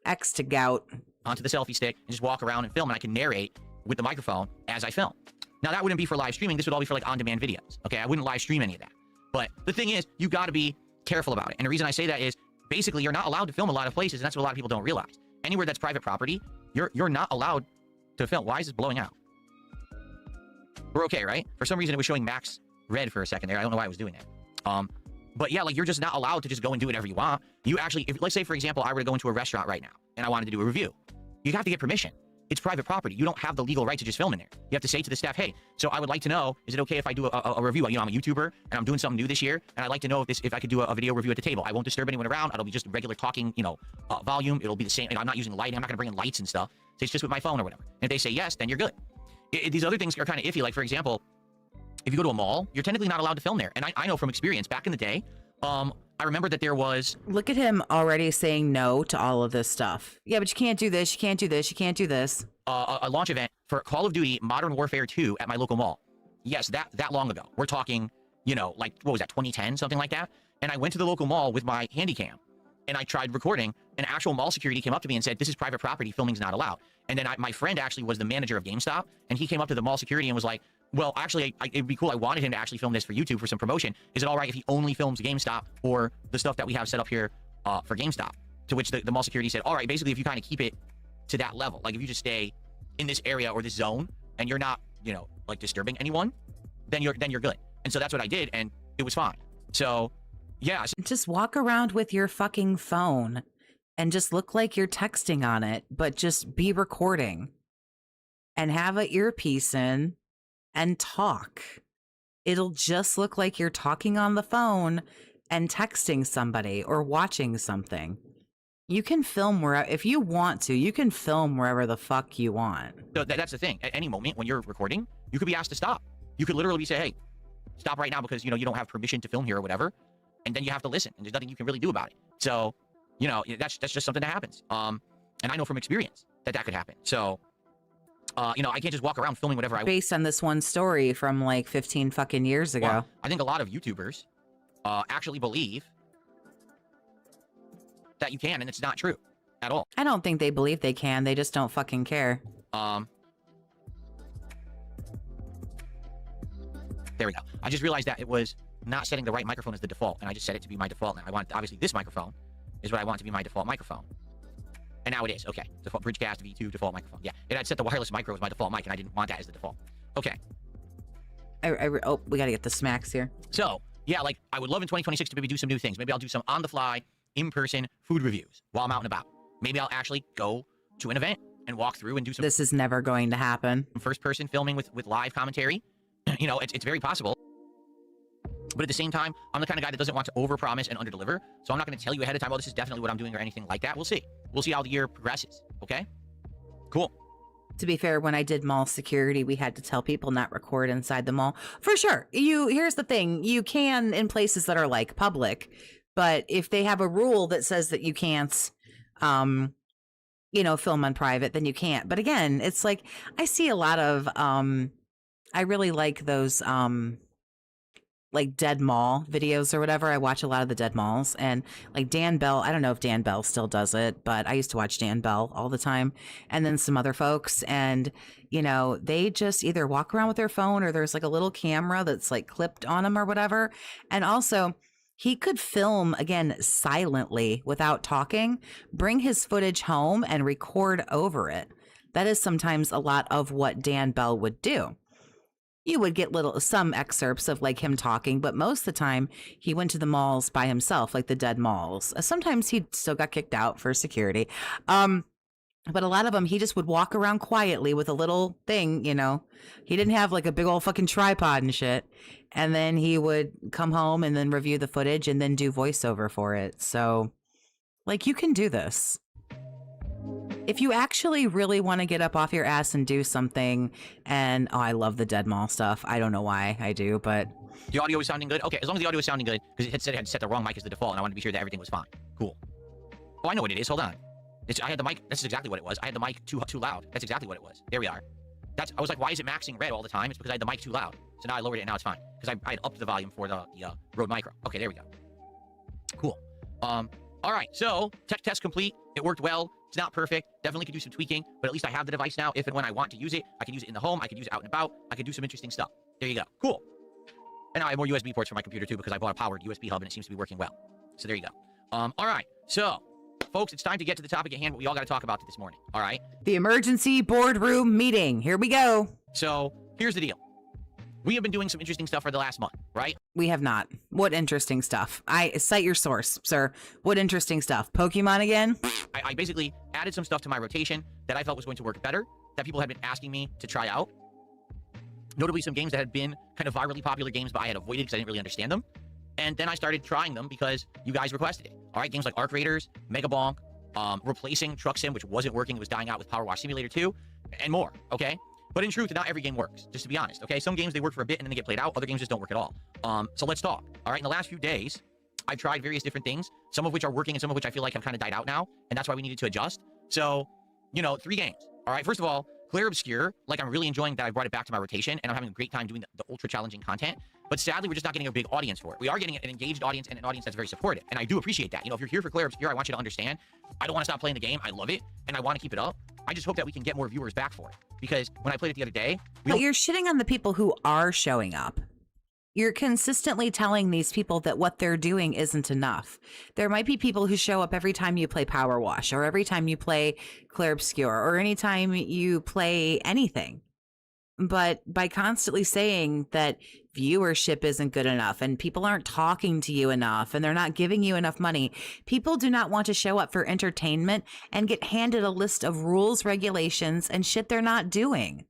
X to gout. Onto the selfie stick and just walk around and film, and I can narrate with the microphone as I film. Now, that wouldn't be for live streaming. This would all be for like on-demand videos. Okay, I wouldn't live stream any of that. But the thing is, you got to be careful about it. And the reason I say that is basically you're not allowed to film a lot of places, and that's what a lot of people don't realize. Anywhere that's private property, you're not allowed to film. Why is this blowing out? We're okay, right? For some reason, it was showing max red for a second there. I don't know why it was doing that. But yeah, like you're just not allowed to just go and do whatever you want. You actually, if, let's say for example, I were to go into a restaurant right now and I wanted to do a review, you'd have to get permission. It's private property. You don't have the legal right to just film in there. You have to say to the staff, hey, so I would like to know, is it okay if I do a review? You know, I'm a YouTuber and I'm doing something new this year, and I'd like to know if I could do a video review at the table. I won't disturb anyone around. It'll be just regular talking, you know, volume. It'll be the same. You know, I'm not using lighting. I'm not going to bring in lights and stuff. So it's just with my phone or whatever. And if they say yes, then you're good. These other things are kind of iffy. Like, for example, if you go to a mall, you're technically not allowed to film there. And I know from experience, back in the day, I remember that there was... Look at him already saying no to all of this stuff. Yeah, but you can't do this, you can't do this, you can't do this. A launch event for Call of Duty Modern Warfare 2 at my local mall. Yes, that long ago. We're talking, you know, like, what was that, 2010, something like that? And I went to the local mall with my handy cam, and I tried recording, and actual mall security came up to me and said, this is private property, filming's not allowed. And then my friend actually was the manager of GameStop, and he came up to the mall security and was like, well, actually, it'd be cool. I wanted him to actually film this for YouTube for some promotion. Is it all right if he only films GameStop or the stuff that we have set up here for GameStop? To which the mall security said, all right, basically, if you kind of keep it to that level, like if you just stay in this area or this zone and you're not, you know, like disturbing anyone, then you're good. And so that's what I did, and it was fine. So, yeah. Just walk around with your fucking phone and just look like you're texting on it, but just be recording and have an earpiece in and talk. It'll just look like you're talking on the phone and texting somebody or watching something. You can film wherever, if you want to, you can film wherever the fuck you want. So that's the thing. At any moment when you're recording, you could be asked to stop. You could literally say, hey, stop right now because, you know, you don't have permission to film here or whatever. And then you have to listen, and there's nothing you can really do about it. So, you know, that's just something that happens. And I know from experience that could happen. So, you know, I can't just walk around filming whatever I want. Based on this one story from like 15 fucking years ago. Well, I think a lot of YouTubers actually believe that you can, and it's not true at all. I don't think they believe they can. They just don't fucking care. There we go. I just realized that it was not setting the right microphone as the default, and I just set it to be my default now. I want, obviously, this microphone is what I want to be my default microphone. And now it is. Okay. Default Bridgecast V2 default microphone. Yeah. It had set the wireless micro as my default mic, and I didn't want that as the default. Okay. Oh, we gotta get the smacks here. So, yeah, like, I would love in 2026 to maybe do some new things. Maybe I'll do some on-the-fly, in-person food reviews while I'm out and about. Maybe I'll actually go to an event and walk through and do some... This is never going to happen. First-person filming with live commentary. You know, it's very possible. But at the same time, I'm the kind of guy that doesn't want to overpromise and underdeliver. So I'm not going to tell you ahead of time, oh, this is definitely what I'm doing or anything like that. We'll see. We'll see how the year progresses. Okay? Cool. To be fair, when I did mall security, we had to tell people not record inside the mall. For sure. Here's the thing. You can in places that are like public, but if they have a rule that says that you can't, you know, film on private, then you can't. But again, it's like, I see a lot of, I really like those, like dead mall videos or whatever. I watch a lot of the dead malls, and like Dan Bell, I don't know if Dan Bell still does it, but I used to watch Dan Bell all the time, and then some other folks, and you know, they just either walk around with their phone or there's like a little camera that's like clipped on them or whatever. And also he could film again silently without talking, bring his footage home and record over it. That is sometimes a lot of what Dan Bell would do. You would get some excerpts of like him talking, but most of the time he went to the malls by himself, like the dead malls. Sometimes he still got kicked out for security. But a lot of them, he just would walk around quietly with a little thing, you know. He didn't have like a big old fucking tripod and shit. And then he would come home and then review the footage and then do voiceover for it. So like, you can do this. If you actually really want to get up off your ass and do something, and oh, I love the dead mall stuff. I don't know why I do, but the audio is sounding good. Okay, as long as the audio is sounding good, because it had set the wrong mic as the default, and I wanted to be sure that everything was fine. Cool. Oh, I know what it is. Hold on. I had the mic. That's exactly what it was. I had the mic too loud. That's exactly what it was. There we are. I was like, why is it maxing red all the time? It's because I had the mic too loud. So now I lowered it and now it's fine. Because I had upped the volume for the Rode Micro. Okay, there we go. Cool. All right, so tech test complete. It worked well. It's not perfect. Definitely could do some tweaking, but at least I have the device now. If and when I want to use it, I can use it in the home. I can use it out and about. I can do some interesting stuff. There you go. Cool. And now I have more USB ports for my computer too because I bought a powered USB hub and it seems to be working well. So there you go. All right. So, folks, it's time to get to the topic at hand, what we all got to talk about this morning. All right. The emergency boardroom meeting. Here we go. So here's the deal. We have been doing some interesting stuff for the last month, right? We have not. What interesting stuff? Cite your source, sir. What interesting stuff? Pokemon again? I basically added some stuff to my rotation that I felt was going to work better, that people had been asking me to try out. Notably, some games that had been kind of virally popular games, but I had avoided because I didn't really understand them. And then I started trying them because you guys requested it. All right, games like Arc Raiders, Mega Bonk, replacing Truck Sim, which wasn't working, it was dying out with Power Wash Simulator 2, and more, okay? But in truth, not every game works, just to be honest, okay? Some games, they work for a bit and then they get played out. Other games just don't work at all. So let's talk. All right, in the last few days, I've tried various different things, some of which are working and some of which I feel like have kind of died out now, and that's why we needed to adjust. So, 3 games. All right, first of all, Clear Obscure, like I'm really enjoying that I brought it back to my rotation, and I'm having a great time doing the ultra challenging content. But sadly, we're just not getting a big audience for it. We are getting an engaged audience and an audience that's very supportive, and I do appreciate that. If you're here for Clear Obscure, I want you to understand, I don't want to stop playing the game. I love it, and I want to keep it up. I just hope that we can get more viewers back for it. Because when I played it the other day... But you're shitting on the people who are showing up. You're consistently telling these people that what they're doing isn't enough. There might be people who show up every time you play Power Wash, or every time you play Clear Obscure, or anytime you play anything. But by constantly saying that viewership isn't good enough and people aren't talking to you enough and they're not giving you enough money, people do not want to show up for entertainment and get handed a list of rules, regulations, and shit they're not doing.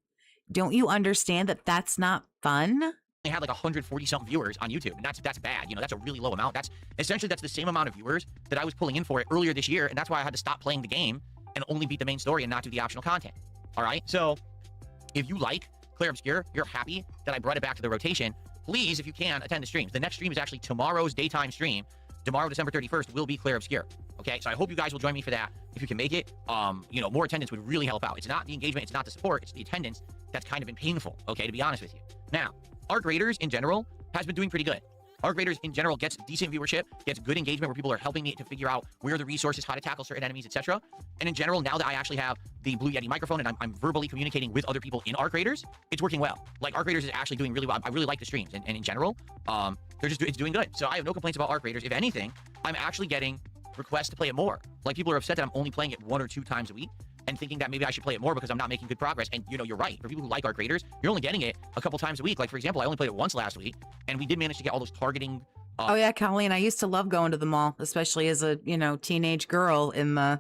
Don't you understand that that's not fun? They had like 140-something viewers on YouTube, and that's bad. That's a really low amount. That's the same amount of viewers that I was pulling in for it earlier this year, and that's why I had to stop playing the game and only beat the main story and not do the optional content. All right? So if you like Clear Obscure, you're happy that I brought it back to the rotation, please, if you can, attend the streams. The next stream is actually tomorrow's daytime stream. Tomorrow, December 31st, will be Clear Obscure. Okay, so I hope you guys will join me for that. If you can make it, more attendance would really help out. It's not the engagement, it's not the support, it's the attendance that's kind of been painful, okay, to be honest with you. Now, Arc Raiders in general has been doing pretty good. Arc Raiders in general gets decent viewership, gets good engagement where people are helping me to figure out where are the resources, how to tackle certain enemies, etc. And in general, now that I actually have the Blue Yeti microphone and I'm verbally communicating with other people in Arc Raiders, it's working well. Like, Arc Raiders is actually doing really well. I really like the streams, and in general, it's doing good. So I have no complaints about Arc Raiders. If anything, I'm actually getting requests to play it more. Like, people are upset that I'm only playing it 1 or 2 times a week and thinking that maybe I should play it more because I'm not making good progress. And, you're right. For people who like Arc Raiders, you're only getting it a couple times a week. Like, for example, I only played it once last week, and we did manage to get all those targeting... oh, yeah, Colleen, I used to love going to the mall, especially as a, teenage girl in the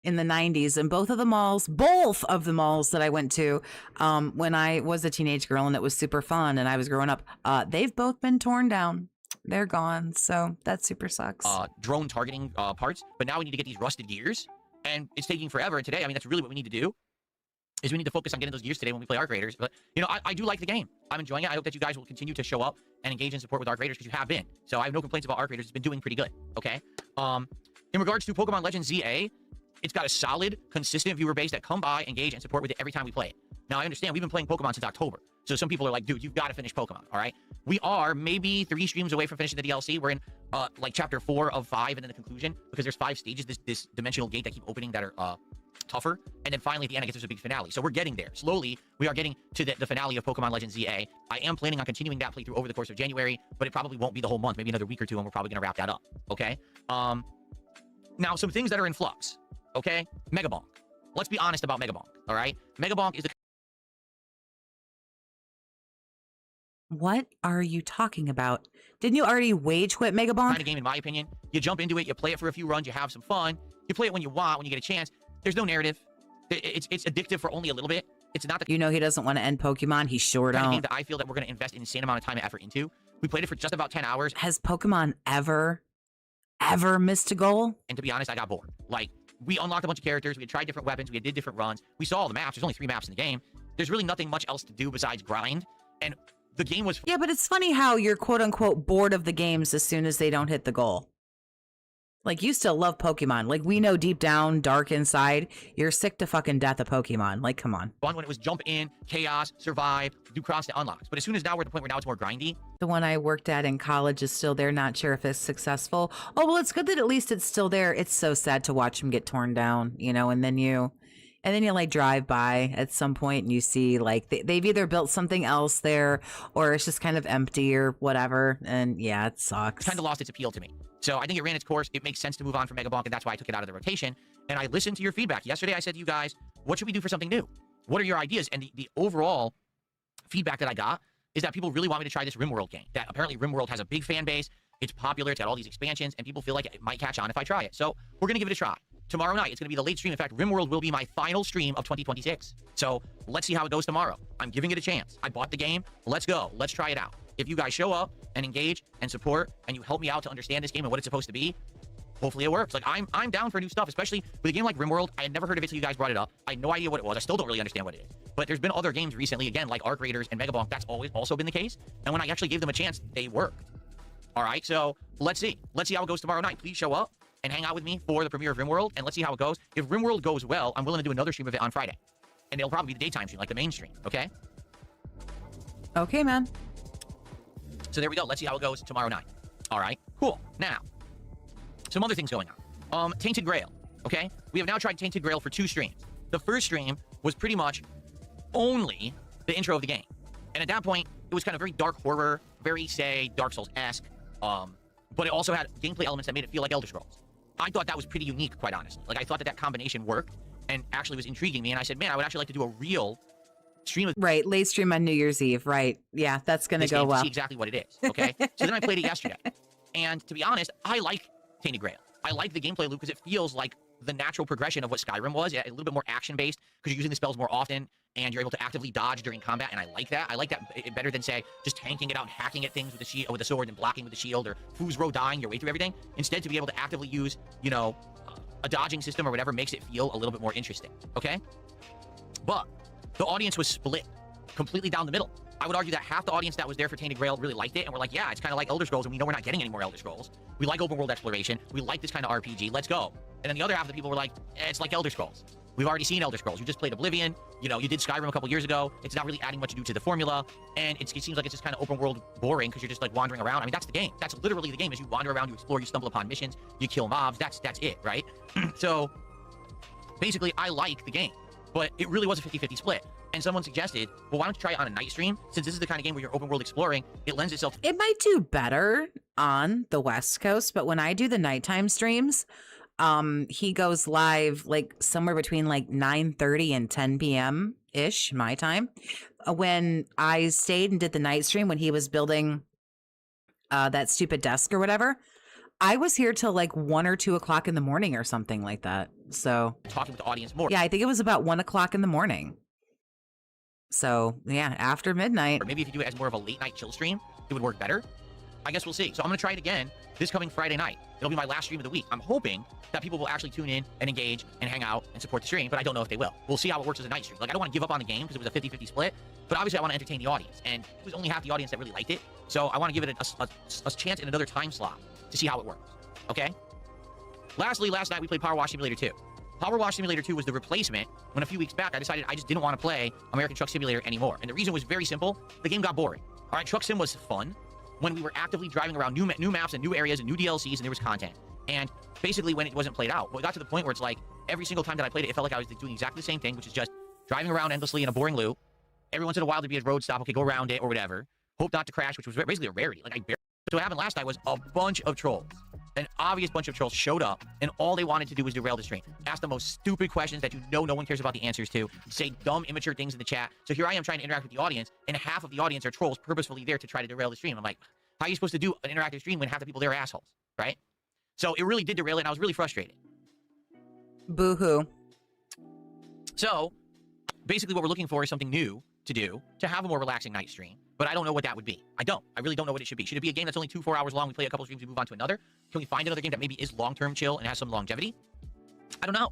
90s. And both of the malls that I went to when I was a teenage girl, and it was super fun and I was growing up, they've both been torn down. They're gone. So that super sucks. Drone targeting parts. But now we need to get these rusted gears. And it's taking forever. And today, that's really what we need to do. Is we need to focus on getting those gears today when we play Arc Raiders. But, I do like the game. I'm enjoying it. I hope that you guys will continue to show up and engage in support with Arc Raiders because you have been. So I have no complaints about Arc Raiders. It's been doing pretty good, okay? In regards to Pokemon Legends ZA, it's got a solid, consistent viewer base that come by, engage, and support with it every time we play it. Now, I understand we've been playing Pokemon since October. So some people are like, dude, you've got to finish Pokemon, all right? We are maybe 3 streams away from finishing the DLC. We're in, chapter 4 of 5 and then the conclusion because there's 5 stages, this dimensional gate that keep opening that are, tougher, and then finally at the end it gets us a big finale. So we're getting there. Slowly, we are getting to the finale of Pokemon Legends ZA. I am planning on continuing that playthrough over the course of January, but it probably won't be the whole month, maybe another week or 2, and we're probably going to wrap that up, okay? Now, some things that are in flux, okay? Mega Bonk. Let's be honest about Mega Bonk, all right? Mega Bonk is the... What are you talking about? Didn't you already wage quit Mega Bonk? kind of game, in my opinion. You jump into it, you play it for a few runs, you have some fun, you play it when you want, when you get a chance. There's no narrative. It's addictive for only a little bit. It's not the he doesn't want to end Pokemon. He sure kind of game don't. that I feel that we're going to invest an insane amount of time and effort into. We played it for just about 10 hours. Has Pokemon ever missed a goal? And to be honest, I got bored. Like, we unlocked a bunch of characters. We had tried different weapons. We did different runs. We saw all the maps. There's only 3 maps in the game. There's really nothing much else to do besides grind. And the game was... Yeah, but it's funny how you're quote-unquote bored of the games as soon as they don't hit the goal. Like, you still love Pokemon. Like, we know deep down, dark inside, you're sick to fucking death of Pokemon. Like, come on. Fun when it was jump in, chaos, survive, do constant unlocks. But as soon as now we're at the point where now it's more grindy. The one I worked at in college is still there. Not sure if it's successful. Oh, well, it's good that at least it's still there. It's so sad to watch them get torn down, you know, and then you like drive by at some point and you see like they've either built something else there or it's just kind of empty or whatever. And yeah, it sucks. Kind of lost its appeal to me. So I think it ran its course. It makes sense to move on from Mega Bonk, and that's why I took it out of the rotation. And I listened to your feedback. Yesterday, I said to you guys, what should we do for something new? What are your ideas? And the overall feedback that I got is that people really want me to try this RimWorld game. That apparently RimWorld has a big fan base. It's popular. It's got all these expansions, and people feel like it might catch on if I try it. So we're going to give it a try. Tomorrow night, it's going to be the late stream. In fact, RimWorld will be my final stream of 2026. So let's see how it goes tomorrow. I'm giving it a chance. I bought the game. Let's go. Let's try it out. If you guys show up and engage and support and you help me out to understand this game and what it's supposed to be, hopefully it works. Like, I'm down for new stuff, especially with a game like RimWorld. I had never heard of it till you guys brought it up. I had no idea what it was. I still don't really understand what it is. But there's been other games recently, again, like Arc Raiders and Mega Bonk. That's always also been the case. And when I actually gave them a chance, they worked. All right, so let's see. Let's see how it goes tomorrow night. Please show up and hang out with me for the premiere of RimWorld, and let's see how it goes. If RimWorld goes well, I'm willing to do another stream of it on Friday. And it'll probably be the daytime stream, like the main stream, okay? Okay, man. So there we go. Let's see how it goes tomorrow night. All right, cool. Now, some other things going on. Tainted Grail, okay? We have now tried Tainted Grail for 2 streams. The first stream was pretty much only the intro of the game. And at that point, it was kind of very dark horror, very, say, Dark Souls-esque, but it also had gameplay elements that made it feel like Elder Scrolls. I thought that was pretty unique, quite honestly. Like, I thought that combination worked and actually was intriguing me, and I said, man, I would actually like to do a real stream of Right, late stream on New Year's Eve, right. Yeah, that's going to go well. To see exactly what it is, okay? So then I played it yesterday, and to be honest, I like Tainted Grail. I like the gameplay loop because it feels like the natural progression of what Skyrim was, a little bit more action-based because you're using the spells more often and you're able to actively dodge during combat, and I like that. I like that better than, say, just tanking it out and hacking at things with the sword and blocking with the shield, or Foo's Row dying your way through everything. Instead, to be able to actively use, you know, a dodging system or whatever makes it feel a little bit more interesting, okay? But the audience was split completely down the middle. I would argue that half the audience that was there for Tainted Grail really liked it, and we're like, yeah, it's kind of like Elder Scrolls, and we know we're not getting any more Elder Scrolls. We like open world exploration. We like this kind of RPG. Let's go. And then the other half of the people were like, it's like Elder Scrolls. We've already seen Elder Scrolls. You just played Oblivion. You know, you did Skyrim a couple years ago. It's not really adding much to the formula, and it seems like it's just kind of open world boring because you're just like wandering around. I mean, that's the game. That's literally the game. Is you wander around, you explore, you stumble upon missions, you kill mobs. That's it, right? So basically, I like the game, but it really was a 50-50 split. And someone suggested, well, why don't you try it on a night stream? Since this is the kind of game where you're open world exploring, it lends itself. It might do better on the West Coast, but when I do the nighttime streams, he goes live like somewhere between like 9:30 and 10 p.m. ish my time. When I stayed and did the night stream when he was building that stupid desk or whatever, I was here till like 1 or 2 o'clock in the morning or something like that. So talking with the audience more. Yeah, I think it was about 1 o'clock in the morning. So yeah, after midnight. Or maybe if you do it as more of a late night chill stream, it would work better. I guess we'll see. So I'm going to try it again this coming Friday night. It'll be my last stream of the week. I'm hoping that people will actually tune in and engage and hang out and support the stream, but I don't know if they will. We'll see how it works as a night stream. Like, I don't want to give up on the game because it was a 50-50 split, but obviously I want to entertain the audience, and it was only half the audience that really liked it, so I want to give it a chance in another time slot to see how it works, okay? Lastly, last night we played Power Wash Simulator 2. Power Wash Simulator 2 was the replacement when a few weeks back I decided I just didn't want to play American Truck Simulator anymore, and the reason was very simple. The game got boring. All right, Truck Sim was fun when we were actively driving around new maps and new areas and new DLCs and there was content. And basically when it wasn't played out, well, it got to the point where it's like every single time that I played it, it felt like I was doing exactly the same thing, which is just driving around endlessly in a boring loop. Every once in a while there'd be a road stop, okay, go around it or whatever. Hope not to crash, which was basically a rarity. Like, so what happened last night was a bunch of trolls, an obvious bunch of trolls showed up, and all they wanted to do was derail the stream. Ask the most stupid questions that you know no one cares about the answers to, say dumb, immature things in the chat. So here I am trying to interact with the audience, and half of the audience are trolls purposefully there to try to derail the stream. I'm like, how are you supposed to do an interactive stream when half the people there are assholes, right? So it really did derail it, and I was really frustrated. Boo-hoo. So basically what we're looking for is something new to do, to have a more relaxing night stream, but I don't know what that would be. I really don't know what it should be. Should it be a game that's only 2-4 hours long, we play a couple streams, we move on to another? Can we find another game that maybe is long-term chill and has some longevity? I don't know.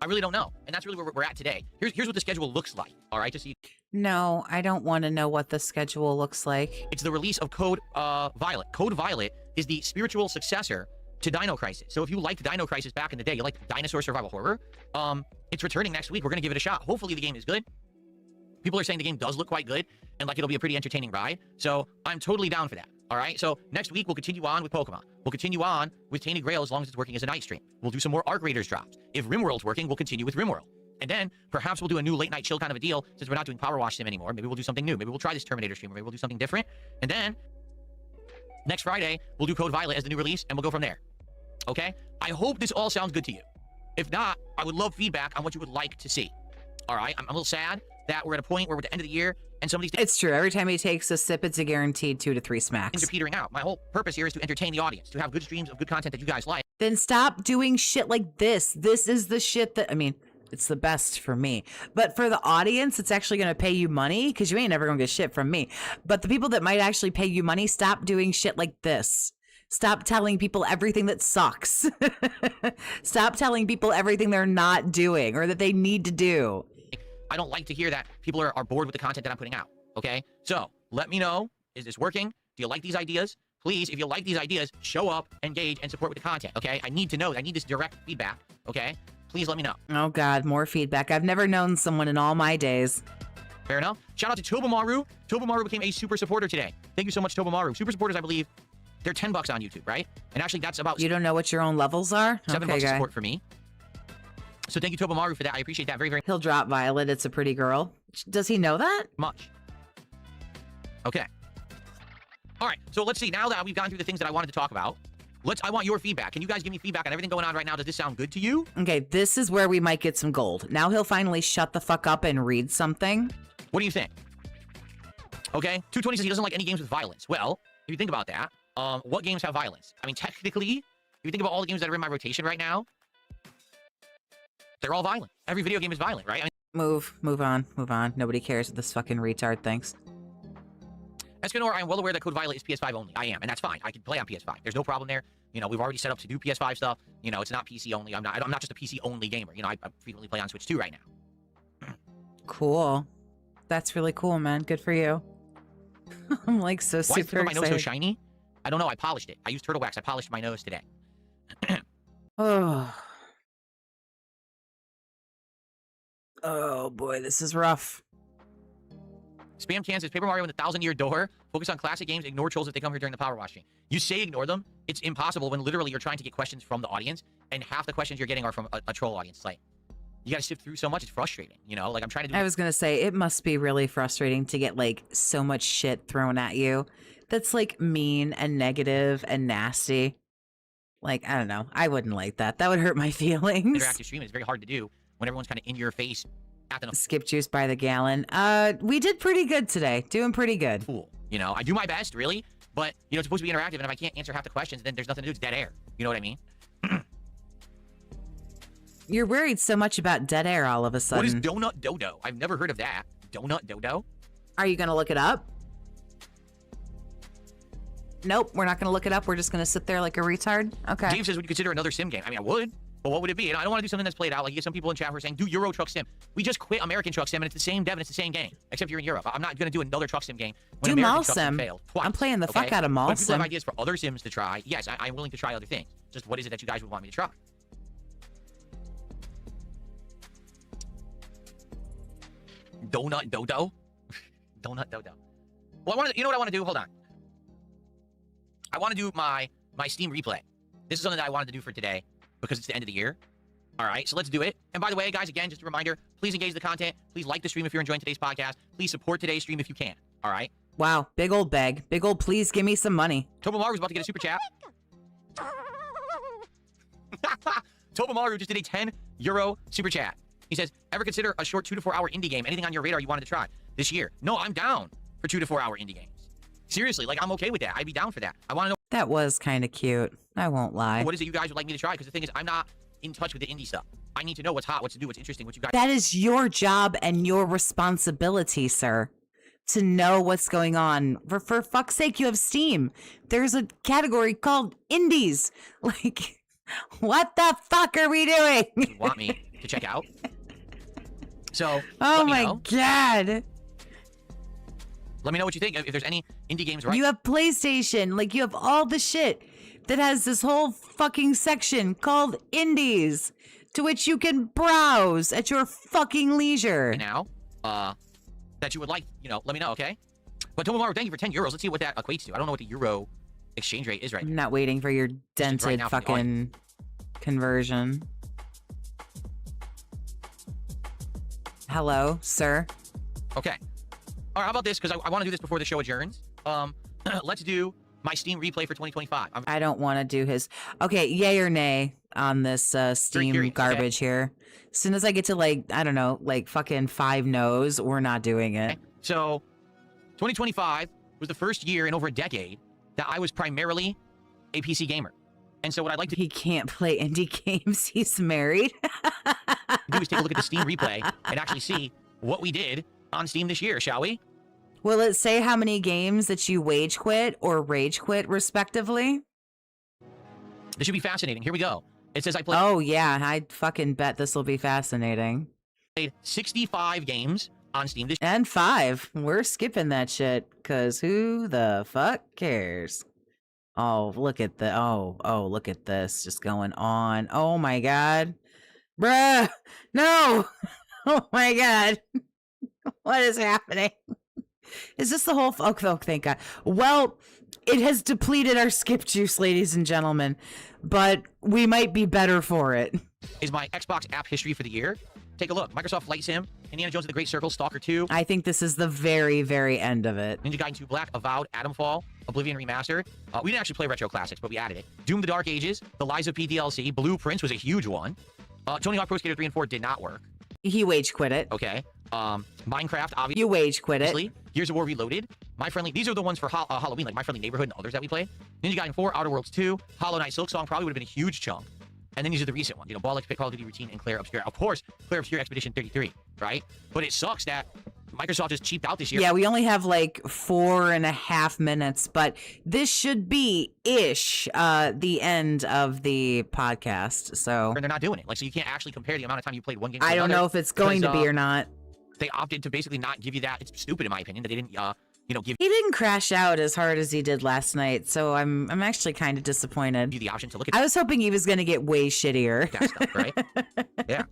I really don't know. And that's really where we're at today. Here's what the schedule looks like, all right? Just so you... No, I don't want to know what the schedule looks like. It's the release of Code Violet. Code Violet is the spiritual successor to Dino Crisis. So if you liked Dino Crisis back in the day, you liked dinosaur survival horror, it's returning next week. We're going to give it a shot. Hopefully the game is good. People are saying the game does look quite good and like it'll be a pretty entertaining ride. So I'm totally down for that. All right. So next week we'll continue on with Pokemon. We'll continue on with Tainted Grail as long as it's working as a night stream. We'll do some more Arc Raiders drops. If RimWorld's working, we'll continue with RimWorld. And then perhaps we'll do a new late night chill kind of a deal since we're not doing Power Wash Sim anymore. Maybe we'll do something new. Maybe we'll try this Terminator stream, or maybe we'll do something different. And then next Friday we'll do Code Violet as the new release, and we'll go from there. Okay. I hope this all sounds good to you. If not, I would love feedback on what you would like to see. All right. I'm a little sad that we're at a point where we're at the end of the year and some of these things It's true. Every time he takes a sip, it's a guaranteed 2 to 3 smacks. are petering out. My whole purpose here is to entertain the audience, to have good streams of good content that you guys like. Then stop doing shit like this. This is the shit that, I mean, it's the best for me. But for the audience, it's actually going to pay you money because you ain't never going to get shit from me. But the people that might actually pay you money, stop doing shit like this. Stop telling people everything that sucks. Stop telling people everything they're not doing or that they need to do. I don't like to hear that people are bored with the content that I'm putting out, okay? So, let me know, is this working? Do you like these ideas? Please, if you like these ideas, show up, engage, and support with the content, okay? I need to know. I need this direct feedback, okay? Please let me know. Oh, God, more feedback. I've never known someone in all my days. Fair enough. Shout out to Tobomaru. Tobomaru became a super supporter today. Thank you so much, Tobomaru. Super supporters, I believe, they're $10 on YouTube, right? And actually, that's about... You don't know what your own levels are? $7 okay, guy. support for me. So thank you, Tobomaru, for that. I appreciate that very, very He'll drop Violet. It's a pretty girl. Does he know that? much. Okay. All right. So let's see. Now that we've gone through the things that I wanted to talk about, I want your feedback. Can you guys give me feedback on everything going on right now? Does this sound good to you? Okay, this is where we might get some gold. Now he'll finally shut the fuck up and read something. What do you think? Okay. 220 says he doesn't like any games with violence. Well, if you think about that, what games have violence? I mean, technically, if you think about all the games that are in my rotation right now, they're all violent. Every video game is violent, right? I mean, Move on. Nobody cares what this fucking retard thinks. Escanor, I am well aware that Code Violet is PS5 only. I am, and that's fine. I can play on PS5. There's no problem there. You know, we've already set up to do PS5 stuff. You know, it's not PC only. I'm not just a PC only gamer. You know, I frequently play on Switch 2 right now. Cool. That's really cool, man. Good for you. I'm like so Why is super my nose excited. so shiny? I don't know. I polished it. I used turtle wax. I polished my nose today. Oh. Oh boy, this is rough. Spam Can says, Paper Mario and the 1,000-Year Door. Focus on classic games. Ignore trolls if they come here during the Power Wash stream. You say ignore them. It's impossible when literally you're trying to get questions from the audience, and half the questions you're getting are from a troll audience. It's like, you gotta sift through so much. It's frustrating. You know, like I'm trying to do... I was gonna say, it must be really frustrating to get like so much shit thrown at you that's like mean and negative and nasty. Like, I don't know. I wouldn't like that. That would hurt my feelings. interactive stream. It's very hard to do when everyone's kind of in your face acting a Skip juice by the gallon. We did pretty good today. Doing pretty good. fool. You know, I do my best, really, but, you know, it's supposed to be interactive, and if I can't answer half the questions, then there's nothing to do. It's dead air. You know what I mean? You're worried so much about dead air all of a sudden. What is Donut Dodo? I've never heard of that. Donut Dodo? Are you gonna look it up? Nope, we're not gonna look it up. We're just gonna sit there like a retard. Okay. James says, would you consider another sim game? I mean, I would, but what would it be? And I don't want to do something that's played out. Like, you get some people in chat who are saying, do Euro Truck Sim. We just quit American Truck Sim, and it's the same dev, and it's the same game, except you're in Europe. I'm not going to do another Truck Sim game when Do American Mall Truck Sim Sim. failed twice. I'm playing the fuck okay? out of Mall But if people Sim. have ideas for other sims to try, yes, I'm willing to try other things. Just what is it that you guys would want me to try? Donut Dodo? Donut Dodo. Well, you know what I want to do? Hold on. I want to do my Steam replay. This is something that I wanted to do for today because it's the end of the year. All right, so let's do it. And by the way, guys, again, just a reminder, please engage the content. Please like the stream if you're enjoying today's podcast. Please support today's stream if you can. All right? Wow, big old bag. Big old please give me some money. Tobomaru's about to get a super chat. Tobomaru just did a €10 super chat. He says, ever consider a short 2 to 4 hour indie game? Anything on your radar you wanted to try this year? No, I'm down for 2 to 4 hour indie games. Seriously, like, I'm okay with that. I'd be down for that. I want to know That was kind of cute. I won't lie. what is it you guys would like me to try? Because the thing is, I'm not in touch with the indie stuff. I need to know what's hot, what's to do, what's interesting, what you guys... That is your job and your responsibility, sir, to know what's going on. For fuck's sake, you have Steam. There's a category called indies. Like, what the fuck are we doing? you want me to check out. So, Oh let me my know. god. Let me know what you think. If there's any indie games right You have PlayStation. Like, you have all the shit. that has this whole fucking section called Indies, to which you can browse at your fucking leisure. Now, that you would like, let me know, okay? But Tomomaro, thank you for 10 euros. Let's see what that equates to. I don't know what the euro exchange rate is right now. I'm not waiting for your dented fucking conversion. Hello, sir. Okay. All right, how about this? Because I want to do this before the show adjourns. Let's do my Steam replay for 2025. I don't want to do his... Okay, yay or nay on this Steam garbage here. As soon as I get to, like, I don't know, like fucking 5 no's, we're not doing it. Okay. So, 2025 was the first year in over a decade that I was primarily a PC gamer. And so what I'd like to He can't play indie games. He's married. do is take a look at the Steam replay and actually see what we did on Steam this year, shall we? Will it say how many games that you wage quit or rage quit, respectively? This should be fascinating. Here we go. It says I played... Oh, yeah. I fucking bet this will be fascinating. Played 65 games on Steam this year. And 5. We're skipping that shit, because who the fuck cares? Oh, look at the... Oh, look at this just going on. Oh, my God. Bruh! No! Oh, my God. What is happening? Is this the whole... Oh, thank God. Well, it has depleted our skip juice, ladies and gentlemen, but we might be better for it. Is my Xbox app history for the year. Take a look. Microsoft Flight Sim, Indiana Jones and the Great Circle, Stalker 2. I think this is the very, very end of it. Ninja Gaiden 2 Black, Avowed, Atomfall, Oblivion Remastered. We didn't actually play Retro Classics, but we added it. Doom the Dark Ages, the Lies of P DLC, Blueprints was a huge one. Tony Hawk Pro Skater 3 and 4 did not work. He wage quit it. Okay. Minecraft, obviously. You wage quit it. Gears of War Reloaded. My Friendly... These are the ones for Halloween, like My Friendly Neighborhood and others that we played. Ninja Gaiden 4, Outer Worlds 2, Hollow Knight Silksong probably would have been a huge chunk. And then these are the recent ones. Ball X, Call of Duty Routine, and Claire Obscure. Of course, Claire Obscure Expedition 33, right? But it sucks that Microsoft just cheaped out this year. Yeah, we only have like 4.5 minutes, but this should be the end of the podcast. So and they're not doing it. Like, so you can't actually compare the amount of time you played one game. I don't know if it's going to be or not. They opted to basically not give you that. It's stupid, in my opinion, that they didn't, give He didn't crash out as hard as he did last night, so I'm actually kind of disappointed. you the option to look at. I was hoping he was going to get way shittier. That stuff, right? Yeah.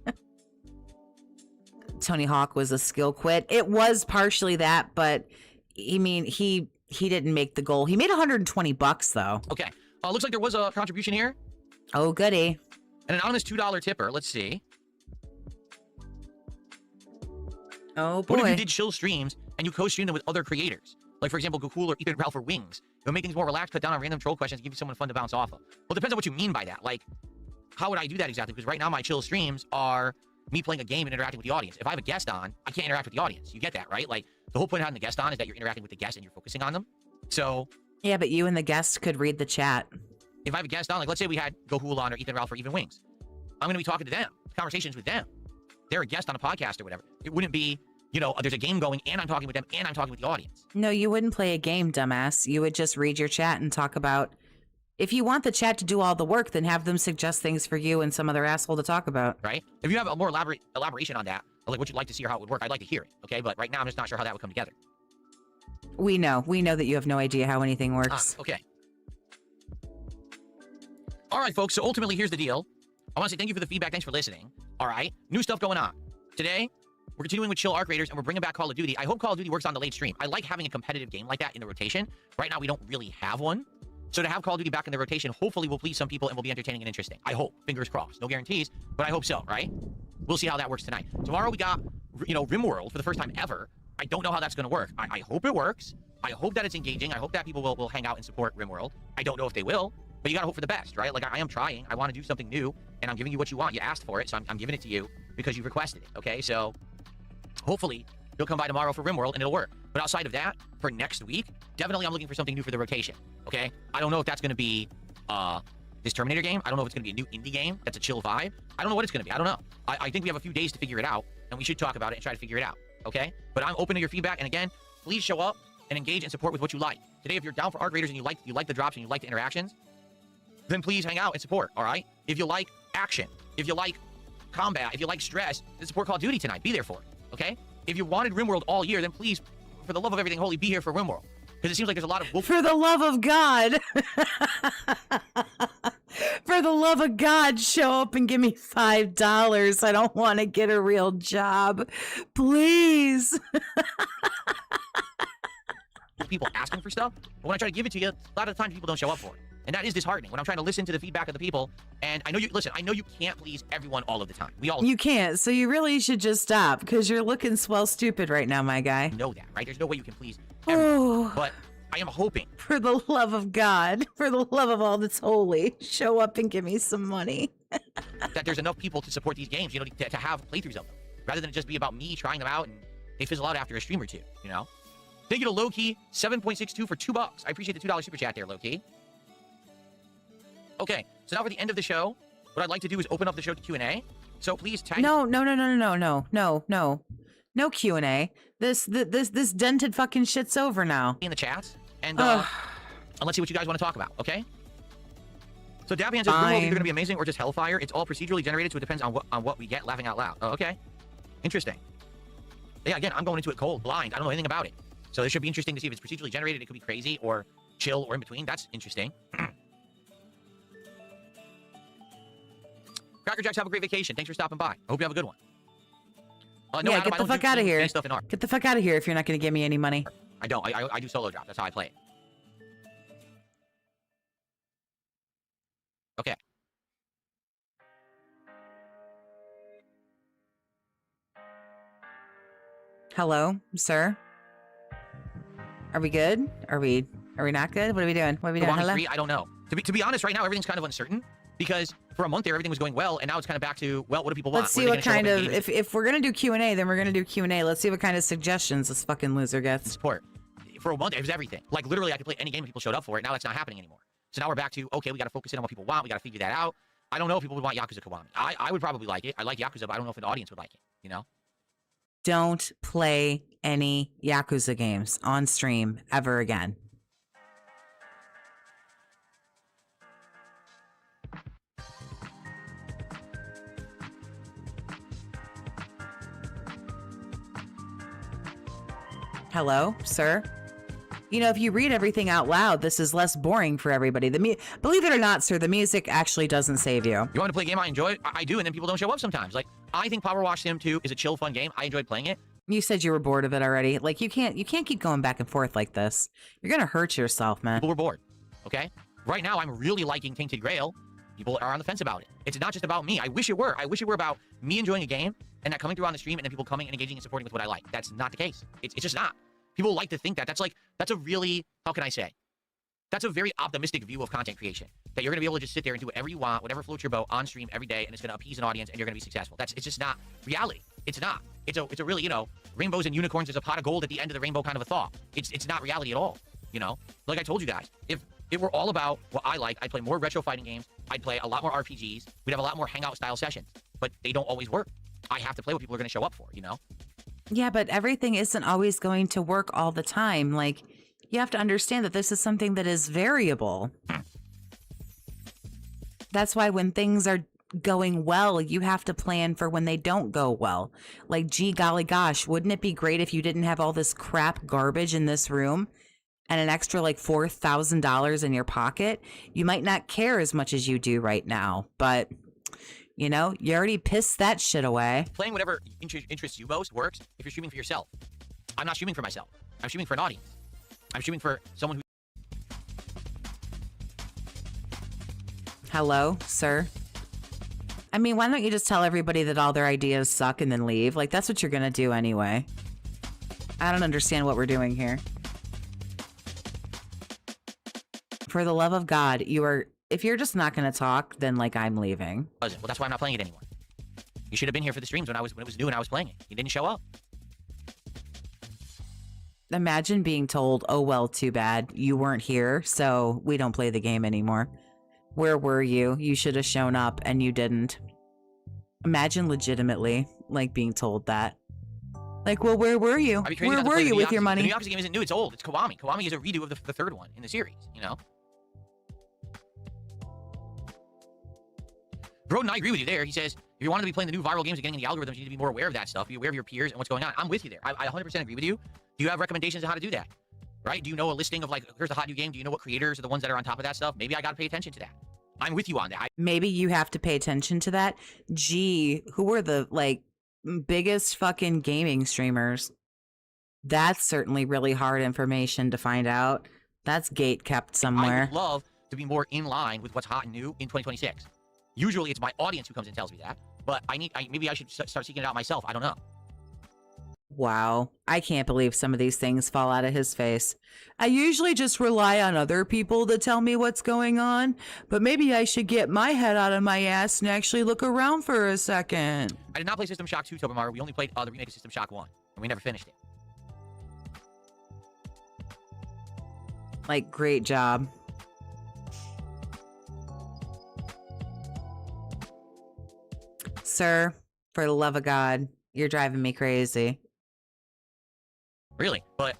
Tony Hawk was a skill quit. It was partially that, but I mean, he didn't make the goal. He made $120 though. Okay. Looks like there was a contribution here. Oh, goody. An anonymous $2 tipper. Let's see. Oh, boy. What if you did chill streams and you co-stream them with other creators? Like, for example, Gokul or Ethan Ralph or Wings. It would make things more relaxed, cut down on random troll questions, give you someone fun to bounce off of. Well, it depends on what you mean by that. Like, how would I do that exactly? Because right now my chill streams are me playing a game and interacting with the audience. If I have a guest on, I can't interact with the audience. You get that, right? Like, the whole point of having the guest on is that you're interacting with the guest and you're focusing on them. So... Yeah, but you and the guest could read the chat. If I have a guest on, like, let's say we had Gokul on or Ethan Ralph or even Wings. I'm going to be talking to them. Conversations with them. They're a guest on a podcast or whatever. It wouldn't be... there's a game going, and I'm talking with them, and I'm talking with the audience. No, you wouldn't play a game, dumbass. You would just read your chat and talk about... If you want the chat to do all the work, then have them suggest things for you and some other asshole to talk about. Right? If you have a more elaboration on that, like what you'd like to see or how it would work, I'd like to hear it, okay? But right now, I'm just not sure how that would come together. We know that you have no idea how anything works. Okay. All right, folks, so ultimately, here's the deal. I want to say thank you for the feedback. Thanks for listening. All right? New stuff going on. Today... we're continuing with Chill Arc Raiders, and we're bringing back Call of Duty. I hope Call of Duty works on the late stream. I like having a competitive game like that in the rotation. Right now, we don't really have one. So to have Call of Duty back in the rotation, hopefully will please some people and will be entertaining and interesting. I hope. Fingers crossed. No guarantees, but I hope so, right? We'll see how that works tonight. Tomorrow, we got, RimWorld for the first time ever. I don't know how that's going to work. I hope it works. I hope that it's engaging. I hope that people will hang out and support RimWorld. I don't know if they will, but you got to hope for the best, right? Like, I am trying. I want to do something new, and I'm giving you what you want. You asked for it, so I'm giving it to you because you requested it, okay? So... hopefully, you'll come by tomorrow for RimWorld, and it'll work. But outside of that, for next week, definitely I'm looking for something new for the rotation, okay? I don't know if that's going to be this Terminator game. I don't know if it's going to be a new indie game that's a chill vibe. I don't know what it's going to be. I don't know. I think we have a few days to figure it out, and we should talk about it and try to figure it out, okay? But I'm open to your feedback, and again, please show up and engage and support with what you like. Today, if you're down for Arc Raiders and you like the drops and you like the interactions, then please hang out and support, all right? If you like action, if you like combat, if you like stress, then support Call of Duty tonight. Be there for it. Okay? If you wanted RimWorld all year, then please, for the love of everything holy, be here for RimWorld. Because Because it seems like there's a lot of wolf. For the love of God. For the love of God, show up and give me $5. I don't want to get a real job. Please. People asking for stuff, but when I try to give it to you, a lot of the times people don't show up for it. And that is disheartening when I'm trying to listen to the feedback of the people. And I know you can't please everyone all of the time. You can't, so you really should just stop, because you're looking swell stupid right now, my guy. Know that, right? There's no way you can please everyone. But I am hoping. For the love of God, for the love of all that's holy, show up and give me some money. That there's enough people to support these games, to have playthroughs of them. Rather than it just be about me trying them out and they fizzle out after a stream or two, Thank you to Lowkey, 7.62 for $2. I appreciate the $2 super chat there, Lowkey. Okay, so now for the end of the show, what I'd like to do is open up the show to Q&A. So please tag. No Q&A. This dented fucking shit's over now. In the chats, and let's see what you guys want to talk about, okay? So Dabby says, GUMROAD is either going to be amazing or just hellfire. It's all procedurally generated, so it depends on what we get. Laughing out loud. Oh, okay. Interesting. Yeah, again, I'm going into it cold, blind. I don't know anything about it. So this should be interesting to see if it's procedurally generated. It could be crazy or chill or in between. That's interesting. Cracker Jacks, have a great vacation. Thanks for stopping by. I hope you have a good one. No, yeah, Adam, get the fuck out of here. Stuff in art. Get the fuck out of here if you're not going to give me any money. I don't. I do solo drops. That's how I play it. Okay. Hello, sir. Are we good? Are we not good? What are we doing? What are we doing? Hello? I don't know. To be honest, right now everything's kind of uncertain because for a month there everything was going well, and now it's kind of back to, well, what do people want? Let's see what kind of if we're gonna do Q&A, then we're gonna do Q&A. Let's see what kind of suggestions this fucking loser gets. Support. For a month it was everything. Like literally I could play any game if people showed up for it. Now that's not happening anymore. So now we're back to, okay, we got to focus in on what people want. We got to figure that out. I don't know if people would want Yakuza Kiwami. I would probably like it. I like Yakuza, but I don't know if an audience would like it. Don't play any Yakuza games on stream ever again. Hello, sir? If you read everything out loud, this is less boring for everybody. Believe it or not, sir, the music actually doesn't save you. You want to play a game I enjoy? I do, and then people don't show up sometimes. Like, I think Power Wash Sim 2 is a chill, fun game. I enjoyed playing it. You said you were bored of it already. Like, you can't keep going back and forth like this. You're gonna hurt yourself, man. People were bored, okay? Right now, I'm really liking Tainted Grail. People are on the fence about it. It's not just about me. I wish it were. I wish it were about me enjoying a game and that coming through on the stream and then people coming and engaging and supporting with what I like. That's not the case. It's just not. People like to think that. That's a really, how can I say? That's a very optimistic view of content creation. That you're going to be able to just sit there and do whatever you want, whatever floats your boat on stream every day, and it's going to appease an audience and you're going to be successful. It's just not reality. It's not. It's a really, rainbows and unicorns, there's a pot of gold at the end of the rainbow kind of a thought. It's not reality at all, Like I told you guys, if it were all about what I like, I'd play more retro fighting games, I'd play a lot more RPGs, we'd have a lot more hangout style sessions, but they don't always work. I have to play what people are going to show up for, Yeah, but everything isn't always going to work all the time. Like, you have to understand that this is something that is variable. That's why when things are going well, you have to plan for when they don't go well. Like, gee golly gosh, wouldn't it be great if you didn't have all this crap garbage in this room and an extra like $4,000 in your pocket? You might not care as much as you do right now, but you already pissed that shit away. Playing whatever interests you most works if you're streaming for yourself. I'm not streaming for myself. I'm streaming for an audience. I'm streaming for someone who... Hello, sir? I mean, why don't you just tell everybody that all their ideas suck and then leave? Like, that's what you're gonna do anyway. I don't understand what we're doing here. For the love of God, if you're just not gonna talk, then, like, I'm leaving. Well, that's why I'm not playing it anymore. You should have been here for the streams when it was new and I was playing it. You didn't show up. Imagine being told, oh, well, too bad. You weren't here, so we don't play the game anymore. Where were you? You should have shown up, and you didn't. Imagine legitimately, like, being told that. Like, well, where were you? Where were you with your money? The new Yakuza game isn't new, it's old. It's Kiwami. Kiwami is a redo of the third one in the series, Broden and I agree with you there. He says, if you want to be playing the new viral games and getting in the algorithms, you need to be more aware of that stuff. Be aware of your peers and what's going on. I'm with you there. I 100% agree with you. Do you have recommendations on how to do that? right? Do you know a listing of like, here's a hot new game? Do you know what creators are the ones that are on top of that stuff? Maybe I got to pay attention to that. I'm with you on that. Maybe you have to pay attention to that. Gee, who are the like biggest fucking gaming streamers? That's certainly really hard information to find out. That's gate kept somewhere. I would love to be more in line with what's hot and new in 2026. Usually it's my audience who comes and tells me that, but maybe I should start seeking it out myself. I don't know. Wow, I can't believe some of these things fall out of his face. I usually just rely on other people to tell me what's going on, but maybe I should get my head out of my ass and actually look around for a second. I did not play System Shock 2, Tobamar. We only played the remake of System Shock 1, and we never finished it. Like, great job. Sir, for the love of God, you're driving me crazy. Really? But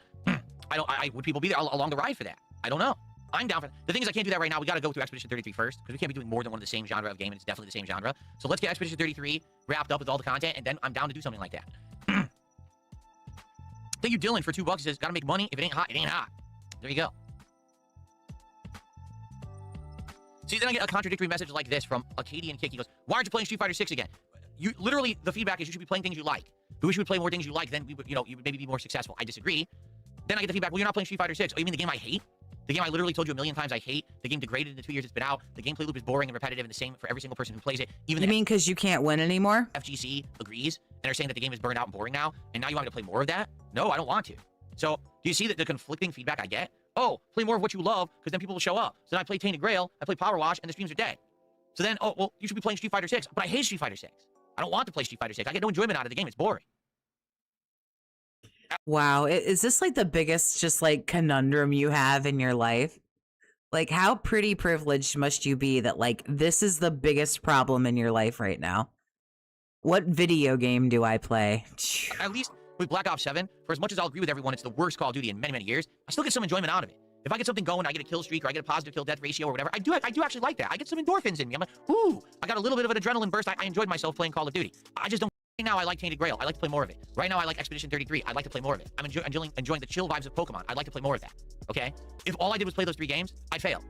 would people be there along the ride for that? I don't know. I'm down for the thing is I can't do that right now. We got to go through Expedition 33 first because we can't be doing more than one of the same genre of game, and it's definitely the same genre. So let's get Expedition 33 wrapped up with all the content, and then I'm down to do something like that. Thank you, Dylan, for $2. He says, gotta make money. If it ain't hot, it ain't hot. There you go. See, then I get a contradictory message like this from Acadian Kick. He goes, why aren't you playing Street Fighter 6 again? You literally, the feedback is you should be playing things you like. We wish you would play more things you like, then we would, you would maybe be more successful. I disagree. Then I get the feedback, well, you're not playing Street Fighter 6. Oh, you mean the game I hate? The game I literally told you a million times I hate. The game degraded in the 2 years it's been out. The gameplay loop is boring and repetitive and the same for every single person who plays it. Even you mean because you can't win anymore? FGC agrees and are saying that the game is burned out and boring now, and now you want me to play more of that? No, I don't want to. So, do you see that the conflicting feedback I get? Oh, play more of what you love, because then people will show up. So then I play Tainted Grail, I play Power Wash, and the streams are dead. So then, oh, well, you should be playing Street Fighter 6, but I hate Street Fighter 6. I don't want to play Street Fighter 6. I get no enjoyment out of the game. It's boring. Wow, is this like the biggest just like conundrum you have in your life? Like, how pretty privileged must you be that like this is the biggest problem in your life right now? What video game do I play? At least with Black Ops 7, for as much as I'll agree with everyone, it's the worst Call of Duty in many, many years, I still get some enjoyment out of it. If I get something going, I get a kill streak, or I get a positive kill-death ratio, or whatever, I do actually like that. I get some endorphins in me. I'm like, ooh, I got a little bit of an adrenaline burst. I enjoyed myself playing Call of Duty. I just don't. Right now, I like Tainted Grail. I like to play more of it. Right now, I like Expedition 33. I'd like to play more of it. I'm enjoying the chill vibes of Pokemon. I'd like to play more of that. Okay? If all I did was play those 3 games, I'd fail.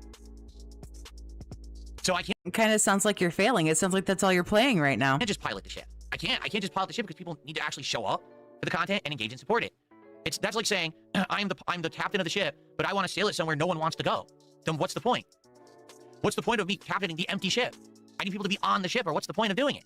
So I can't. It kind of sounds like you're failing. It sounds like that's all you're playing right now. I can't just pilot the ship. I can't just pilot the ship because people need to actually show up for the content and engage and support it. That's like saying I'm the captain of the ship, but I want to sail it somewhere no one wants to go. Then what's the point? What's the point of me captaining the empty ship? I need people to be on the ship, or what's the point of doing it?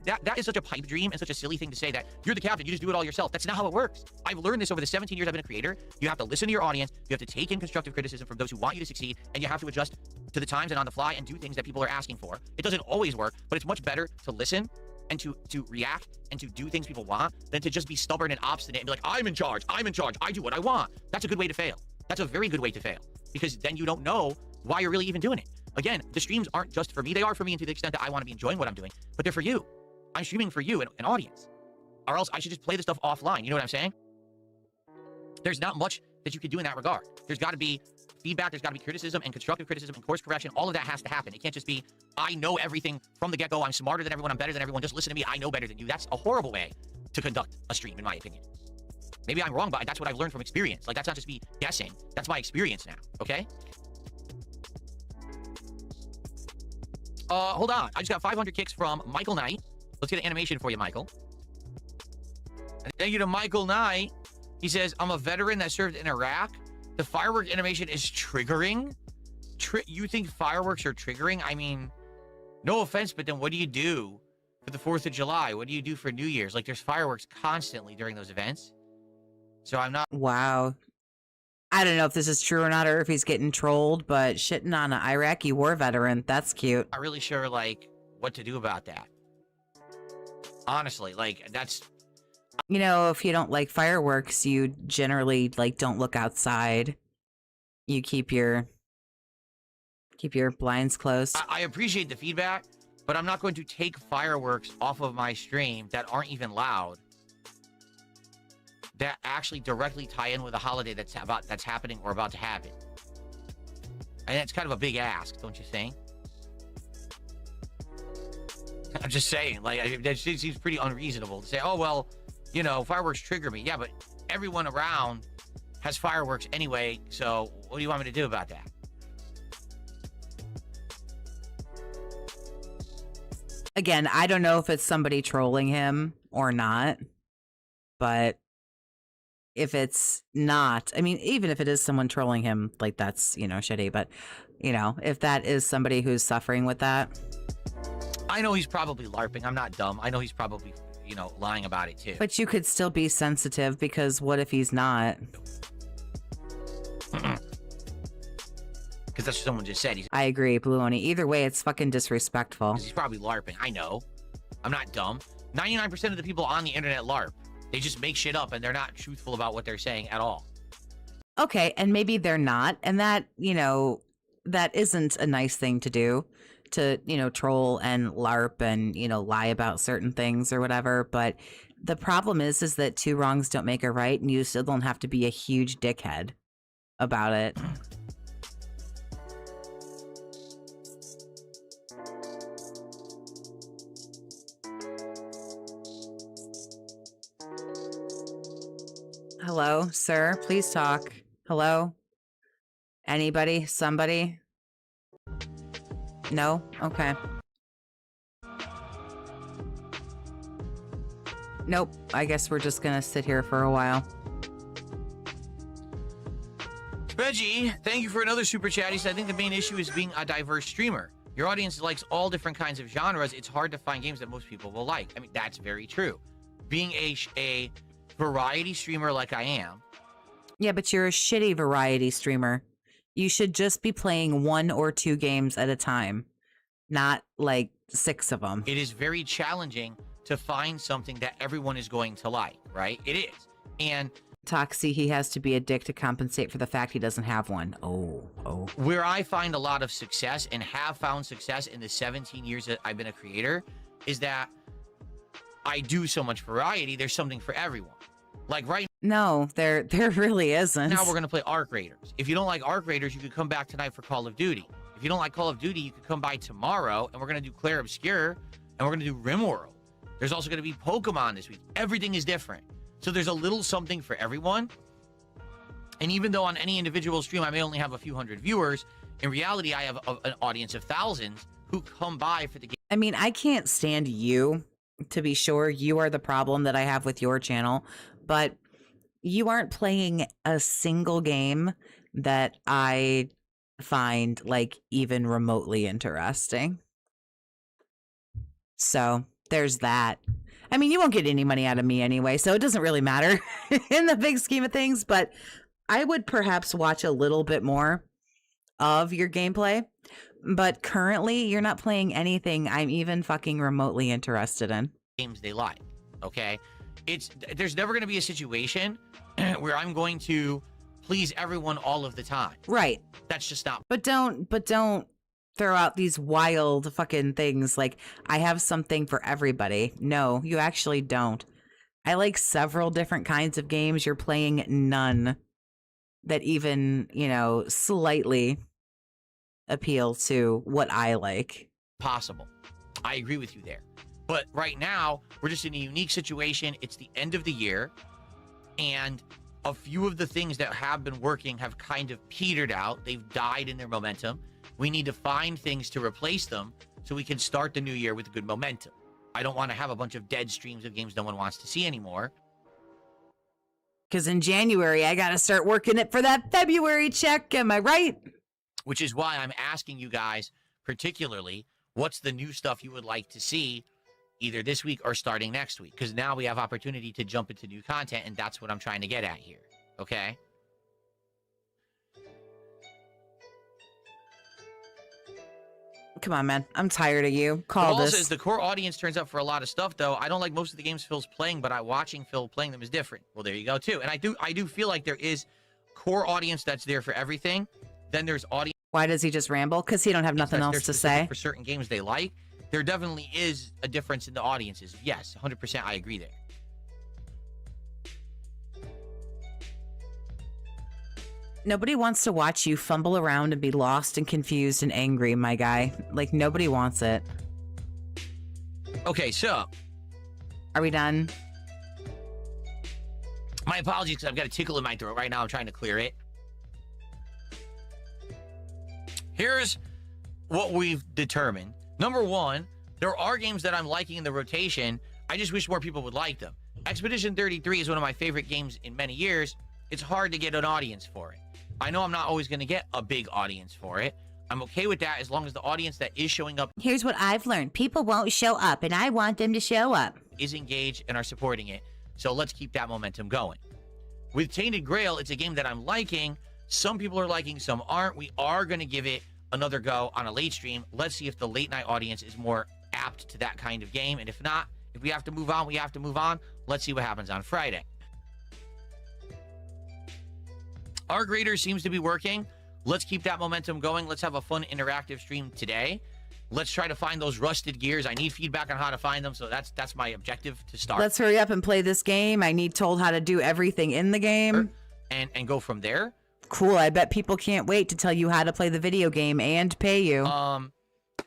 That is such a pipe dream and such a silly thing to say that you're the captain, you just do it all yourself. That's not how it works. I've learned this over the 17 years I've been a creator. You have to listen to your audience, you have to take in constructive criticism from those who want you to succeed, and you have to adjust to the times and on the fly and do things that people are asking for. It doesn't always work, but it's much better to listen and to react and to do things people want than to just be stubborn and obstinate and be like, I'm in charge, I do what I want. That's a good way to fail. That's a very good way to fail, because then you don't know why you're really even doing it. Again, the streams aren't just for me. They are for me, and to the extent that I want to be enjoying what I'm doing, but they're for you. I'm streaming for you, an audience. Or else I should just play the stuff offline. You know what I'm saying? There's not much that you can do in that regard. There's got to be feedback, there's got to be criticism and constructive criticism and course correction. All of that has to happen. It can't just be, I know everything from the get-go. I'm smarter than everyone. I'm better than everyone. Just listen to me. I know better than you. That's a horrible way to conduct a stream, in my opinion. Maybe I'm wrong, but that's what I've learned from experience. Like, that's not just me guessing. That's my experience now, okay? Hold on. I just got 500 kicks from Michael Knight. Let's get an animation for you, Michael. And thank you to Michael Knight. He says, I'm a veteran that served in Iraq. The fireworks animation is triggering? You think fireworks are triggering? I mean, no offense, but then what do you do for the 4th of July? What do you do for New Year's? Like, there's fireworks constantly during those events. So I'm not... Wow. I don't know if this is true or not, or if he's getting trolled, but shitting on an Iraqi war veteran, that's cute. Not really sure, like, what to do about that. Honestly, like, that's... You know, if you don't like fireworks, you generally, like, don't look outside. You keep your blinds closed. I appreciate the feedback, but I'm not going to take fireworks off of my stream that aren't even loud, that actually directly tie in with a holiday that's happening or about to happen. And it's kind of a big ask, don't you think? I'm just saying, like, that seems pretty unreasonable to say, oh, well, you know, fireworks trigger me. Yeah, but everyone around has fireworks anyway, so what do you want me to do about that? Again, I don't know if it's somebody trolling him or not, but if it's not, I mean, even if it is someone trolling him, like that's, you know, shitty, but, you know, if that is somebody who's suffering with that. I know he's probably LARPing. I'm not dumb. I know he's probably, you know, lying about it too. But you could still be sensitive because what if he's not? Because that's what someone just said. I agree, Blue Oni. Either way, it's fucking disrespectful. He's probably LARPing. I know. I'm not dumb. 99% of the people on the internet LARP. They just make shit up and they're not truthful about what they're saying at all. Okay, and maybe they're not. And that, you know, that isn't a nice thing to do, to, you know, troll and LARP and, you know, lie about certain things or whatever. But the problem is that two wrongs don't make a right, and you still don't have to be a huge dickhead about it. Hello, sir. Please talk. Hello? Anybody? Somebody? No? Okay. Nope. I guess we're just gonna sit here for a while. Reggie, thank you for another super chat. He said, I think the main issue is being a diverse streamer. Your audience likes all different kinds of genres. It's hard to find games that most people will like. I mean, that's very true. Being a variety streamer like I am. Yeah, but you're a shitty variety streamer. You should just be playing 1 or 2 games at a time, not like 6 of them. It is very challenging to find something that everyone is going to like, right? It is. And Toxie, he has to be a dick to compensate for the fact he doesn't have one. Oh. Where I find a lot of success and have found success in the 17 years that I've been a creator is that I do so much variety. There's something for everyone. Like right No, there really isn't. now, we're going to play Arc Raiders. If you don't like Arc Raiders, you could come back tonight for Call of Duty. If you don't like Call of Duty, you could come by tomorrow, and we're going to do Clair Obscure, and we're going to do RimWorld. There's also going to be Pokemon this week. Everything is different. So there's a little something for everyone. And even though on any individual stream I may only have a few hundred viewers, in reality, I have an audience of thousands who come by for the game. I mean, I can't stand you, to be sure. You are the problem that I have with your channel, but you aren't playing a single game that I find like even remotely interesting. So there's that. I mean, you won't get any money out of me anyway, so it doesn't really matter in the big scheme of things, but I would perhaps watch a little bit more of your gameplay. But currently, you're not playing anything I'm even fucking remotely interested in. Games they like, okay? There's never going to be a situation where I'm going to please everyone all of the time. Right. That's just not. But don't throw out these wild fucking things like I have something for everybody. No, you actually don't. I like several different kinds of games. You're playing none that even, you know, slightly appeal to what I like. Possible. I agree with you there. But right now, we're just in a unique situation. It's the end of the year, and a few of the things that have been working have kind of petered out. They've died in their momentum. We need to find things to replace them so we can start the new year with good momentum. I don't want to have a bunch of dead streams of games no one wants to see anymore. Because in January, I got to start working it for that February check. Am I right? Which is why I'm asking you guys, particularly, what's the new stuff you would like to see either this week or starting next week? Because now we have opportunity to jump into new content, and that's what I'm trying to get at here. Okay? Come on, man. I'm tired of you. Call Paul this. says the core audience turns up for a lot of stuff, though. I don't like most of the games Phil's playing, but watching Phil playing them is different. Well, there you go, too. And I do feel like there is core audience that's there for everything. Then there's audience. Why does he just ramble? Because he don't have nothing else to say. For certain games they like. There definitely is a difference in the audiences. Yes, 100% I agree there. Nobody wants to watch you fumble around and be lost and confused and angry, my guy. Like, nobody wants it. Okay, so. Are we done? My apologies, because I've got a tickle in my throat right now. I'm trying to clear it. Here's what we've determined. Number one, there are games that I'm liking in the rotation. I just wish more people would like them. Expedition 33 is one of my favorite games in many years. It's hard to get an audience for it. I know I'm not always going to get a big audience for it. I'm okay with that as long as the audience that is showing up Here's what I've learned. People won't show up, and I want them to show up. is engaged and are supporting it. So let's keep that momentum going. With Tainted Grail, it's a game that I'm liking. Some people are liking, some aren't. We are going to give it another go on a late stream. Let's see if the late night audience is more apt to that kind of game. And if not, if we have to move on, we have to move on. Let's see what happens on Friday. Our grader seems to be working. Let's keep that momentum going. Let's have a fun interactive stream today. Let's try to find those rusted gears. I need feedback on how to find them, so that's my objective to start. Let's hurry up and play this game. I need told how to do everything in the game. And go from there. Cool. I bet people can't wait to tell you how to play the video game and pay you.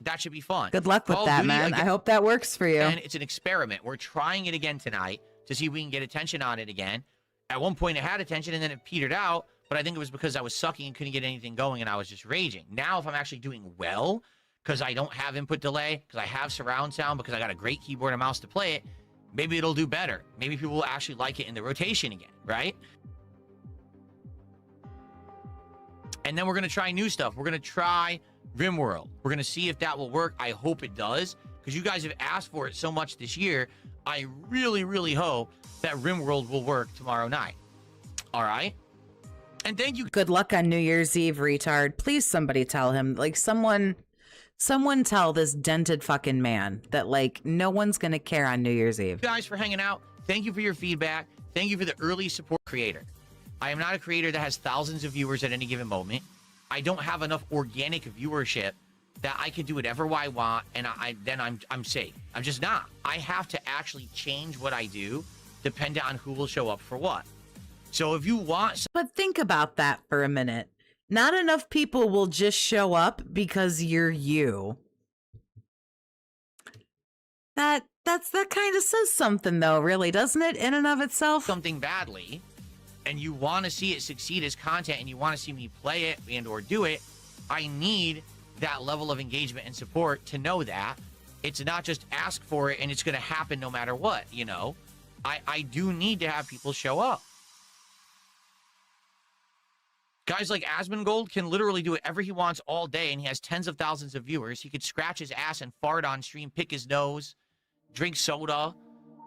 That should be fun. Good luck with that, man. I hope that works for you. And it's an experiment. We're trying it again tonight to see if we can get attention on it again. At one point, it had attention, and then it petered out. But I think it was because I was sucking and couldn't get anything going, and I was just raging. Now, if I'm actually doing well, because I don't have input delay, because I have surround sound, because I got a great keyboard and mouse to play it, maybe it'll do better. Maybe people will actually like it in the rotation again, right? And then we're going to try new stuff. We're going to try RimWorld. We're going to see if that will work. I hope it does, because you guys have asked for it so much this year. I really, really hope that RimWorld will work tomorrow night. All right? And thank you. Good luck on New Year's Eve, retard. Please, somebody tell him. Like, someone tell this dented fucking man that, like, no one's going to care on New Year's Eve. Guys, for hanging out. Thank you for your feedback. Thank you for the early support, creator. I am not a creator that has thousands of viewers at any given moment. I don't have enough organic viewership that I can do whatever I want, and then I'm safe. I'm just not. I have to actually change what I do dependent on who will show up for what. So if you want... But think about that for a minute. Not enough people will just show up because you're you. That kind of says something, though, really, doesn't it, in and of itself? Something badly, and you want to see it succeed as content, and you want to see me play it and or do it, I need that level of engagement and support to know that. It's not just ask for it and it's going to happen no matter what, you know? I do need to have people show up. Guys like Asmongold can literally do whatever he wants all day, and he has tens of thousands of viewers. He could scratch his ass and fart on stream, pick his nose, drink soda,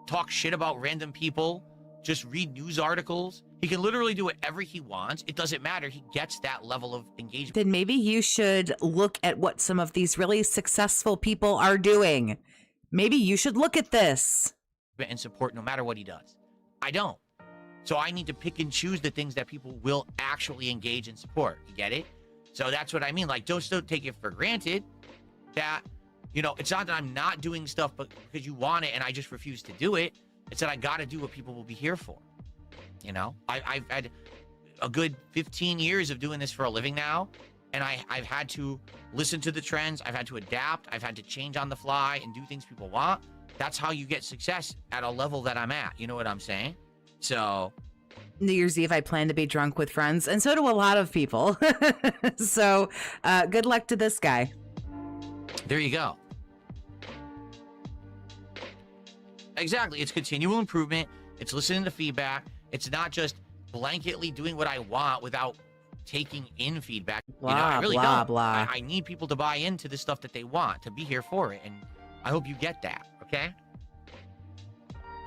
talk shit about random people, just read news articles. He can literally do whatever he wants. It doesn't matter. He gets that level of engagement. Then maybe you should look at what some of these really successful people are doing. Maybe you should look at this. And support no matter what he does. I don't. So I need to pick and choose the things that people will actually engage and support. You get it? So that's what I mean. Like, don't take it for granted that, you know, it's not that I'm not doing stuff but because you want it and I just refuse to do it. It's that I got to do what people will be here for. You know, I've had a good 15 years of doing this for a living now, and I've had to listen to the trends. I've had to adapt. I've had to change on the fly and do things people want. That's how you get success at a level that I'm at. You know what I'm saying? So New Year's Eve, I plan to be drunk with friends, and so do a lot of people. So good luck to this guy. There you go. Exactly. It's continual improvement. It's listening to feedback. It's not just blanketly doing what I want without taking in feedback. Blah, you know, I really blah, don't. blah. I need people to buy into the stuff that they want, to be here for it. And I hope you get that, okay?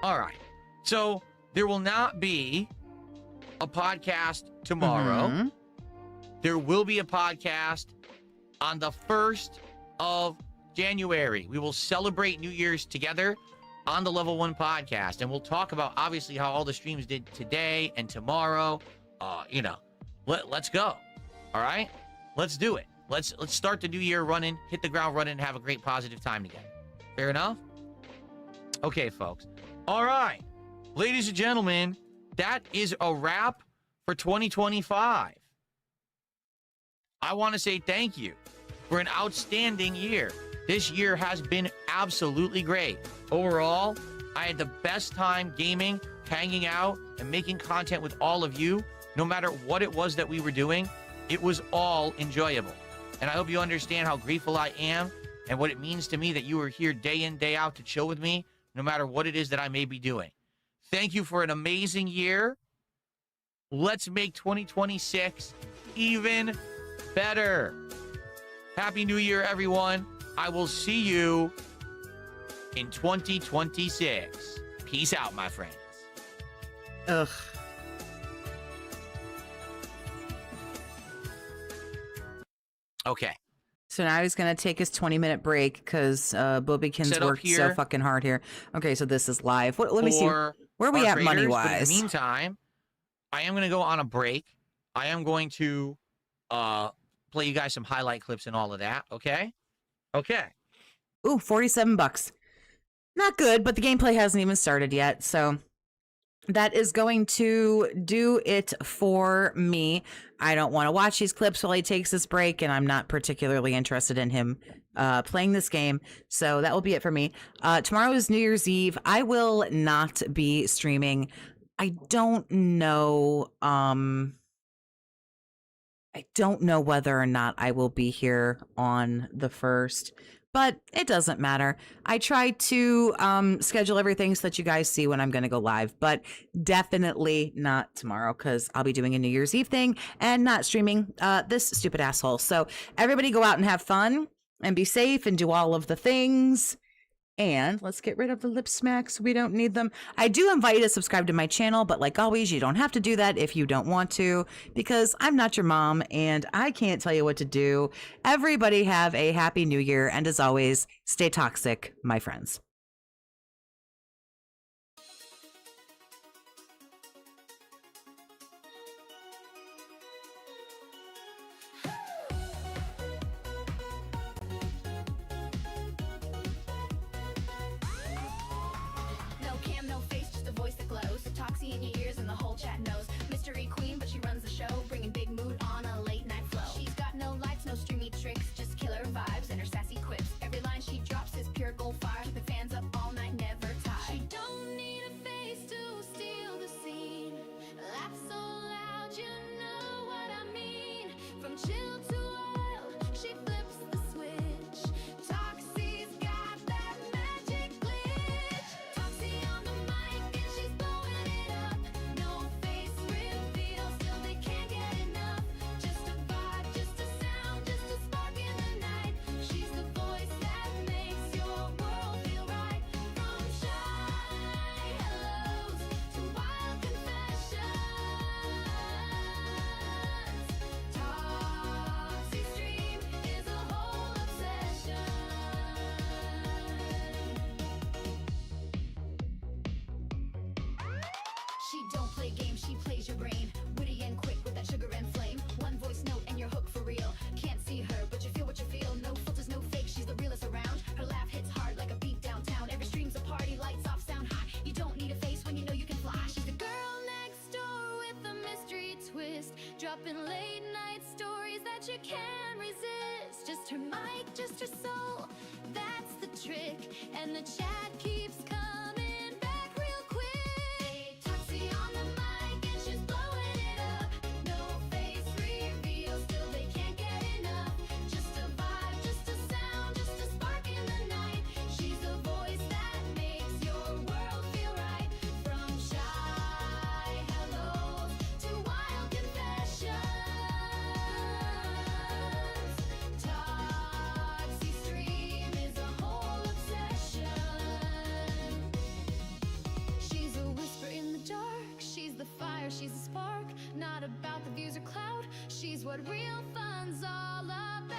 All right. So there will not be a podcast tomorrow. Mm-hmm. There will be a podcast on the 1st of January. We will celebrate New Year's together on the Level 1 podcast, and we'll talk about obviously how all the streams did today and tomorrow. You know, let's go. All right, let's do it. Let's start the new year running, hit the ground running, and have a great positive time together. Fair enough? Okay, folks. All right, ladies and gentlemen, that is a wrap for 2025. I want to say thank you for an outstanding year. This year has been absolutely great. Overall, I had the best time gaming hanging out and making content with all of you, no matter what it was that we were doing. It was all enjoyable. And I hope you understand how grateful I am and what it means to me that you are here day in, day out to chill with me, no matter what it is that I may be doing. Thank you for an amazing year. Let's make 2026 even better. Happy New Year, everyone. I will see you in 2026. Peace out, my friends. Ugh. Okay. So now he's going to take his 20-minute break because Bobbykin's worked so fucking hard here. Okay, so this is live. Let me see. Where are we at money-wise? In the meantime, I am going to go on a break. I am going to play you guys some highlight clips and all of that, okay? Okay. Ooh, $47. Not good, but the gameplay hasn't even started yet, so that is going to do it for me. I don't want to watch these clips while he takes this break, and I'm not particularly interested in him playing this game, so that will be it for me. Tomorrow is New Year's Eve. I will not be streaming. I don't know whether or not I will be here on the 1st, but it doesn't matter. I try to schedule everything so that you guys see when I'm going to go live, but definitely not tomorrow because I'll be doing a New Year's Eve thing and not streaming this stupid asshole. So everybody go out and have fun and be safe and do all of the things. And let's get rid of the lip smacks. We don't need them. I do invite you to subscribe to my channel, but like always, you don't have to do that if you don't want to, because I'm not your mom and I can't tell you what to do. Everybody have a happy new year. And as always, stay toxic, my friends. In your ears and the whole chat knows. Mystery queen, but she runs the show, bringing big mood on a late night flow. She's got no lights, no streamy tricks, just killer vibes and her sassy quips. Every line she drops is pure gold fire, keeping fans up all night, never tired. She don't need a face to steal the scene. Laugh so loud, you know what I mean. From chill to wild, she flips the switch. Toxie's got that magic glitch. Toxie on the mic and she's blowing it up. No face reveal, still they can't get enough. Just a vibe, just a sound, just a spark in the night. She's the voice that makes your world feel right. From shy hellos to wild confessions, Toxie's dream is a whole obsession. She don't play games, she plays your brain. Witty and quick with that sugar and flame. One voice note and you're hooked for real. Can't see her, but you feel what you feel. No filters, no fake, she's the realest around. Her laugh hits hard like a beat downtown. Every stream's a party, lights off, sound high. You don't need a face when you know you can fly. She's the girl next door with a mystery twist. Dropping late night stories that you can't resist. Just her mic, just her soul, that's the trick. And the chat keeps coming back real quick. Toxie on the mic and she's blowing it up. No face reveal, still they can't get enough. Just a vibe, just a sound, just a spark in the night. She's the voice that makes your world feel right. From shy hellos to wild confessions, Toxie's dream is a whole obsession. She's a whisper in the dark, she's the fire, she's a spark. Not about the views or clout, she's what real fun's all about.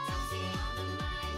Toxie on the mic